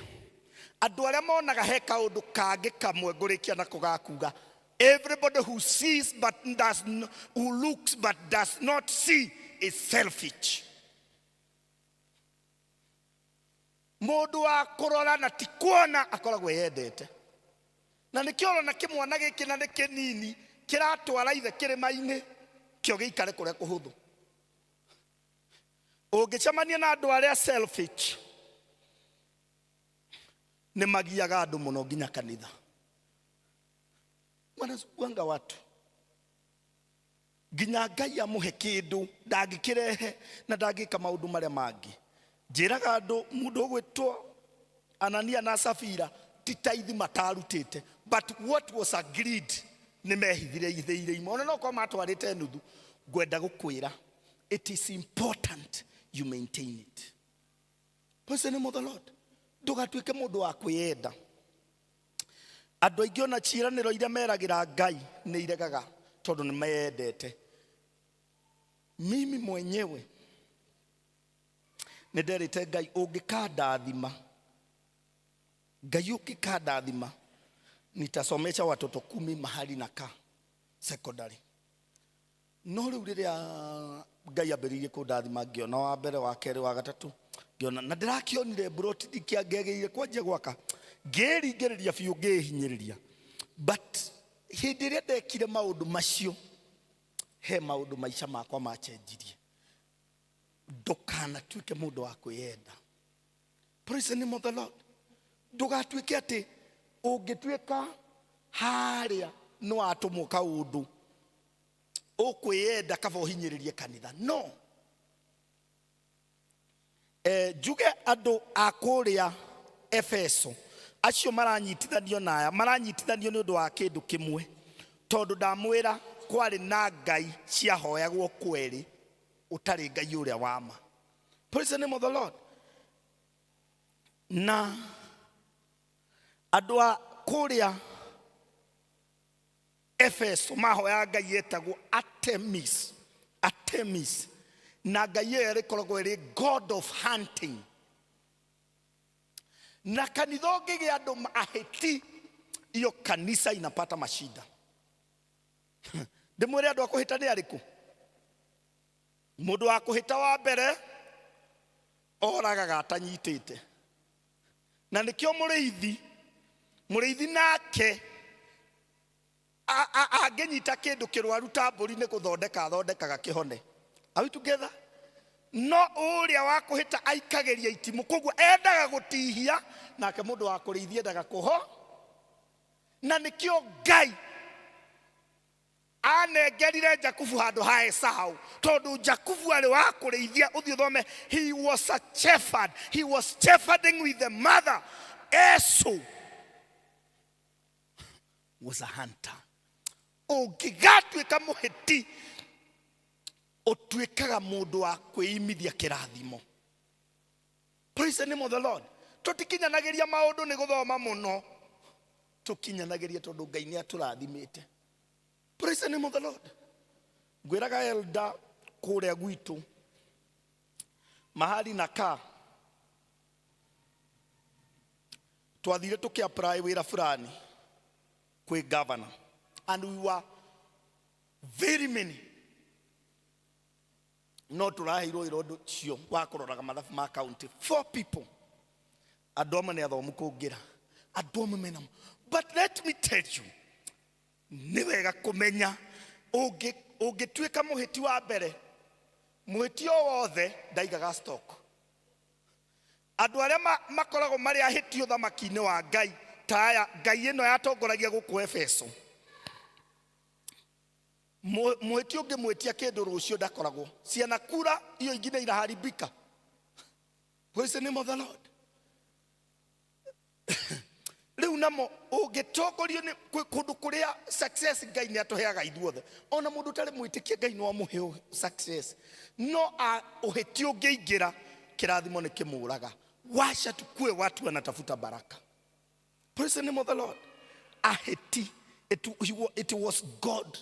andu aria monaga he kaundu kangi kamwe ngurikia na kugakuga everybody who sees but does not, who looks but does not see is selfish. Mundu wa kurora na tikuona akoragwo yendete na nikio na kimwana giki na nikinini kiratwara ithe kirima-ini kio giikare kuria kuhuthu. Ungicemania na andu aria selfish ni magiaga andu muno nginya kanitha. Wanasukuanga watu nginya Ngai amuhe kindu ndangĩkĩrehe na ndangĩka maundu maria mangi. Njĩraga andu mundu ũgwĩtwo Anania na Safira ti tithe matarutĩte, but what was agreed ni mehithire ithĩire imwe. Ona no ko matwarĩte nuthu ngwenda gũkwĩra it is important you maintain it. Praise the name of the Lord. Ndugatuĩke mundu wa kwĩenda. Andu aingĩ ona ciĩranĩro iria meragĩra Ngai nĩ iregaga tondu ni meyendete. Mimi mwenyewe nĩnderĩte Ngai ũngĩkandathima, Ngai ũngĩkandathima nitasomesha watoto 10 mahali nakaa secondary. No rĩu rĩrĩa Ngai ambĩrĩirie kũndathima ngĩona wa mbere wa kerĩ wa gatatũ ngĩona na ndĩrakĩonire broti ndikĩangĩagĩire kwanjia gwaka ngĩringĩrĩria biũ ngĩhinyĩrĩria but hindi ria ndekire maundu macio he maundu maica makwa machenjirie ndukanatuike mundu wa kwiyenda. Praise the name of the Lord. Ndugatuike ati ungituika haria no atumuka undu ukwiyenda kava uhinyiririe kanitha. No. Juge andu akuria Efeso acio maranyitithanio naya maranyitithanio ni undu wa kindu kimwe tondu ndamwira kwari na ngai ciahoyagwo kweri utari ngai uria wama. Praise the name of the Lord. Na andu a kuria Efeso mahoya ngai yetagwo Artemis. Artemis na ngai ere koragwo eri god of hunting. Na kanitha ngige andu aheti iyo kanisa inapata mashida. Ndimwire andu akuhita ni ariku? Mundu wa kuhita wa mbere oragaga atanyitite. Na nikio muriithi nake angenyita kindu kirwaru ta mburi ni guthondekaga kihone. Are we together? No uria wa kuhita aikageria itimu koguo endaga gutihia nake mundu wa kuriithia endaga kuho. Na nikio ngai anengerire Jakubu handu ha Esau tondu Jakubu ari wa kuriithia. Uthi thome, he was a shepherd, he was shepherding with the mother. Esau was a hunter. Ungigatuika muheti otuikaga mundu wa kwimithia kirathimo. Praise the name of the Lord. Tutikinyanagiria maundu ni guthoma muno, tukinyanagiria tondu ngai ni aturathimite. Praise the name of the Lord. Gwiraga elda kuria gwitu mahali naka twathire tukiapply wira fulani kwi governor, and we were very many. No turahiro irodo cio wa kuroraga mathabu ma county 4 people. Adoma ne athomu kungira adoma menam. But let me tell you, ni wega kumenya ungituika muhiti wa mbere muhiti o wothe ndaigaga stock. Andu aria makoragwo mari ahiti uthamaki-ini wa ngai taya ngai ino yatongoragia guku Efeso, muhiti ungi mwitia kindu rucio ndakoragwo ciana kura iyo ingine iraharibika. Praise the name of the Lord. Riu namo ugitongorio ni kundu kuria success ngai ni atuheaga ithuothe. Ona mundu tari mwitikia ngai no amuhe success, no uheti ungiingira kirathimo ni kimuraga. Washa tukue watu wanatafuta baraka. Praise the name of the Lord. Aheti, it was God,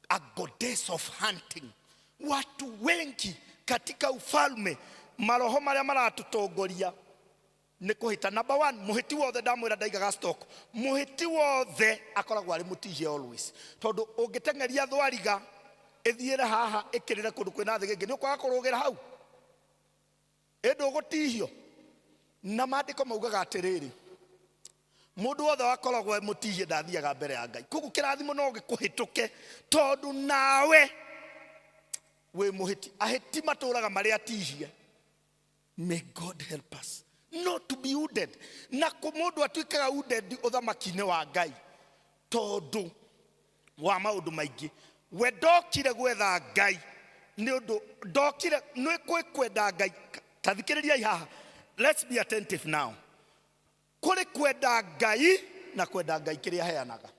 a goddess of hunting. Watu wengi katika ufalme maroho maria maratutongoria ni kuhita. Number 1, muhiti wothe ndamwira ndaigaga stock. Muhiti wothe akoragwo ari mutihie always, tondu ungitengeria thwariga ethiire haha ikirire kundu kwina thigenge ni ukwaga kurugira hau endu gutihio. Na maandiko maugaga atiriri, mundu wothe wakoragwo mutihie ndathiaga mbere ya ngai. Koguo kirathimo no gikuhituke tondu nawe we muhiti. Ahiti maturaga mari atihie. May God help us not to be wounded. Na kumundu atuikaga wounded uthamaki-ini wa ngai tondu wa maundu maingi. We ndokire gwetha ngai ni undu ndokire ni kwenda ngai. Tathikiriria haha, let's be attentive now. Kuri kwenda ngai na kwenda ngai kiria heanaga,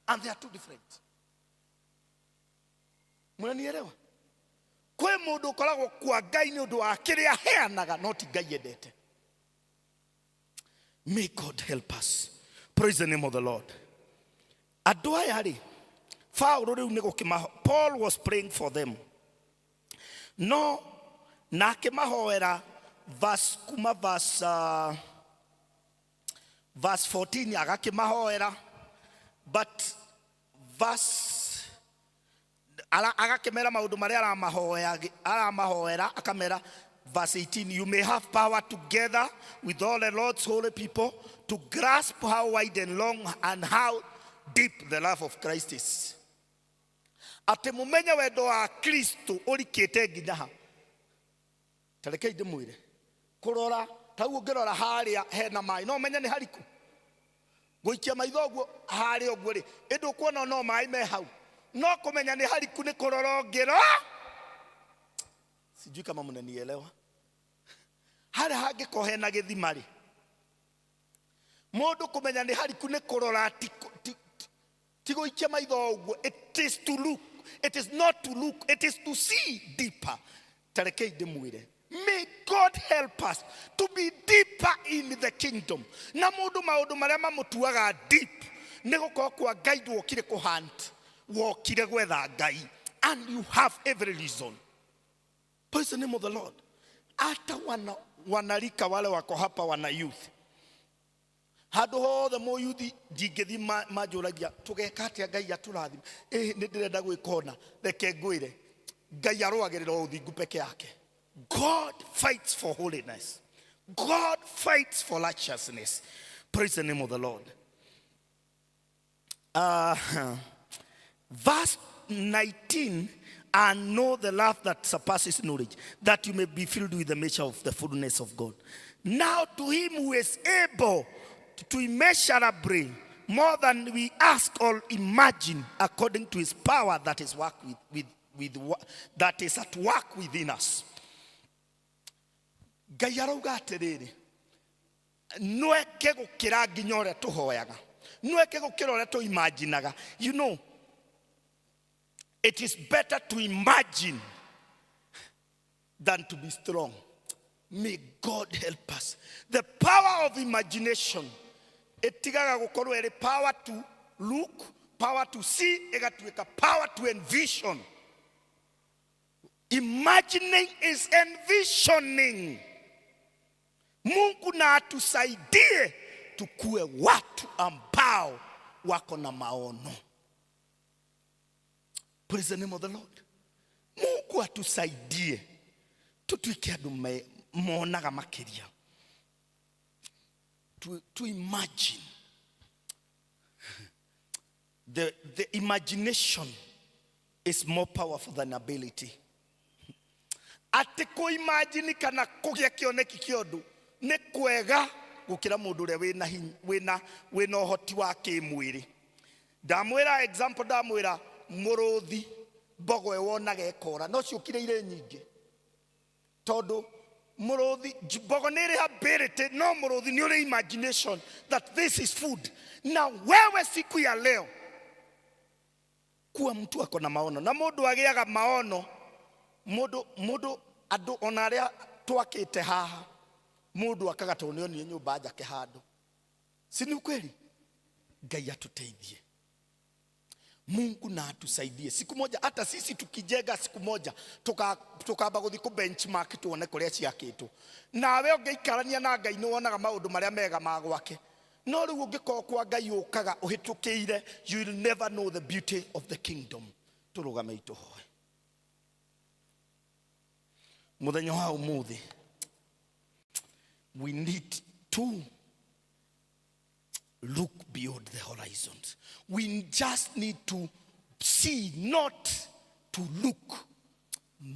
and they are two different. Mwananielewa? Kwe mundu ukoragwo kwa ngai ni undu wa kiria heanaga, not ngai yendete. May God help us. Praise the name of the Lord. Andu aya ri Paulo riu ni gukima, Paul was praying for them. No na akimahoera verse 14 agakimahoera, but verse agakemera maundu maria aramahoera akamera. Verse 18, you may have power together with all the Lord's holy people to grasp how wide and long and how deep the love of Christ is. Ate mumenya wendo wa Kristo urikite nginya ha. Tarekei ndimwire. Kurora tau ngirora haria hena mai no menya ni hariku. Guikia maitho guo haria guo ri. Indu kuona no mai me hau. No kumenya ni hariku ni kurora ngiro. Sijui kama mnanielewa. Haria hangiko hena githima ri. Mundu kumenya ni hariku ni kurora tigoikia maitho guo. It is to look. It is not to look. It is to see deeper. Tarekei ndimwire. May God help us to be deeper in the kingdom. Na mundu maundu maria mamutuaga deep nigukorwo kwa Ngai wokire kuhunt, wokire gwetha Ngai, and you have every reason. Praise the name of the Lord. Hata wanarika wale wako hapa wana youth. Hado hothe mo youth ndingithi majuragia tugeka atia Ngai aturathima. Nindirenda gwikona reke ngwire Ngai arwagirira uthingu peke yake. God fights for holiness. God fights for righteousness. Praise the name of the Lord. Verse 19, and know the love that surpasses knowledge, that you may be filled with the measure of the fullness of God. Now to him who is able to immeasurably more than we ask or imagine, according to his power that is that is at work within us. Ngai arauga atiriri nweke gukira nginya uria tuhoyaga, nweke gukira uria tuimaginaga. You know, it is better to imagine than to be strong. May God help us. The power of imagination etigaga gukorwo eri power to look, power to see, egatuika power to envision. Imagining is envisioning. Mungu na atusaidie tukue watu ambao wako na maono. Praise the name of the Lord. Mungu atusaidie tutuike andu monaga makiria. To imagine. The imagination is more powerful than ability. Ati ko imagine kana kugia kioneki kiondu ne kwega gukira mundu ure wina uhoti wa kimwiri. Ndamwira example, ndamwira muruthi mbogo ewonaga ekora no ciukire ire nyingi tondu muruthi mbogo nire ability, no muruthi ni ure imagination that this is food. Na wewe siku ya leo kuwa mtu ako na maono, na mundu agiaga maono mundu andu onaria twakite haha mundu akagatwo ni nyumba njake handu. Si ni ukweli? Ngai atuteithie. Mungu na atusaidie. Siku moja hata sisi tukijenga, siku moja tukaba guthi ku benchmark tuone kuria ciakitwo. Nawe ungeikarania na Ngai no wonaga maundu maria mega magwake. No riu ungikoo kwa Ngai ukaga uhitukiire, you will never know the beauty of the kingdom. Turugame ituhoe. Muthenya wa umuthi, we need to look beyond the horizons. We just need to see, not to look.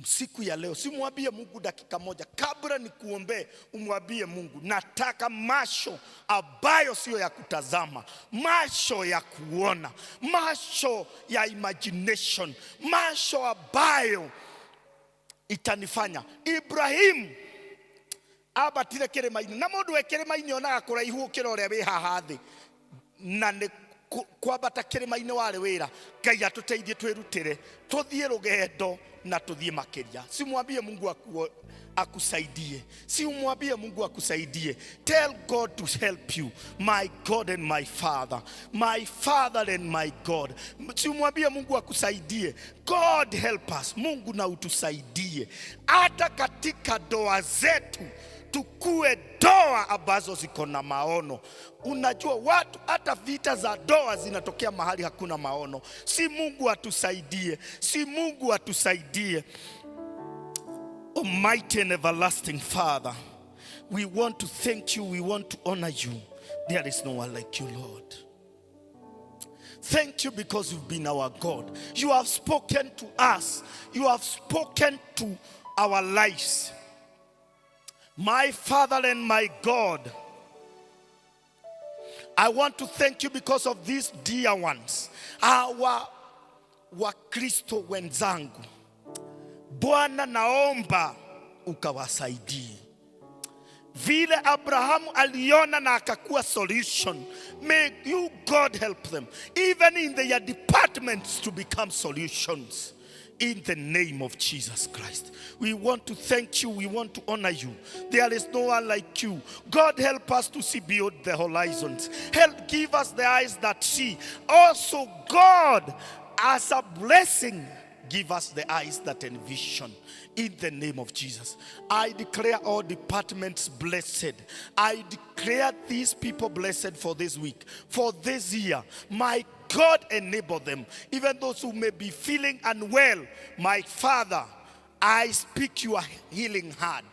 Siku ya leo simwambie Mungu dakika moja kabla nikuombe, umwambie Mungu nataka macho ambayo sio ya kutazama, macho ya kuona, macho ya imagination, macho ambayo itanifanya. Ibrahim abatire kirima-ini, na mundu ekirima-ini onaga kuraihu ukira uria wi haha thi, na ni kwambata kirima-ini wari wira. Ngai atuteithie twirutire tuthie rugendo na tuthie makiria. Simwambie Mungu akusaidie, simwambie Mungu akusaidie. Tell God to help you, my God and my Father, my Father and my God. Simwambie Mungu akusaidie. God help us. Mungu na utusaidie hata katika doa zetu, tukue doa ambazo ziko na maono. Unajua watu hata vita za doa zinatokea mahali hakuna maono. Si Mungu atusaidie, si Mungu atusaidie. Almighty and everlasting Father, we want to thank you, we want to honor you. There is no one like you, Lord. Thank you because you've been our God. You have spoken to us. You have spoken to our lives. My Father and my God, I want to thank you because of these dear ones, our Wakristo wenzangu. Bwana, naomba ukawasaidie. Vile Abrahamu aliona na akakuwa solution, may you, God, help them, even in their departments, to become solutions. In the name of Jesus Christ, we want to thank you. We want to honor you. There is no one like you. God, help us to see beyond the horizons. Help give us the eyes that see. Also, God, as a blessing, give us the eyes that envision. In the name of Jesus, I declare all departments blessed. I declare these people blessed for this week, for this year. My God, enable them. Even those who may be feeling unwell, my Father, I speak your healing hand.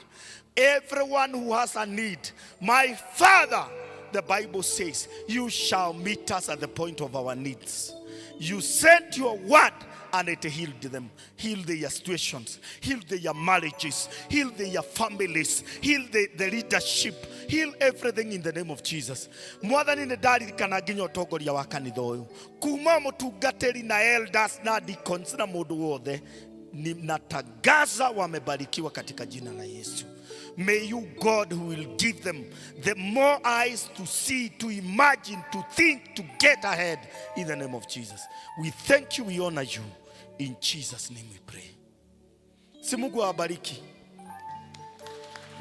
Everyone who has a need, my Father, the Bible says, you shall meet us at the point of our needs. You sent your word and it healed them. Heal their situations. Heal their marriages. Heal their families. Heal the leadership. Heal everything in the name of Jesus. Mwathani ni ndari kana nginya utongoria wa kanitha uyu. Kuma mutungatiri na elders na deacons na mundu wothe ninatangaza wamebarikiwa katika jina la Yesu. May you, God, who will give them the more eyes to see, to imagine, to think, to get ahead, in the name of Jesus. We thank you, we honor you. In Jesus' name we pray. Si Mungu awabariki.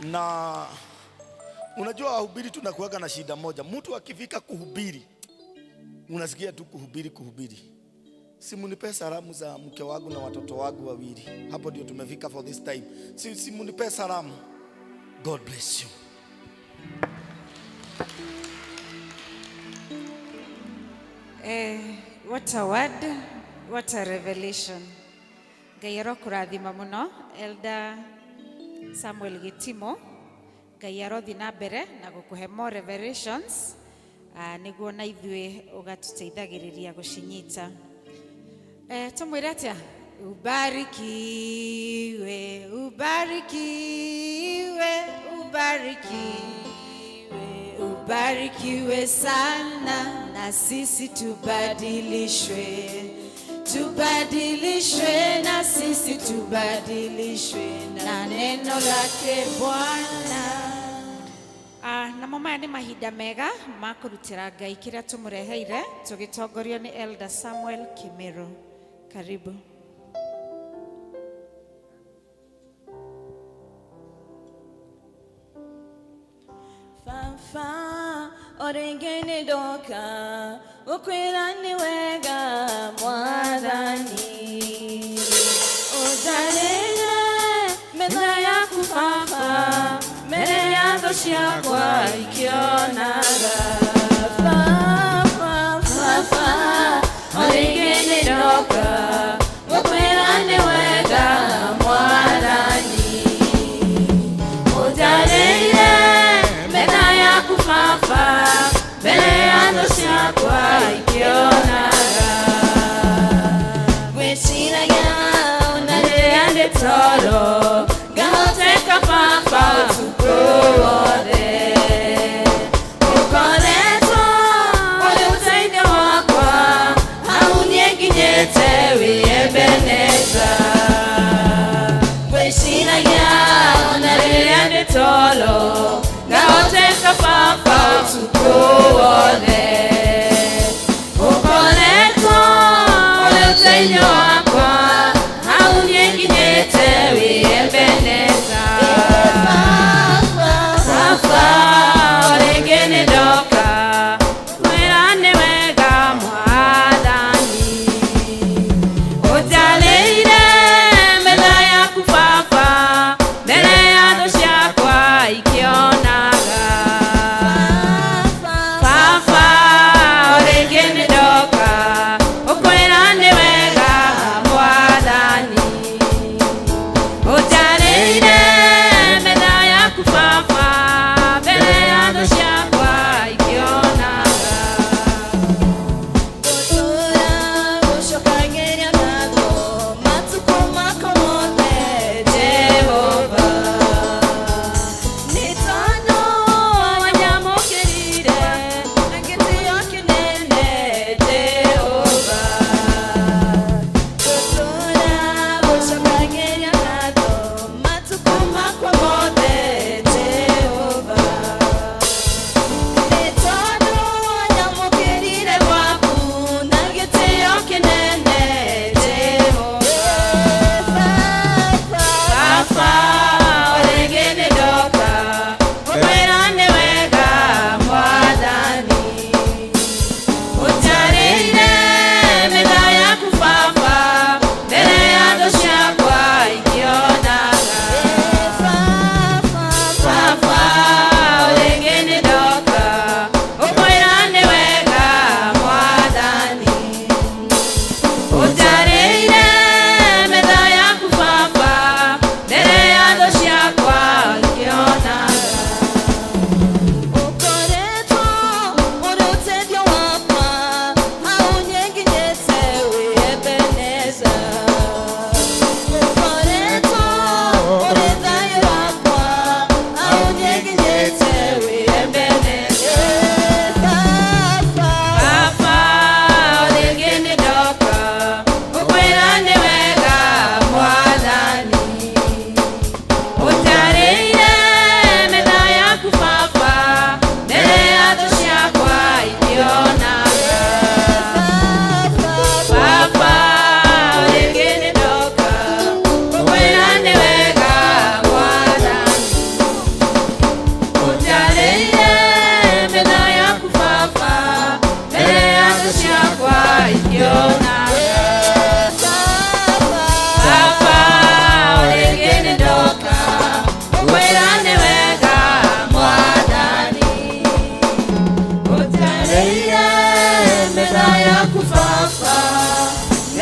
Na unajua wahubiri tunakuwaga na shida moja. Mtu akifika kuhubiri, unasikia tu kuhubiri. Simunipe salamu za mke wangu na watoto wangu wawili. Hapo ndio tumefika for this time. Simunipe salamu. God bless you. What a word, what a revelation. Ngai kurathima muno, Elder Samuel Gitimo. Ngai arothi na mbere na gukuhe more revelations. Niguo na ithuĩ ũgatuteithagĩrĩria gũcinyita. Tumwĩre atia? Ubarikiwe, ubarikiwe, ubarikiwe, ubarikiwe sana, na sisi tubadilishwe, tubadilishwe, na sisi tubadilishwe na neno lake Bwana. Na mama ni mahinda mega makurutira Ngai kiria tumureheire tugitongorio ni Elder Samuel Kimero. Karibu. Fafa orengene doka ukwirani wega mwadhani utarene mena ya kufafa mene ya doshia kwa ikionaga Fafa orengene doka ukwirani wega mwadhani utarene kufafa mbele ya ndoto yako ikionaga gwiciragia unarĩande toro ngahoteka baba ũtukũ wothe ũkoretwo ũrĩ ũteithio wakwa hau niĩ nginyĩte wĩyebeneza gwiciragia unarĩande toro ngahoteka baba ũtukũ wothe ũkoretwo ũrĩ ũteithio wakwa hau niĩ nginyĩte wĩyebeneza baba orĩngĩ ndoka kwĩra nĩ wega mwathani ũnjarĩire metha yaku baba mbere ya thũ ciakwa ikĩona Fafa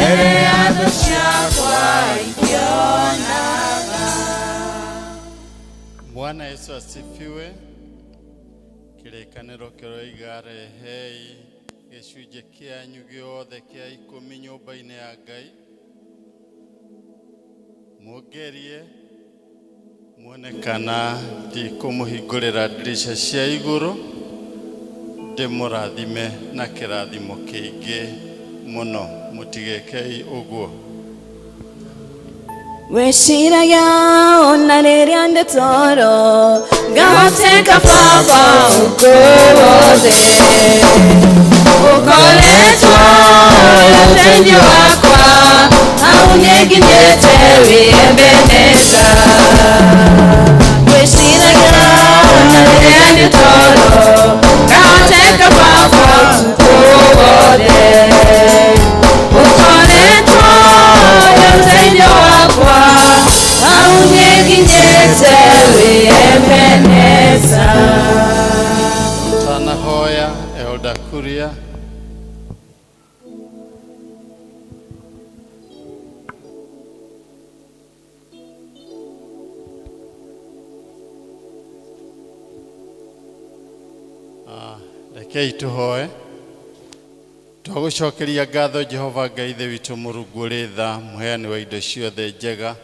mbere ya thũ ciakwa ikĩonaga. Bwana Yesu asifiwe. Kĩrĩkanĩro kĩroiga rehei gĩcunjĩ kĩanyu gĩothe kĩa 10 nyũmba-inĩ ya Ngai. Mũgerie muone kana ndikũmũhingũrĩra ndirisha cia igũrũ ndĩmũrathime na kĩrathimo kĩingĩ mũno. Mũtigekei ũguo. Wĩciragia ona rĩrĩa ndĩ toro ngatĩka baba ũkũwothe ũkoretwo ũteithio wakwa hau nĩnginyĩte wĩembeneza. Wĩciragia ona rĩrĩa ndĩ toro ngatĩka baba ũkũwothe ũkoretwo ũteithio wakwa hau nĩnginyĩte wĩembeneza. Tanahoya Elder Kuria. Rekei tũhoe. Twagũcokeria ngatho Jehova Ngai ithe witũ Mũrungu ũrĩ tha, mũheani wa indo ciothe njega.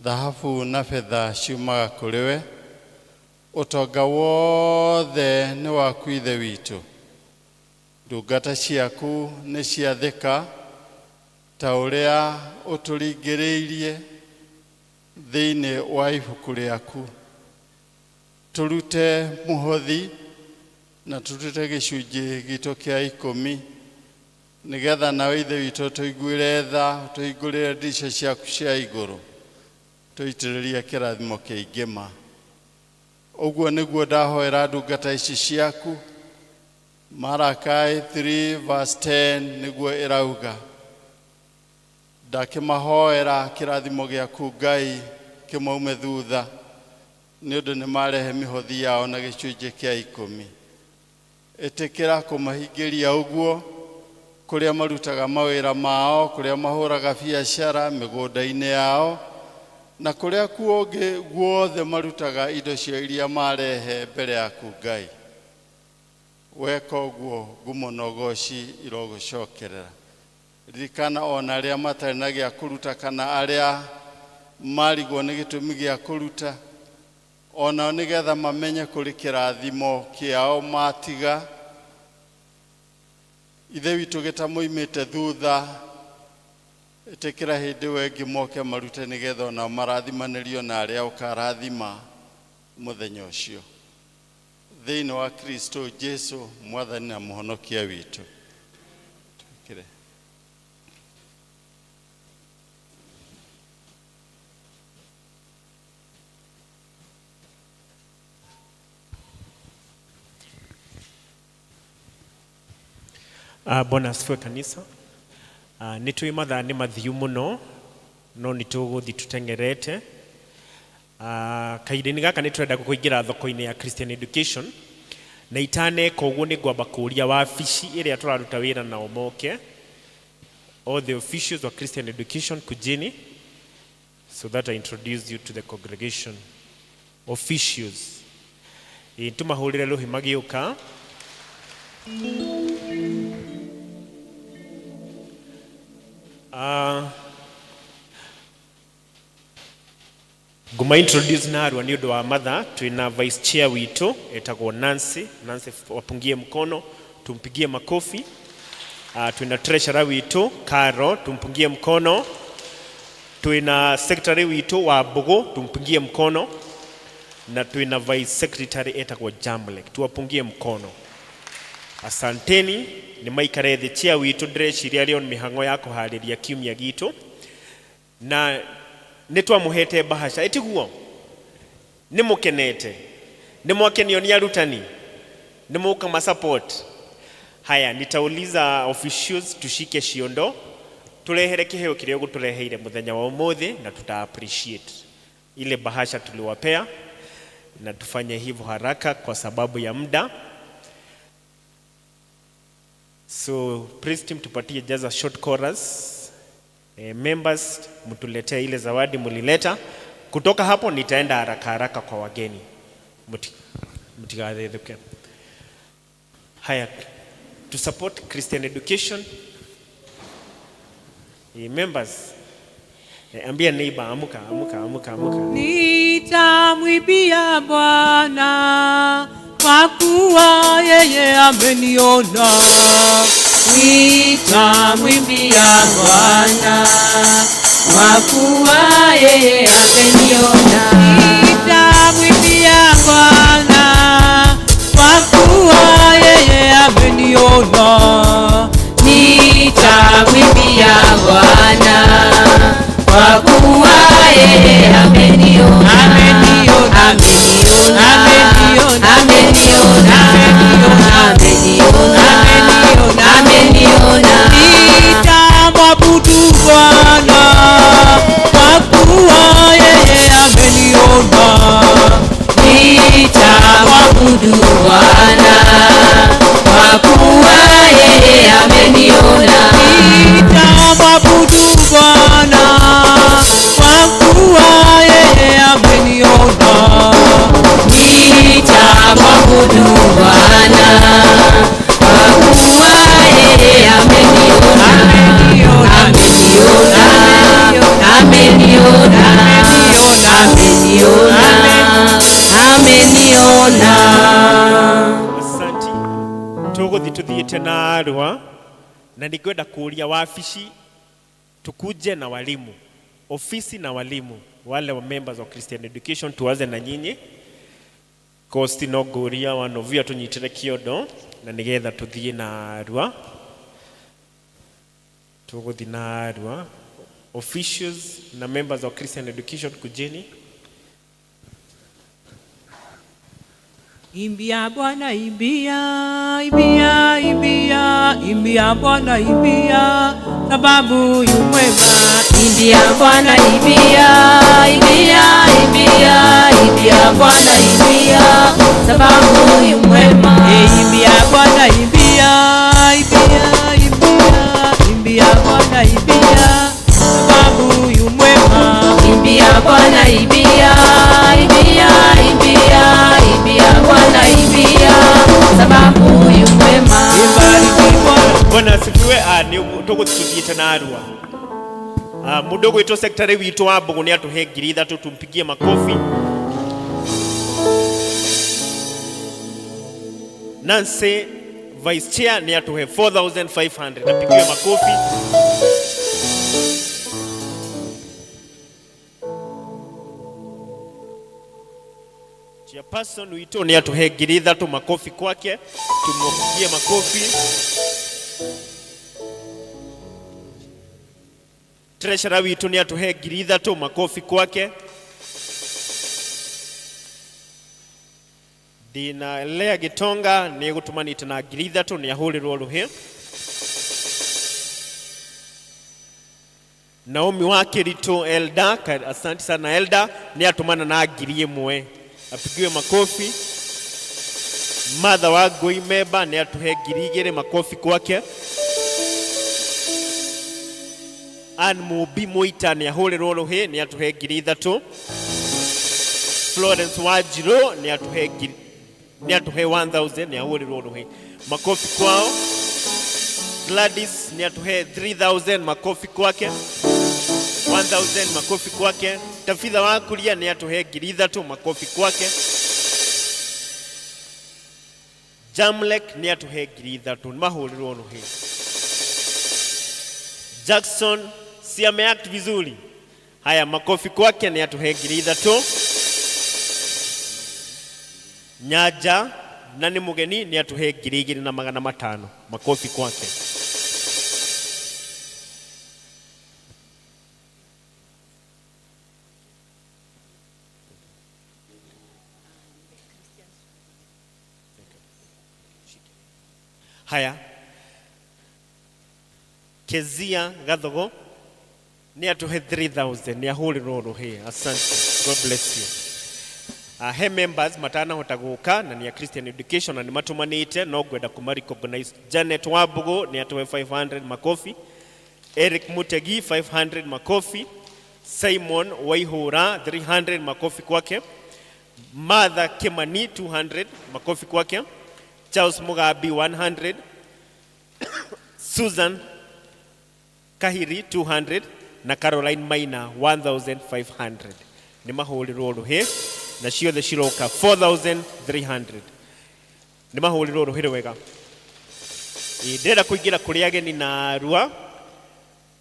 Thahabu na betha ciumaga kũrĩ we. Ũtonga wothe nĩ waku ithe witũ. Ndungata ciaku nĩ ciathĩka ta ũrĩa ũtũringĩrĩirie thĩinĩ wa ibuku rĩaku. Tũrute mũhothi na tũrute gĩcunjĩ gitũ kĩa 10 nĩgetha nawe ithe witũ tũiguĩre tha, tũhingũrĩre ndirisha ciaku cia igũrũ, tũitĩrĩrie kĩrathimo kĩingĩ ma. Ũguo nĩguo ndahoera ndungata ici ciaku. Malakai 3:10 nĩguo ĩrauga. Ndakĩmahoera kĩrathimo gĩaku Ngai kĩmaume thutha nĩ ũndũ nĩ marehe mĩhothi yao na gĩcunjĩ kĩa 10. Ĩtĩkĩra kũmahingĩria ũguo kũrĩa marutaga mawĩra mao, kũrĩa mahũraga biacara mĩgũnda-inĩ yao, na kũrĩa kuongĩ guothe marutaga indo cio iria marehe mbere yaku Ngai. Weka ũguo ngumo na ũgooci irogũcokerera. Ririkana ona arĩa matarĩ na gĩa kũruta kana arĩa marigwo nĩ gĩtũmi gĩa kũruta, ona nĩgetha mamenye kũrĩ kĩrathimo kĩao matiga. Ithe witũ gĩtamũimĩte thutha, ĩtĩkĩra hĩndĩ wengĩ moke marute nĩgetha ona marathimanĩrio na arĩa ũkarathima mũthenya ũcio. Thĩinĩ wa Kristo Jesũ mwathani na mũhonokia witũ. Tũkĩre. Bwana asifiwe kanisa. Nitui mathaa nĩ mathiu mũno no nĩtũgũthiĩ tũtengerete. Kahinda-inĩ gaka nĩtũrenda kũingĩra thoko-inĩ ya Christian Education na itaneka ũguo nĩ ngwamba kũria wabici ĩrĩa tũraruta wĩra nao moke. All the officials of Christian Education kujini so that I introduce you to the congregation officials. Tumahũrĩre rũhi magĩũka. Nguma introduce narua ni ũndũ wa matha. Twina vice chair witũ etagwo Nancy. Nancy wapungie mkono tumpigie makofi. Twina treasurer witũ Karo tumpungie mkono. Twina secretary witũ wa Mbogo tumpungie mkono. Na twina vice secretary etagwo Jamlek tuwapungie mkono. Asanteni ni maikare thĩ chair witũ ndĩreciria rĩo nĩ mĩhang'o ya kũharĩria kiumia gitũ na nĩtwamũhete bahasha ĩtiguo nĩmũkenete nĩmwakenio nĩ arutani nĩmũka support. Haya nitauliza officials tushike ciondo turehere kĩheo kĩrĩa gũtũreheire mũthenya wa ũmũthĩ na tuta appreciate ile bahasha tuliwapea na tufanye hivyo haraka kwa sababu ya muda. So praise team tupatie just a short chorus Members mtuletee ile zawadi mulileta. Kutoka hapo nitaenda haraka haraka kwa wageni. Mtigadheduke. Haya, to support Christian education. Members, ambia neighbor, amuka. Nitamwimbia Bwana kwa kuwa yeye ameniona. Nitamwimbia Bwana kwa kuwa yeye ameniona. Nitamwimbia Bwana kwa kuwa yeye ameniona. Nitamwimbia Bwana kwa kuwa yeye ameniona. Nitamwabudu Bwana kwa kuwa yeye ameniona. Nitamwabudu Bwana kwa kuwa yeye ameniona. Nitamwabudu Bwana kwa kuwa yeye ameniona. Nitamwabudu Bwana kwa kuwa yeye ameniona. Ameniona. Asante. Tuguthi tuthiite na arua na nikwenda kuuria wabici tukuje na walimu, ofisi na walimu wale wa members of Christian education. Tuanze na nyinyi kosti no nguria wanovia tunyitire kiondo na nigetha tuthie na arua. Tuguthi na arua, officials na members of Christian education kujeni. Imbia Bwana imbia, imbia, imbia, imbia Bwana imbia, sababu yu mwema. Imbia Bwana imbia, imbia, imbia, imbia Bwana imbia, sababu yu mwema. Imbia Bwana imbia, imbia, imbia, imbia Bwana imbia, sababu yu mwema. Imbia Bwana imbia, imbia, imbia, imbia Bwana imbia, sababu yu mwema. Bwana asifiwe. Ni tuguthiite na arua. Mudogo witũ secretary witũ wa Mbogo nĩ atuhe 3,000, tumpigie makofi. Nancy vice chair nĩ atuhe 4,500, napigiwe makofi. Chairperson witũ nĩ atuhe 3,000, makofi kwake, tumpigie makofi. Treasurer witũ nĩ atuhe 3,000, makofi kwake. Dina Lea Gitonga nĩ gũtũmanĩte na 3,000, nĩ ahũrĩrwo rũhĩ. Naomi wa Kĩritũ Elda, asante sana Elda, nĩ atũmana na 1,000, apigiwe makofi. Mother wa Ngui Memba nĩ atuhe 2,000, makofi kwake. Ann Mubi Muita nĩ ahũrĩrwo rũhĩ, nĩ atuhe 3,000. Florence Wanjiru nĩ atuhe 1,000, nĩ ahũrĩrwo rũhĩ, makofi kwao. Gladys nĩ atuhe 3,000, makofi kwake. 1,000, makofi kwake. Tafitha wa Kuria nĩ atuhe 3,000, makofi kwake. Jamlek nĩ atuhe 3,000, mahũrĩrwo rũhĩ. Jackson si ameact vizuri. Haya, makofi kwake, ni atuhe 3,000. Nyaja nani mugeni ni atuhe 2,500, makofi kwake. Haya, Kezia Gathogo ni atuhe 3,000, ni ahũrĩrwo rũhĩ. Asante, God bless you. He members matana hota gũka na ni ya Christian education na ni matumanĩte no gwenda kuma recognize. Janet Wambugu ni atuhe 500, makofi. Eric Mutegi 500 makofi. Simon Waihura 300 makofi kwake. Martha Kimani 200 makofi kwake. Charles Mugabi 100. Susan Kahiri 200 na Caroline Maina 1500. Ni mahuliro ruhe na ciothe ciroka 4300. Ni mahuliro ruhe wega. Ndenda kuingira kuri ageni na rua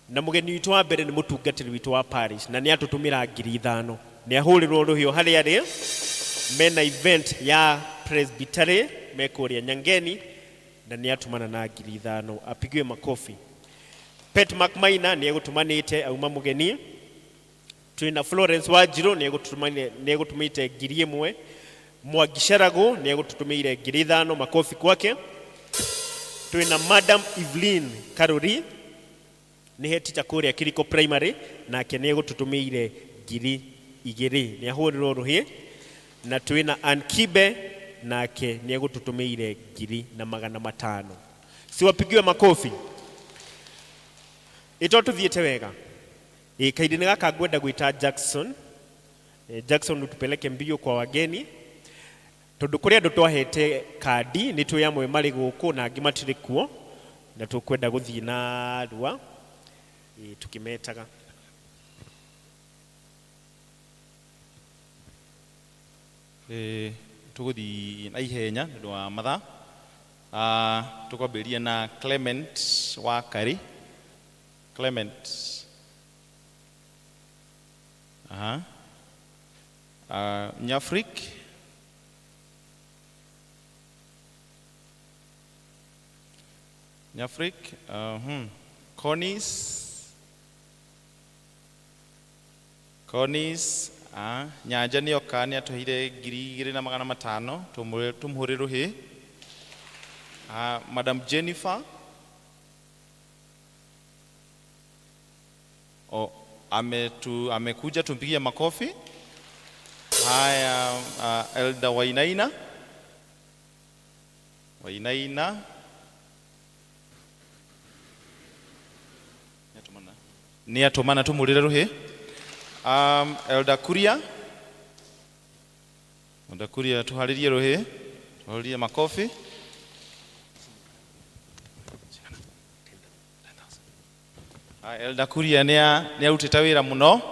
na mugeni witu wa mbere ni mutungatiri witu wa parish na ni atutumira 5,000. Ni ahuliro ruhio hari ari mena event ya presbytery mekuria Nyangeni na ni atumana na 5,000. Apigiwe makofi. Pet Macmaina ni egutumanite auma mugeni. Twina Florence Wajiro ni egutumite 1,000. Mwagisharago ni egututumire 5,000 makofi kwake. Twina Madam Evelyn Karuri ni he teacher kuria Kiriko Primary na ke ni egututumire 2,000. Ni ahuriro ruhie. Na twina Ankibe nake ni egututumire 1,500. Siwapigiwe makofi. Ito tuthiete wega. Kaidi ni gaka ngwenda gwita Jackson. Jackson utupeleke mbio kwa wageni. Tondu kuria andu twahete kadi ni tu yamwe mari guku na angi matire kuo na tukwenda guthii na rua tukimetaga. Tuguthi na ihenya ndu wa matha. Tukwambiria na Clement Wakari. Clement. Nyafrik. Nyafrik. Conis. Nyanja ni okani atuhire 2,500 tumhure ruhi. Madam Jennifer. Amekuja tumpigie makofi. Haya, Elda Wainaina. Ni atumana tumurire ruhi. Elda Kuria. Elda Kuria tuharirie ruhi. Tuharirie makofi. Elda Kuria ni arutita wira muno.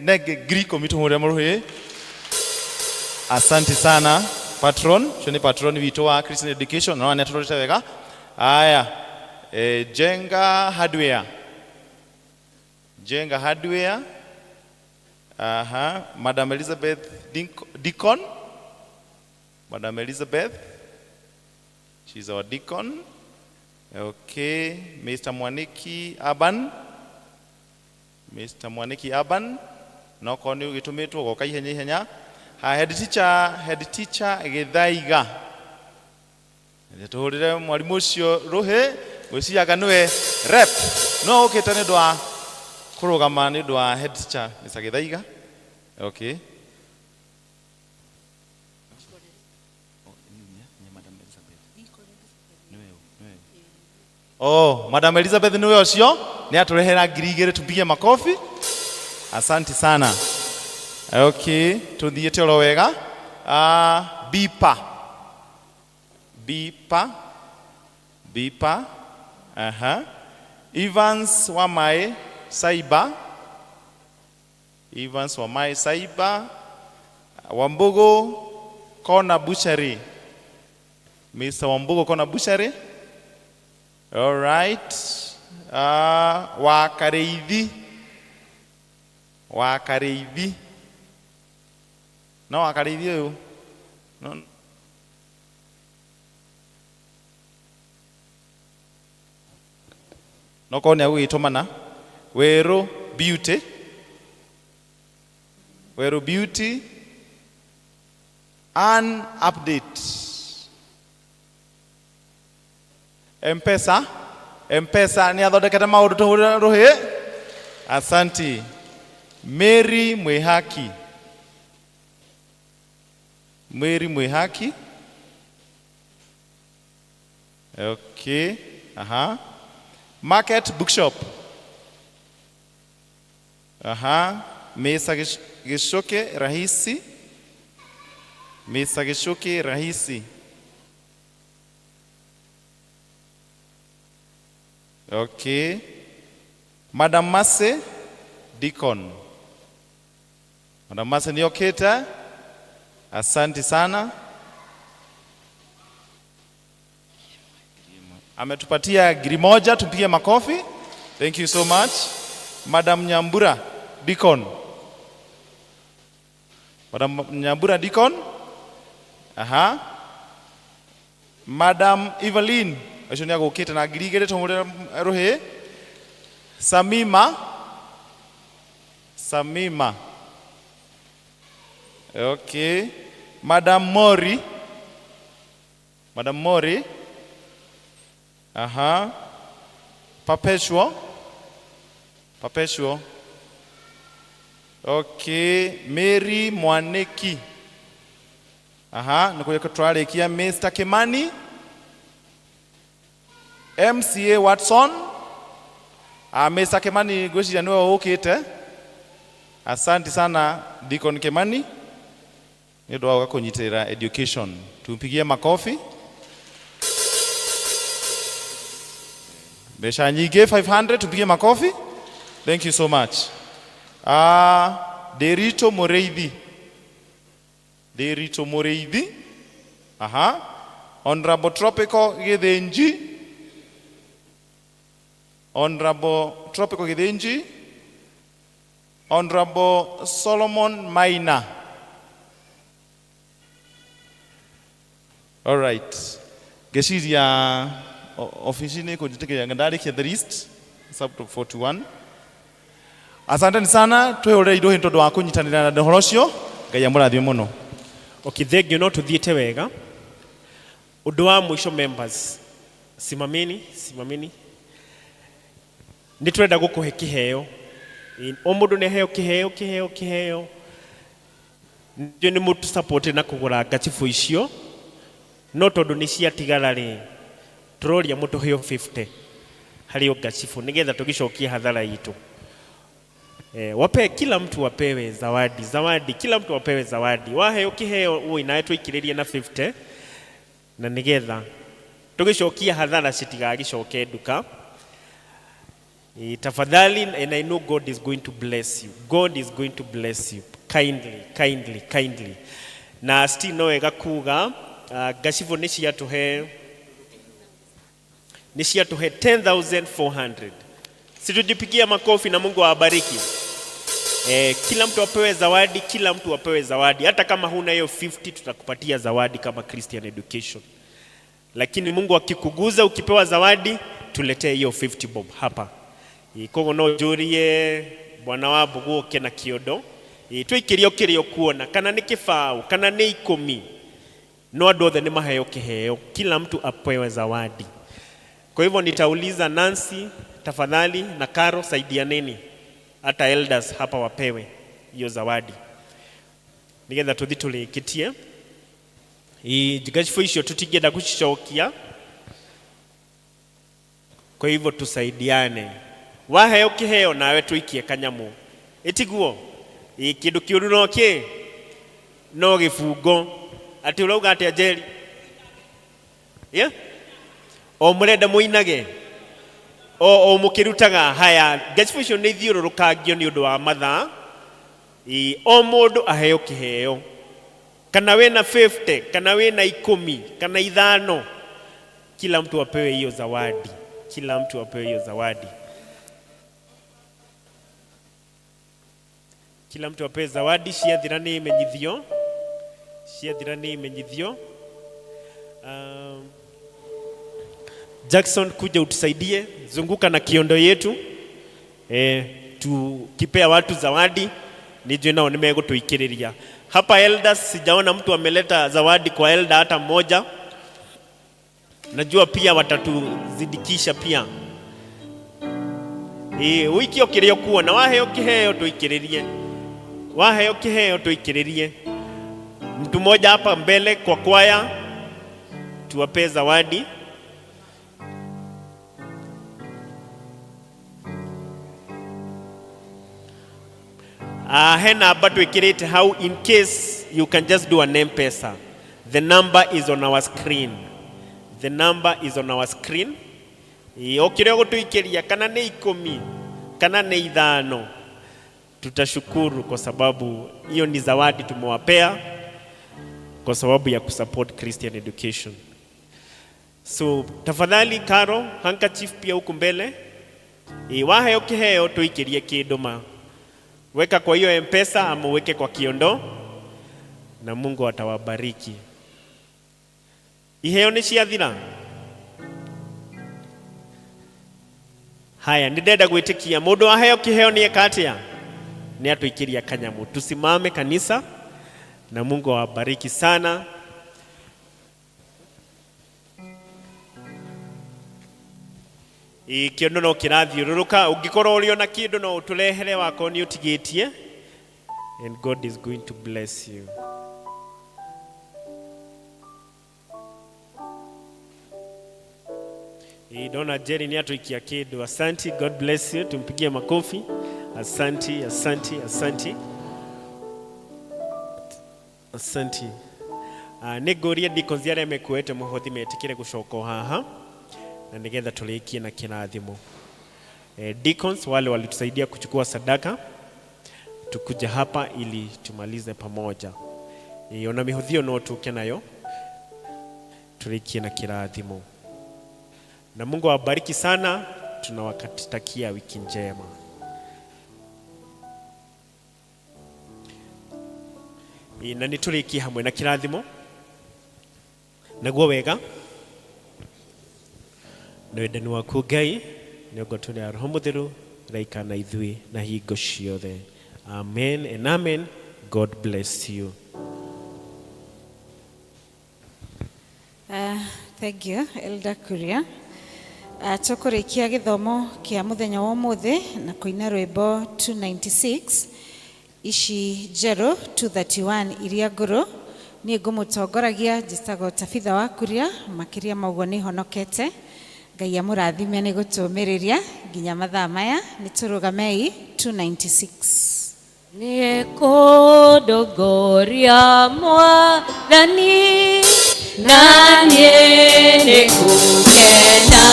Nege Greek mitumure muruhi. Asante sana patron, shoni patron witu wa Christian Education na anatuleta wega. Haya, Jenga Hardware. Madam Elizabeth Deacon. Madam Elizabeth, she's our deacon. Okay, Mr. Mwaniki Aban. No koni ugitumitwo goka ihenya. Head teacher Githaiga. Tuhurire mwalimu ucio ruhe gwiciaga niwe rep. No ukitane ndwa kurugama ni ndwa head teacher Mr. Githaiga. Okay. Madam Elizabeth niwe ucio ni aturehera 2,000 tupige makofi. Asante sana. Okay, tuthiete oro wega. Bipa. Evans Wamai Saiba. Wambugu Kona Butchery. Mr. Wambugu Kona Butchery. All right. Wakareithi. No wakareithi uyu. No kone agugitumana. Weru Beauty. An update. M-Pesa ni athondekete maundu tuhurira ruhi. Asante. Mary Mwihaki. Okay. Aha. Market bookshop. Aha. Mesa Gishoke rahisi. Mesa Gishoke rahisi. Okay. Madam Mase Deacon. Madam Mase ni oketa. Asante sana. Ametupatia giri moja, tupige makofi. Thank you so much. Madam Nyambura Deacon. Madam Nyambura Deacon. Aha. Madam Evelyn. Acio ni agukite na giri igiri tumure ruhi. Samima. Samima. Okay. Madam Mori. Madam Mori. Aha. Perpetual. Perpetual. Okay. Mary Mwaneki. Aha. Nikuye kutwarikia Mr. Kimani. MCA Watson. Mr. Kimani gweciria niwe ukite. Asante sana Deacon Kimani. Ni ndo wako kunyitira education. Tumpigie makofi. Besha nyige 500 tumpigie makofi. Thank you so much. Derito Moreidi. Derito Moreidi. Aha. Honorable Tropical Githinji. Honorable Tropical Githinji. Honorable Solomon Maina. All right. Geshiria ofisini kujitekeleza ngandari kia the list sub to 41. Asante sana twehore ido hinto dwa kunyitanira na horocio ngai amurathie muno. Okay, thengio no tuthiete wega. Undu wa mwisho members, simameni. Nitwenda gukuhe kiheo. O mundu ne heo kiheo. Ndio ni mutu support na kugura gachifu icio. No tondu ni ciatigara ri turoria mutu heo 50 hari o gachifu nigetha tugicokia hathara itu. Wape kila mtu wapewe zawadi, kila mtu wapewe zawadi. Waheo kiheo uwe nae twikiririe na 50 na nigetha tugicokia hathara citigagicoke nduka. Tafadhali, and I know God is going to bless you. God is going to bless you kindly. Na still no wega kuga gachifu ni ciatuhe 10,400. Situjipigia makofi na Mungu awabariki. Kila mtu apewe zawadi, hata kama huna hiyo 50 tutakupatia zawadi kama Christian Education. Lakini Mungu akikuguza ukipewa zawadi tuletee hiyo 50 bob hapa. Kogo no jurie bwana wa buguke na kiodo. Twikirio kuona kana ni kifau kana ni 10. No andu othe ni maheo kiheo, kila mtu apewe zawadi. Kwa hivyo nitauliza Nancy tafadhali na Karo saidianeni hata elders hapa wapewe hiyo zawadi. Nigetha tuthi tulikitie. Jigachifu icio tutigenda gucicokia. Kwa hivyo tusaidiane. Waheo kiheo nawe tuikie kanyamu. Etiguo kindu kiuru no ki no gifungo ati urauga ati ajeri o murenda muinage o mukirutaga haya gachifu icio ni thiururukagio ni undu wa mathaa. O mundu aheo kiheo, kana wena 50 kana wena 10 kana 5, kila mtu apewe hiyo zawadi, kila mtu apewe zawadi. Ciathirani imenyithio. Jackson, kuja utusaidie, zunguka na kiondo yetu. Tukipea watu zawadi, nijue nao nimegutuikiriria. Hapa elders sijaona mtu ameleta zawadi kwa elder hata mmoja. Najua pia watatuzidikisha pia. Wiki okirio kuona waheo kiheo tuikiririe. Mtu mmoja hapa mbele kwa kwaya tuwape zawadi. He number twikirite how in case you can just do an M-Pesa. The number is on our screen. The number is on our screen. Okire gutuikiria kana ni 10 kana ni 5 tutashukuru kwa sababu hiyo ni zawadi tumewapea kwa sababu ya kusupport Christian education. So tafadhali Karo, handkerchief pia huku mbele. Wahe ukiheo tuikirie kiduma. Weka kwa hiyo M-Pesa ama weke kwa kiondo na Mungu atawabariki. Iheo ni ciathira. Haya, ndenda gwitikia mundu aheo kiheo ni ekatia. Ni atuikiria kanyamu. Tusimame kanisa na Mungu awabariki sana. Kiondo no kirathiururuka ungikorwo uri ona kindu no uturehere wako ni utigitie, and God is going to bless you. Dona Jerry ni atuikia kindu. Asanti, God bless you. Tumpigie makofi. Asanti, asanti, asanti. Asanti. Negoria deacons yare mekuete muhothi metikire gucoka haha na nigetha tulikie na kirathimo. Deacons wale walitusaidia kuchukua sadaka tukuja hapa ili tumalize pamoja. Ona mihodhio no tuke nayo tulikie na kirathimo. Na Mungu awabariki sana, tunawakatakia wiki njema. Na nituliki hamwe na kirathimo naguo wega na wendani waku Ngai ni ogotune ya Roho Mutheru raika na ithui na hingo ciothe. Amen and amen. God bless you. Thank you, Elder Kuria. Tukurikia githomo kia muthenya wa umuthi na kuina rwimbo 296 ici njeru 231 iria nguru ni ngumutongoragia njitago Tabitha wa Kuria makiria maugo ni honokete. Ngai amurathime ni gutumiriria nginya mathaa maya ni turugamei 296 ni kudogoria mwathani na nie ni kugena